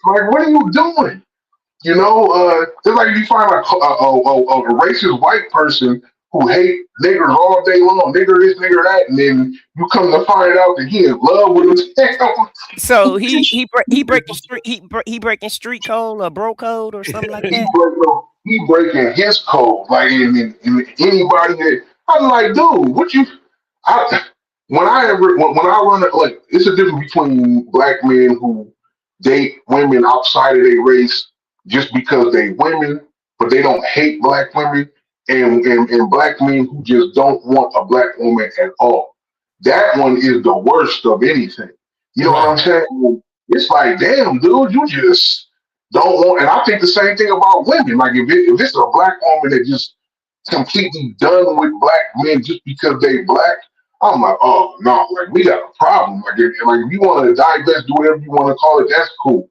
Like, what are you doing? You know, it's like if you find a racist white person who hate niggers all day long, nigger this, nigger that, and then you come to find out that he in love with them.
So he breaking street code or bro code or something like that.
He breaking his code, like and anybody that I'm like, dude, what you? When I run it, like it's a difference between black men who date women outside of their race just because they women, but they don't hate black women, and black men who just don't want a black woman at all. That one is the worst of anything. You know what I'm saying? It's like, damn, dude, you just don't want. And I think the same thing about women. Like if it's a black woman that just completely done with black men just because they black, I'm like, oh no, like we got a problem. Like if you want to divest, do whatever you want to call it, that's cool.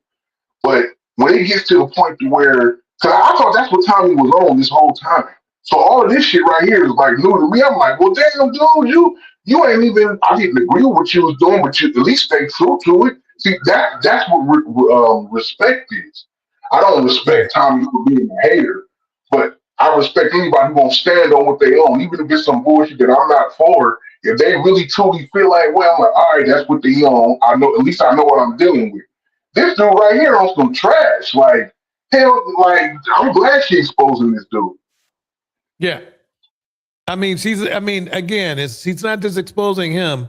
But when it gets to the point to where, cause I thought that's what Tommy was on this whole time. So all of this shit right here is like new to me. I'm like, well, damn, dude, you ain't even. I didn't agree with what you was doing, but you at least stay true to it. See, that's what respect is. I don't respect Tommy for being a hater, but I respect anybody who gonna stand on what they own, even if it's some bullshit that I'm not for. If they really truly feel like, well, I'm like, all right, that's what they own. I know, at least I know what I'm dealing with. This dude right here on some trash. Like, hell, like, I'm glad she's exposing this dude.
Yeah. Again, she's not just exposing him.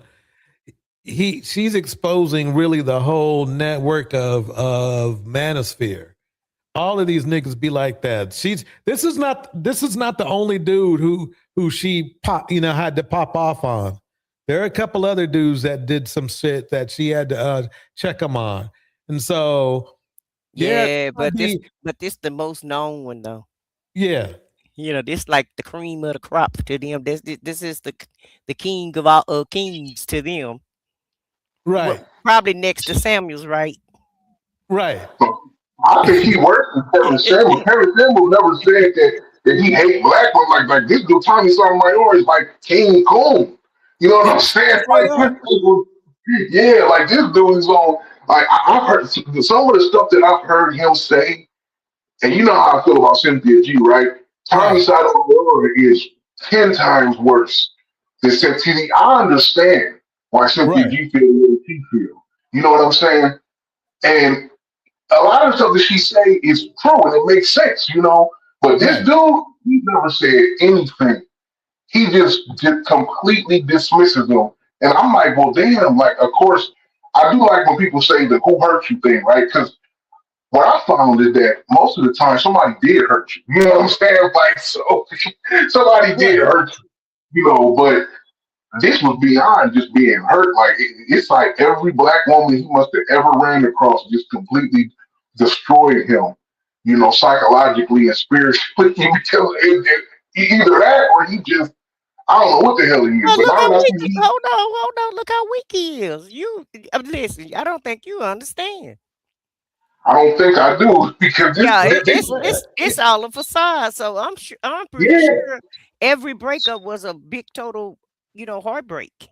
She's exposing really the whole network of manosphere. All of these niggas be like that. This is not the only dude who she had to pop off on. There are a couple other dudes that did some shit that she had to check them on. And so,
but this the most known one though.
Yeah,
this like the cream of the crop to them. This is the king of all kings to them.
Right.
Well, probably next to Samuel's, right?
Right.
I think he worked with Kevin Samuel. Kevin Samuel never said that he hate black women. Like this dude, Tommy Sotomayor is like King Kong. You know what I'm saying? Like like this dude is on. Like I've heard some of the stuff that I've heard him say, and you know how I feel about Cynthia G, right? Tommy Sotomayor is 10 times worse than Cynthia G. I understand why Cynthia G feels the way she feels. You know what I'm saying? And a lot of stuff that she say is true and it makes sense, you know. But this dude, he never said anything. He just completely dismisses them. And I'm like, well, damn, like, of course, I do like when people say the who hurt you thing, right? Because what I found is that most of the time somebody did hurt you. You know what I'm saying? Like, so somebody did hurt you, you know, but this was beyond just being hurt. Like, it's like every black woman he must have ever ran across just completely destroyed him, you know, psychologically and spiritually. Because either that or he just, I don't know what the hell he is.
Oh,
but
look how
I
weak he, hold on. Look how weak he is. Listen, I don't think you understand.
I don't think I do because
it's all a facade. So I'm pretty sure every breakup was a big total, heartbreak.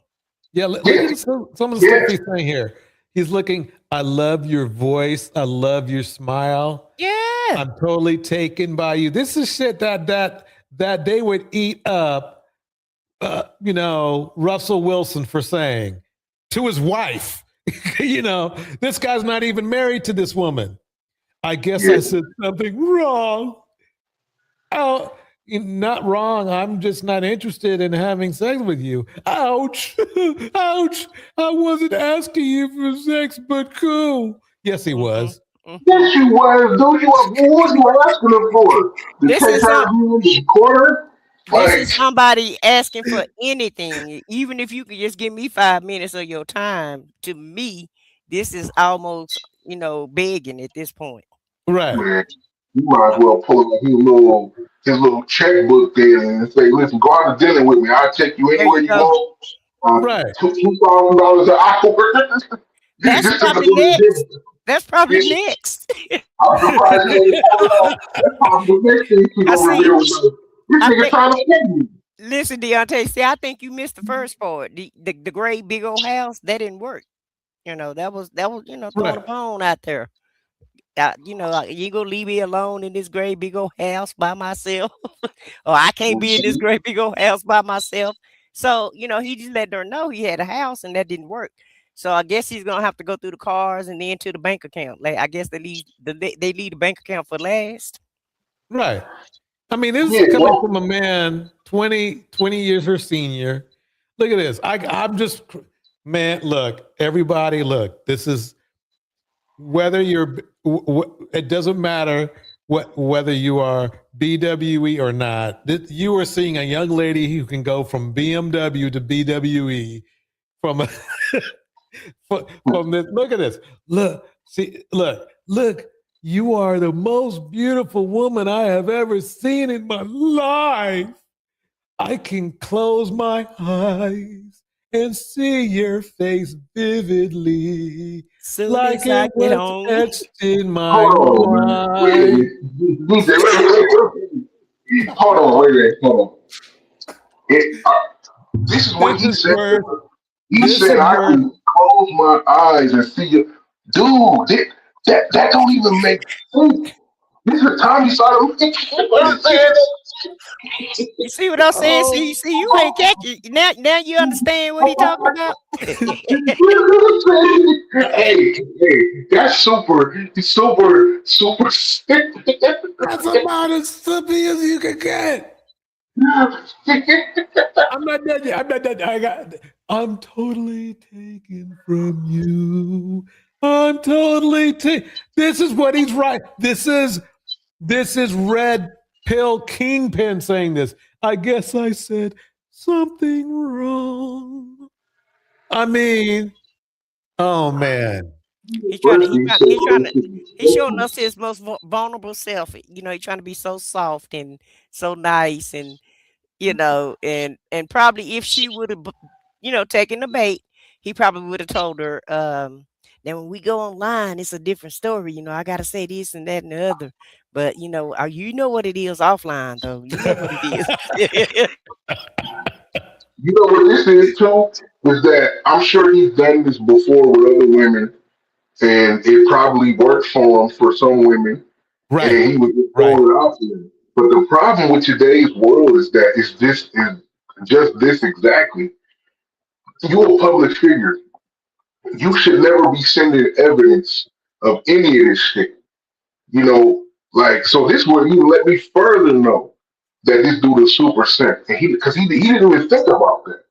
Yeah, look at some of the stuff he's saying here. He's looking, I love your voice. I love your smile.
Yeah.
I'm totally taken by you. This is shit that they would eat up, Russell Wilson for saying to his wife. This guy's not even married to this woman. I guess I said something wrong. Oh, not wrong. I'm just not interested in having sex with you. Ouch. Ouch. I wasn't asking you for sex, but cool. Yes, he was.
Yes, you was. What was you asking him for? To take her in the corner?
This is somebody asking for anything. Even if you could just give me 5 minutes of your time, to me, this is almost, begging at this point.
Right.
Man, you might as well pull out his little his little checkbook there and say, "Listen, go out to dinner with me. I'll take you
There
anywhere
you
you
go.
want.
Right.
$2,000 an hour."
That's
Just to go
probably
to
next. That's probably
dinner.
next.
I'm surprised he ain't pulled it off. That's probably the next thing he's
I
gonna
see.
reveal. This
I
nigga
think.
trying to kill me.
Listen, Deontay. See, I think you missed the first part. The great big old house that didn't work. That was throwing a
Right.
bone out there. You gonna leave me alone in this great big old house by myself, or I can't be in this great big old house by myself. So he just let her know he had a house and that didn't work. So I guess he's gonna have to go through the cars and then to the bank account. Like I guess they leave the bank account for last.
Right. I mean, this
Yeah,
is coming
well,
from a man 20 years her senior. Look at this. I'm just, man, look, everybody, look, this is whether you're, it doesn't matter whether you are BWE or not. You are seeing a young lady who can go from BMW to BWE from a, from this. Look at this. Look, see, look. You are the most beautiful woman I have ever seen in my life. I can close my eyes and see your face vividly,
Soon
like
as I
it
get
was
home.
etched in my
hold on, man. Wait a
mind.
minute. DJ, wait. Hold on, wait a minute. Hold on. This is what
This
he
is
said.
where,
He
this
said,
is
"I
where,
can close my eyes and see you." Dude, that don't even make sense. This is Tommy Sotomayor. What I'm saying?
You see what I'm saying?
oh,
See, you ain't catch it. Now you understand what he talking about?
Hey, that's super sick.
that's about as simple as you can get. I'm not done yet. I'm not done. I'm totally taken from you. I'm totally This is what he's right. This is Red Pill Kingpin saying this. I guess I said something wrong. I mean, oh man.
He's showing us his most vulnerable self. He's trying to be so soft and so nice and and probably if she would have taken the bait, he probably would have told her, now when we go online, it's a different story. I gotta say this and that and the other. But you know what it is offline though. You know what it is.
You know what this is too? Is that I'm sure he's done this before with other women, and it probably worked for him for some women,
Right.
and he was just
Right.
throwing it out there. But the problem with today's world is that is just this exactly. You're a public figure. You should never be sending evidence of any of this shit. So this would even let me further know that this dude is super simp, and he didn't even think about that.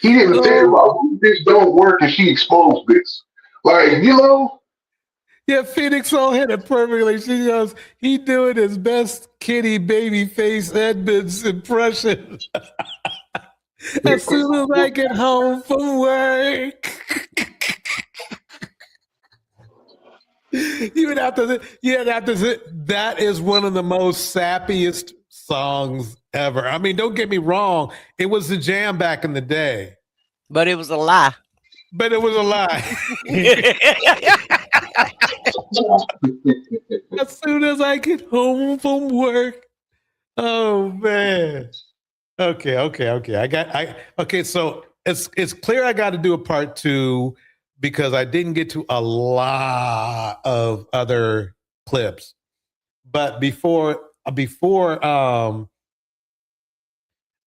He didn't think about this don't work and she exposed this.
Yeah, Phoenix all hit it perfectly. She goes, he doing his best kitty baby face Edmonds impression. As soon as I get home from work. You would have to say, that is one of the most sappiest songs ever. I mean, don't get me wrong. It was the jam back in the day.
But it was a lie.
As soon as I get home from work. Oh man. Okay. Okay. So it's clear I got to do a part 2 because I didn't get to a lot of other clips. But before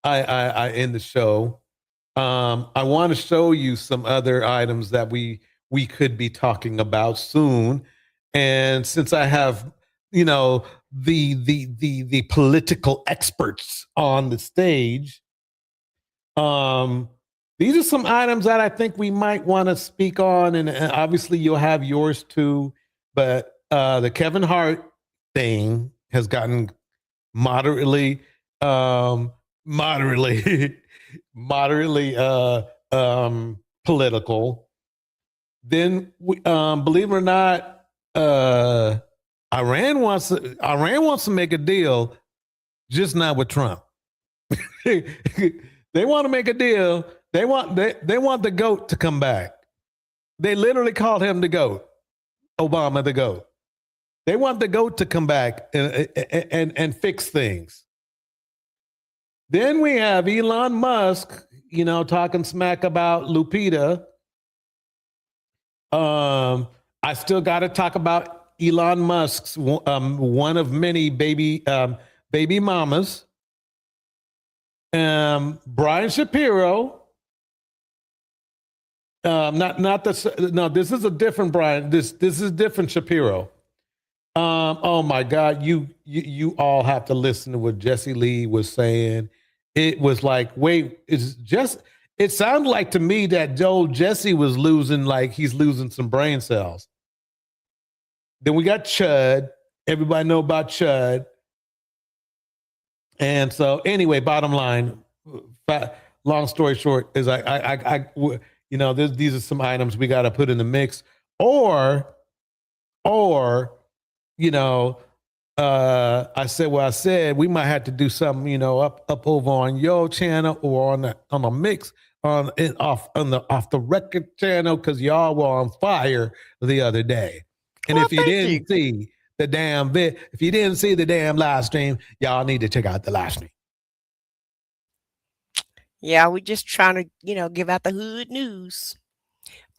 I end the show, I want to show you some other items that we could be talking about soon. And since I have, the political experts on the stage, these are some items that I think we might want to speak on, and obviously you'll have yours too. But the Kevin Hart thing has gotten moderately political. Then believe it or not, Iran wants to make a deal. just not with Trump. They want to make a deal. They want the GOAT to come back. They literally called him the GOAT, Obama the GOAT. They want the GOAT to come back and fix things. Then we have Elon Musk, talking smack about Lupita. I still got to talk about Elon Musk's one of many baby mamas. Brian Shapiro. This is a different Brian. This is different Shapiro. Oh my God, you all have to listen to what Jesse Lee was saying. It was like, wait, it sounded like to me that Jesse was he's losing some brain cells. Then we got Chud. Everybody know about Chud. And so anyway, bottom line, long story short is these are some items we got to put in the mix, or I said we might have to do something, up over on your channel or on a mix off the record channel, because y'all were on fire the other day. And if you didn't see the damn live stream, y'all need to check out the live stream.
Yeah, we're just trying to, give out the hood news.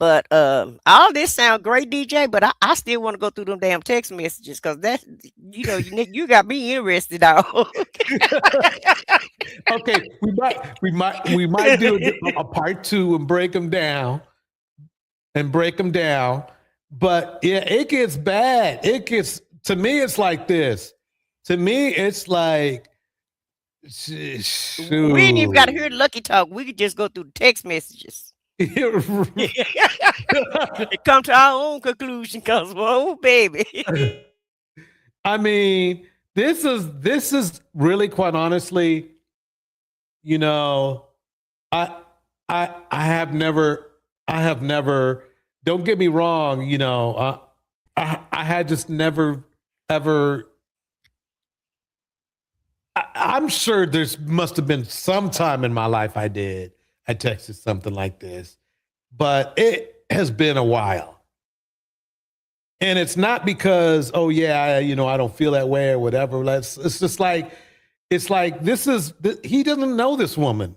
But all this sound great, DJ, but I still want to go through them damn text messages, because that's, you got me interested now.
Okay, we might do a part 2 and break them down. But yeah, it gets bad. To me, it's like this. To me, it's like, shoot.
We ain't even got to hear Lucki talk. We could just go through the text messages. And come to our own conclusion, because, whoa, baby.
I mean, this is really, quite honestly, I have never, don't get me wrong, I had just never, ever, I'm sure there's must have been some time in my life I texted something like this, but it has been a while. And it's not because, oh yeah, I don't feel that way or whatever. It's just like, he doesn't know this woman.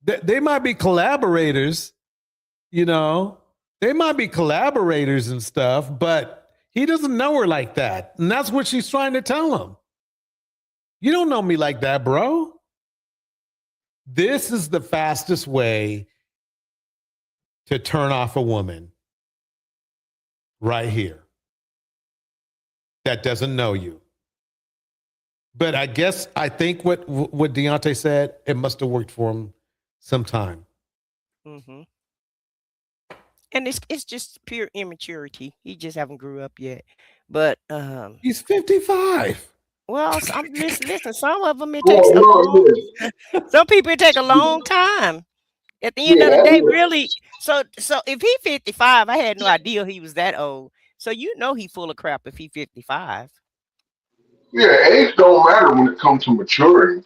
They might be collaborators, they might be collaborators and stuff, but he doesn't know her like that. And that's what she's trying to tell him. You don't know me like that, bro. This is the fastest way to turn off a woman right here that doesn't know you. But I think what Deontay said, it must have worked for him sometime.
Mm-hmm. And it's just pure immaturity. He just haven't grew up yet. But
he's 55.
Well, listen, some of them, it takes some people it take a long time. At the end of the day, really. So if he's 55, I had no idea he was that old. So he full of crap if he's 55.
Yeah, age don't matter when it comes to maturing.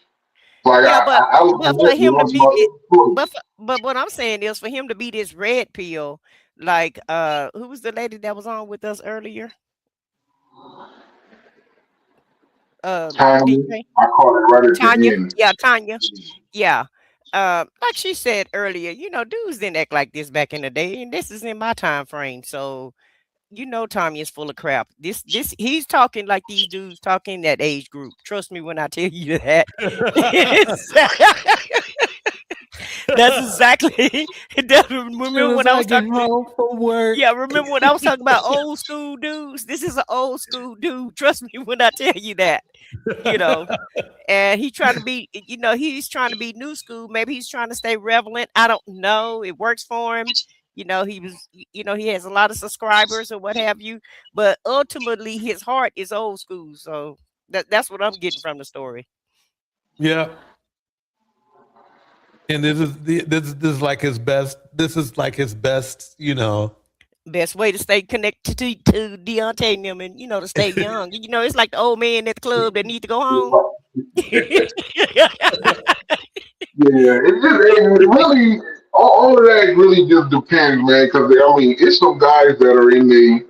Like
but for him to be, but what I'm saying is for him to be this red pill, like who was the lady that was on with us earlier?
Tanya, I call it right at
Tanya.
the end.
Yeah, Tanya. Yeah. Like she said earlier, dudes didn't act like this back in the day, and this is in my time frame. So, Tanya's full of crap. This he's talking like these dudes talking that age group. Trust me when I tell you that. That's exactly. Remember when I was talking
home from work?
Yeah, remember when I was talking about old school dudes? This is an old school dude. Trust me when I tell you that. And he's trying to be, he's trying to be new school. Maybe he's trying to stay relevant. I don't know. It works for him. He was, he has a lot of subscribers or what have you. But ultimately, his heart is old school. So that's what I'm getting from the story.
Yeah. And this is like his best. This is like his best,
Best way to stay connected to Deontay and them, and to stay young. It's like the old man at the club that need to go home.
Yeah, it really all of that really just depends, man. Because I mean, it's some guys that are in the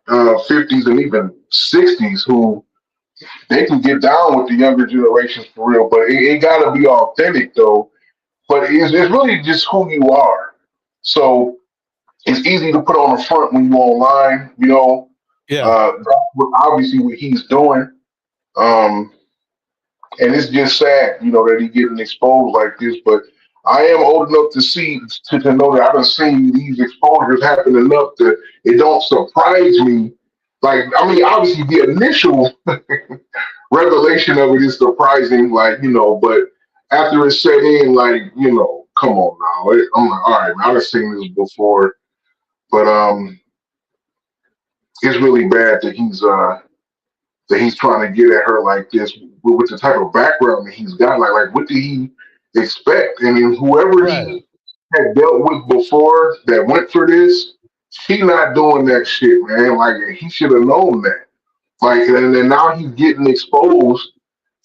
50s and even 60s who they can get down with the younger generations for real, but it got to be authentic though. But it's really just who you are. So it's easy to put on the front when you're online, you know.
Yeah.
Obviously, what he's doing. And it's just sad, you know, that he getting exposed like this. But I am old enough to see to know that I've seen these exposures happen enough that it don't surprise me. Like, I mean, obviously the initial revelation of it is surprising, like, you know, but after it's set in, like, you know, come on now. I'm like, all right, man, I've seen this before. But it's really bad that he's trying to get at her like this with the type of background that he's got. Like what did he expect? I mean, whoever he had dealt with before that went for this, he not doing that shit, man. Like he should have known that. Like, and then now he's getting exposed,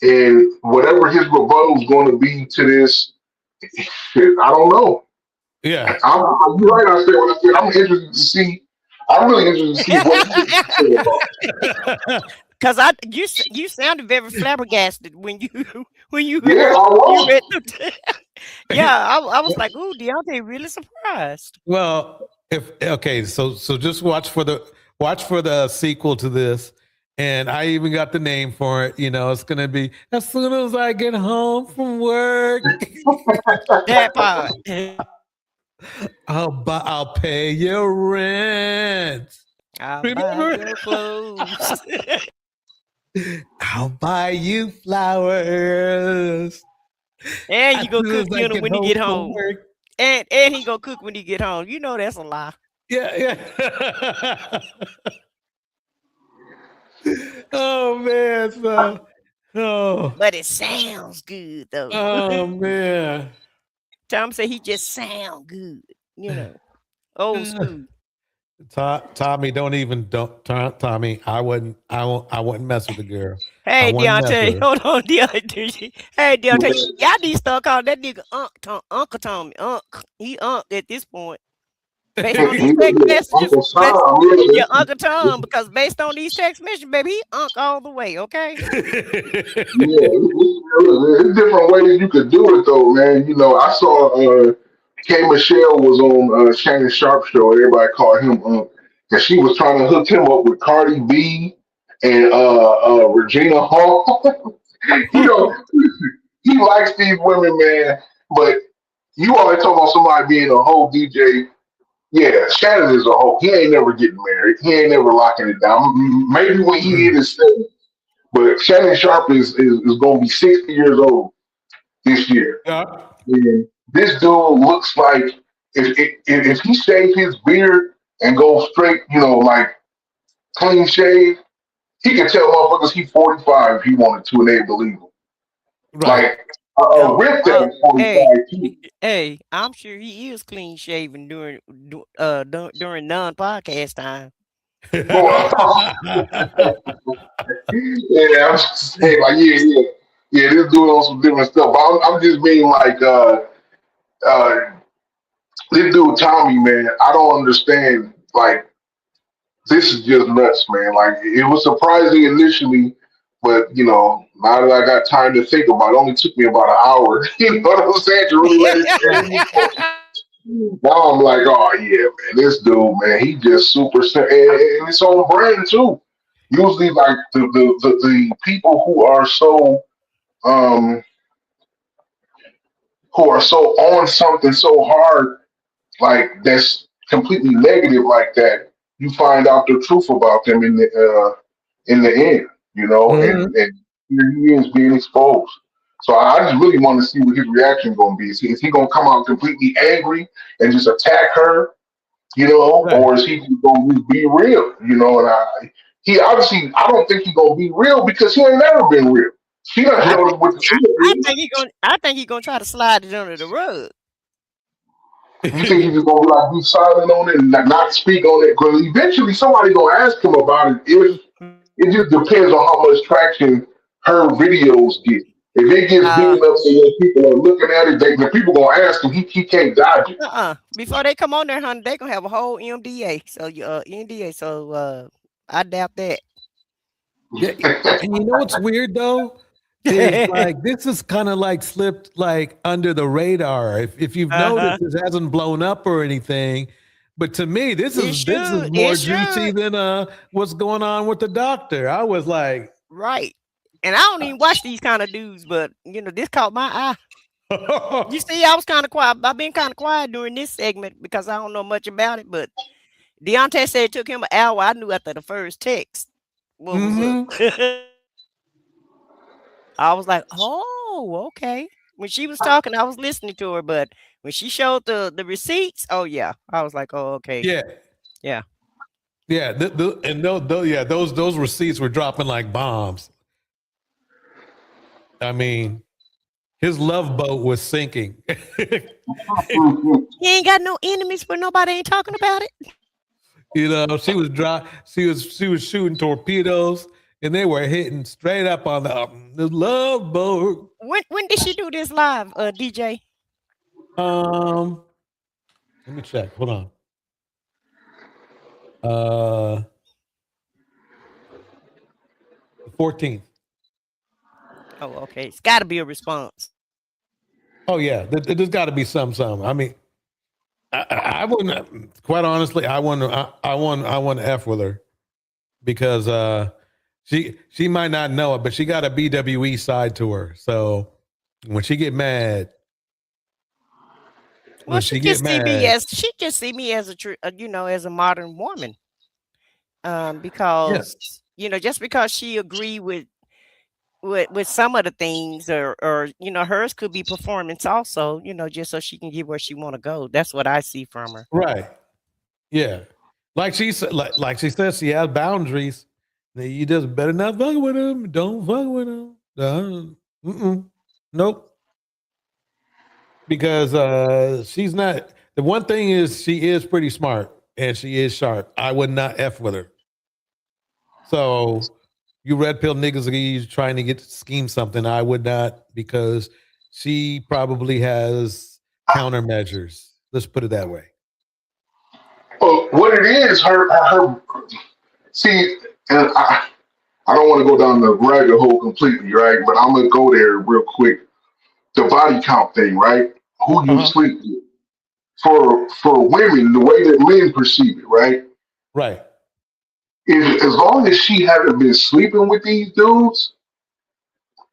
and whatever his rebuttal is going to be to this, shit, I don't know.
Yeah,
you're right. I said what I said. I'm interested to see. I'm really interested to see what he about.
Because you sounded very flabbergasted when you
Yeah, I was.
read yeah, I was like, ooh, Deontay really surprised.
Well, so just watch for the sequel to this, and I even got the name for it. You know, it's gonna be as soon as I get home from work.
That part.
I'll pay your rent.
I'll buy your clothes.
I'll buy you flowers.
And you go cook dinner when you get home. And he go cook when you get home. You know that's a lie.
Yeah. Oh man,
but it sounds good though.
Oh man.
Tom said he just sound good, you know. Old school.
Tommy, Tommy, I wouldn't mess with the girl.
Hey, Deontay, hold on, Deontay. Hey, Deontay, y'all need to start calling that nigga Uncle Tommy. He at this point. Based on these text messages, yeah, Uncle Tom, because based on these text messages, baby, he all the way, okay?
Yeah, there's different ways you could do it though, man. You know, I saw K. Michelle was on Shannon Sharp show. Everybody called him and she was trying to hook him up with Cardi B and Regina Hall. You know, he likes these women, man. But you always talk about somebody being a whole DJ. Yeah, Shannon is a whole. He ain't never getting married. He ain't never locking it down. Maybe when he in his 70s. But Shannon Sharp is going to be 60 years old this year.
Yeah.
And this dude looks like if he shaved his beard and goes straight, you know, like clean shave, he can tell motherfuckers he's 45 if he wanted to, and they believe him. Right. Like Rick that is 45 too.
Hey, I'm sure he is clean shaven during non-podcast time.
Yeah, I'm just saying, like, yeah, this dude on some different stuff. But I'm just being like, this dude Tommy, man, I don't understand. Like, this is just nuts, man. Like, it was surprising initially, but you know, now that I got time to think about it, only took me about an hour. You know what I'm saying? To really let it. Now I'm like, oh yeah, man, this dude, man, he just super, and it's on brand too. Usually, like the people who are so on something so hard, like that's completely negative, like that, you find out the truth about them in the end, you know, and here he is being exposed. So I just really want to see what his reaction is going to be. Is he going to come out completely angry and just attack her, you know, or is he going to be real, you know? And I don't think he's going to be real because he ain't never been real. She doesn't know what
I think he's gonna try to slide it under the rug.
You think he's just gonna be silent on it and not speak on it? Because eventually somebody gonna ask him about it. If it just depends on how much traction her videos get. If it gets big enough so when people are looking at it, the people gonna ask him. He can't dodge it.
Before they come on there, honey, they gonna have a whole MDA. So NDA. So I doubt that.
Yeah, and you know what's weird though? Is like this is kind of like slipped like under the radar. If you've noticed, this hasn't blown up or anything. But to me, this is more juicy than what's going on with the doctor. I was like,
right. And I don't even watch these kind of dudes, but this caught my eye. You see, I was kind of quiet. I've been kind of quiet during this segment because I don't know much about it. But Deontay said it took him an hour. I knew after the first text what was up. I was like, oh, okay. When she was talking, I was listening to her, but when she showed the receipts, oh yeah, I was like, oh, okay.
Yeah. Those receipts were dropping like bombs. I mean, his love boat was sinking.
He ain't got no enemies, but nobody ain't talking about it.
She was shooting torpedoes. And they were hitting straight up on the love boat.
When did she do this live, DJ?
Let me check. Hold on. 14th.
Oh, okay. It's got to be a response.
Oh yeah, there's got to be some. I mean, I wouldn't. Quite honestly, I want to F with her because. She might not know it, but she got a BWE side to her. So when she get mad,
she just see me as as a modern woman. Because just because she agree with some of the things or hers could be performance also, just so she can get where she want to go. That's what I see from her.
Right. Yeah. Like she said, like she says, she has boundaries. You just better not fuck with him. Don't fuck with him. Nope. Because she's not. The one thing is she is pretty smart and she is sharp. I would not F with her. So you red pill niggas are trying to scheme something. I would not because she probably has countermeasures. Let's put it that way.
Well, what it is, her see. And I don't want to go down the rabbit hole completely, right? But I'm gonna go there real quick. The body count thing, right? Who you sleep with. For women, the way that men perceive it, right?
Right.
Is as long as she hasn't been sleeping with these dudes,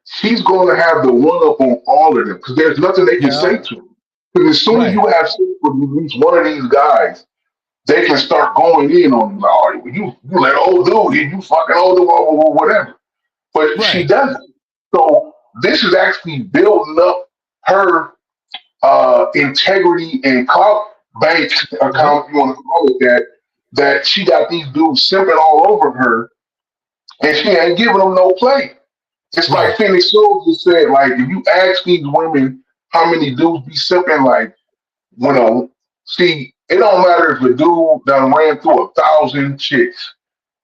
she's going to have the one up on all of them because there's nothing they can say to them. Because as soon as you have sex with at least one of these guys, they can start going in on you. Like, oh, you let old dude, you fucking old dude, or whatever. But she doesn't. So this is actually building up her integrity and clout bank account, if you want to call it that she got these dudes simping all over her, and she ain't giving them no play. It's like Phoenix Souls just said, like, if you ask these women how many dudes be simping, like, see, it don't matter if a dude done ran through 1,000 chicks.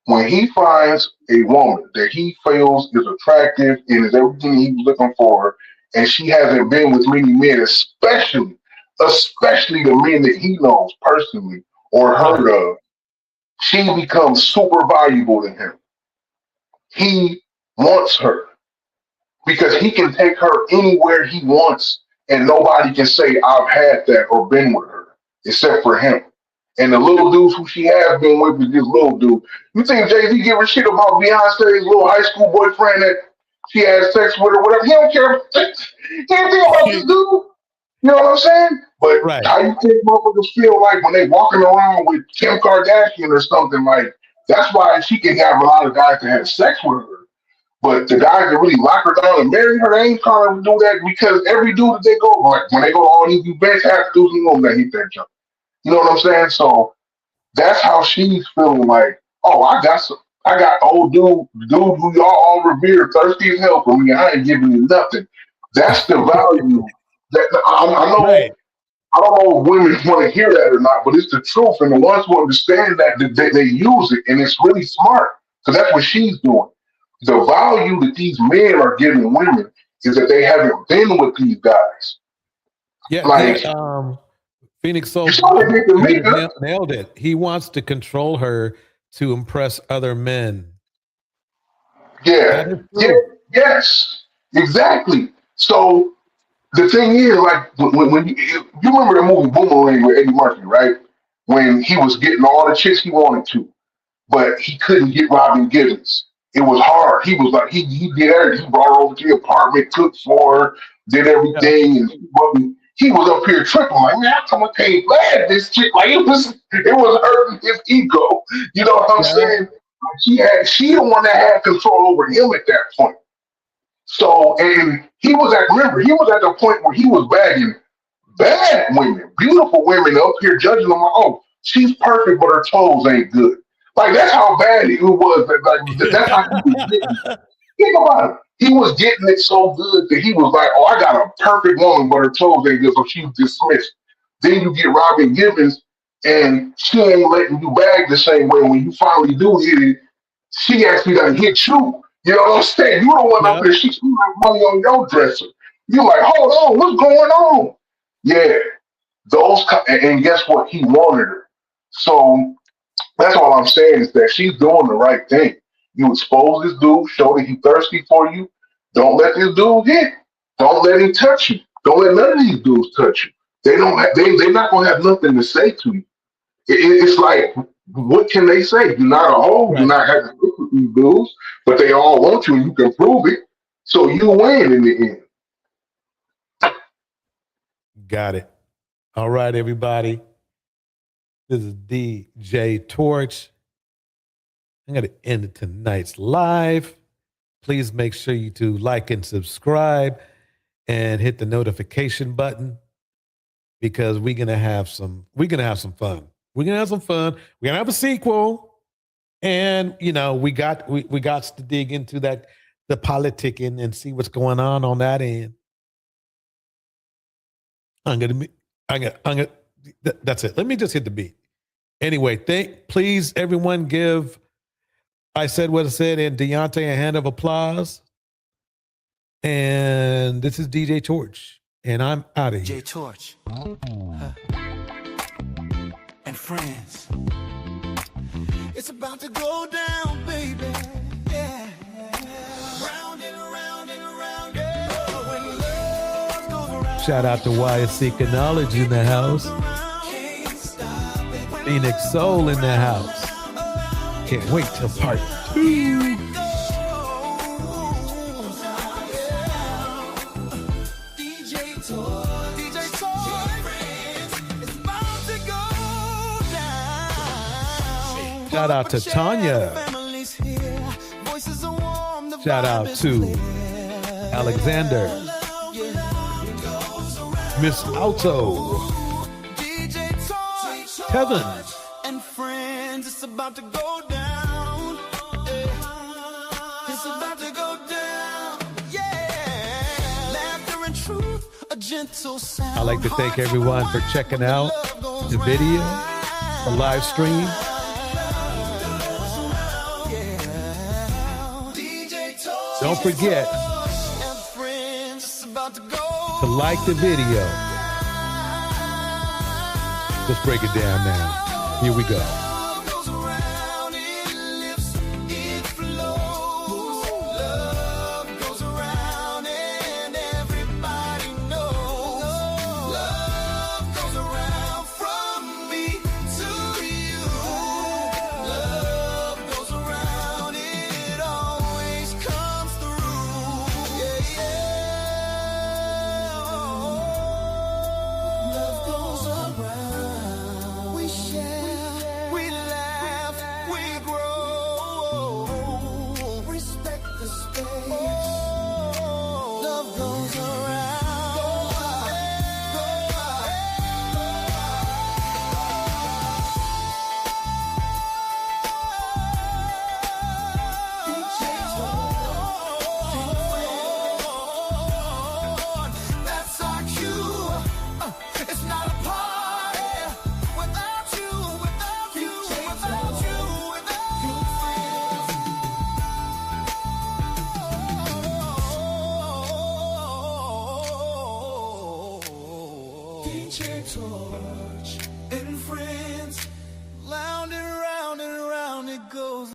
When he finds a woman that he feels is attractive and is everything he's looking for, and she hasn't been with many men, especially the men that he knows personally or heard of, she becomes super valuable to him. He wants her because he can take her anywhere he wants, and nobody can say, I've had that or been with her, except for him. And the little dudes who she has been with is this little dude. You think Jay-Z give a shit about Beyonce's little high school boyfriend that she has sex with or whatever? He don't care. He don't think about this dude. You know what I'm saying? But how you think motherfuckers feel like when they walking around with Kim Kardashian or something, like, that's why she can have a lot of guys that have sex with her. But the guys that really lock her down and marry her, they ain't trying to do that because every dude that they go, like, when they go to all these events, half the dudes in the room, they hit that jump. You know what I'm saying? So that's how she's feeling like, oh, I got old dude who y'all all revere, thirsty as hell for me. I ain't giving you nothing. That's the value. That I know. Right. I don't know if women want to hear that or not, but it's the truth. And the ones who understand that, they use it, and it's really smart because that's what she's doing. The value that these men are giving women is that they haven't been with these guys.
Yeah,
Like,
Phoenix Soul
you saw what they did to Micca.
nailed it. He wants to control her to impress other men.
Yeah, yes, exactly. So the thing is, like, when you remember the movie Boomerang with Eddie Murphy, right? When he was getting all the chicks he wanted to, but he couldn't get Robin Givens. It was hard. He was like, he did everything. He brought her over to the apartment, cooked for her, did everything, and he was up here tripping, like, man, I can't bad this chick. Like, it was hurting his ego. You know what I'm saying? She the one that had control over him at that point. So, and he was at the point where he was bagging bad women, beautiful women up here judging them like, oh, she's perfect, but her toes ain't good. Like, that's how bad it was. Like, that's how he was getting it. Think about it. He was getting it so good that he was like, oh, I got a perfect woman, but her toes ain't good, so she's dismissed. Then you get Robin Givens, and she ain't letting you bag the same way. When you finally do hit it, she actually done hit you. You know what I'm saying? You the one up there, she spent money on your dresser. You're like, hold on, what's going on? Yeah, and guess what? He wanted her. So that's all I'm saying is that she's doing the right thing. You expose this dude, show that he's thirsty for you. Don't let this dude hit. Don't let him touch you. Don't let none of these dudes touch you. They're not gonna have nothing to say to you. It's like, what can they say? You're not a hoe. You're not having to look with these dudes, but they all want you, and you can prove it. So you win in the end.
Got it. All right, everybody. This is DJ Torch. I'm going to end tonight's live. Please make sure you do like and subscribe and hit the notification button, because we're gonna have some fun. We're gonna have some fun. We're gonna have a sequel, and we got to dig into the politicking and see what's going on that end. That's it. Let me just hit the beat. Anyway, please everyone give I Said What I Said and Deontay a hand of applause. And this is DJ Torch, and I'm out of here.
DJ Torch and friends. It's about to go down, baby. Yeah. Round and around and around. Yeah. When love goes around.
Shout out to YSC Knowledge in the house. Phoenix Soul in the house. Can't wait till part 2. Shout out to Tanya. Shout out to Alexander. Miss Alto. Kevin.
And friends, it's about to go down. It's about to go down. Yeah. Laughter and truth, a gentle sound.
I'd like to thank everyone for checking out the video, the live stream. Don't forget to like the video. Let's break it down now. Here we go.
We DJ Torch and friends, round and round it goes.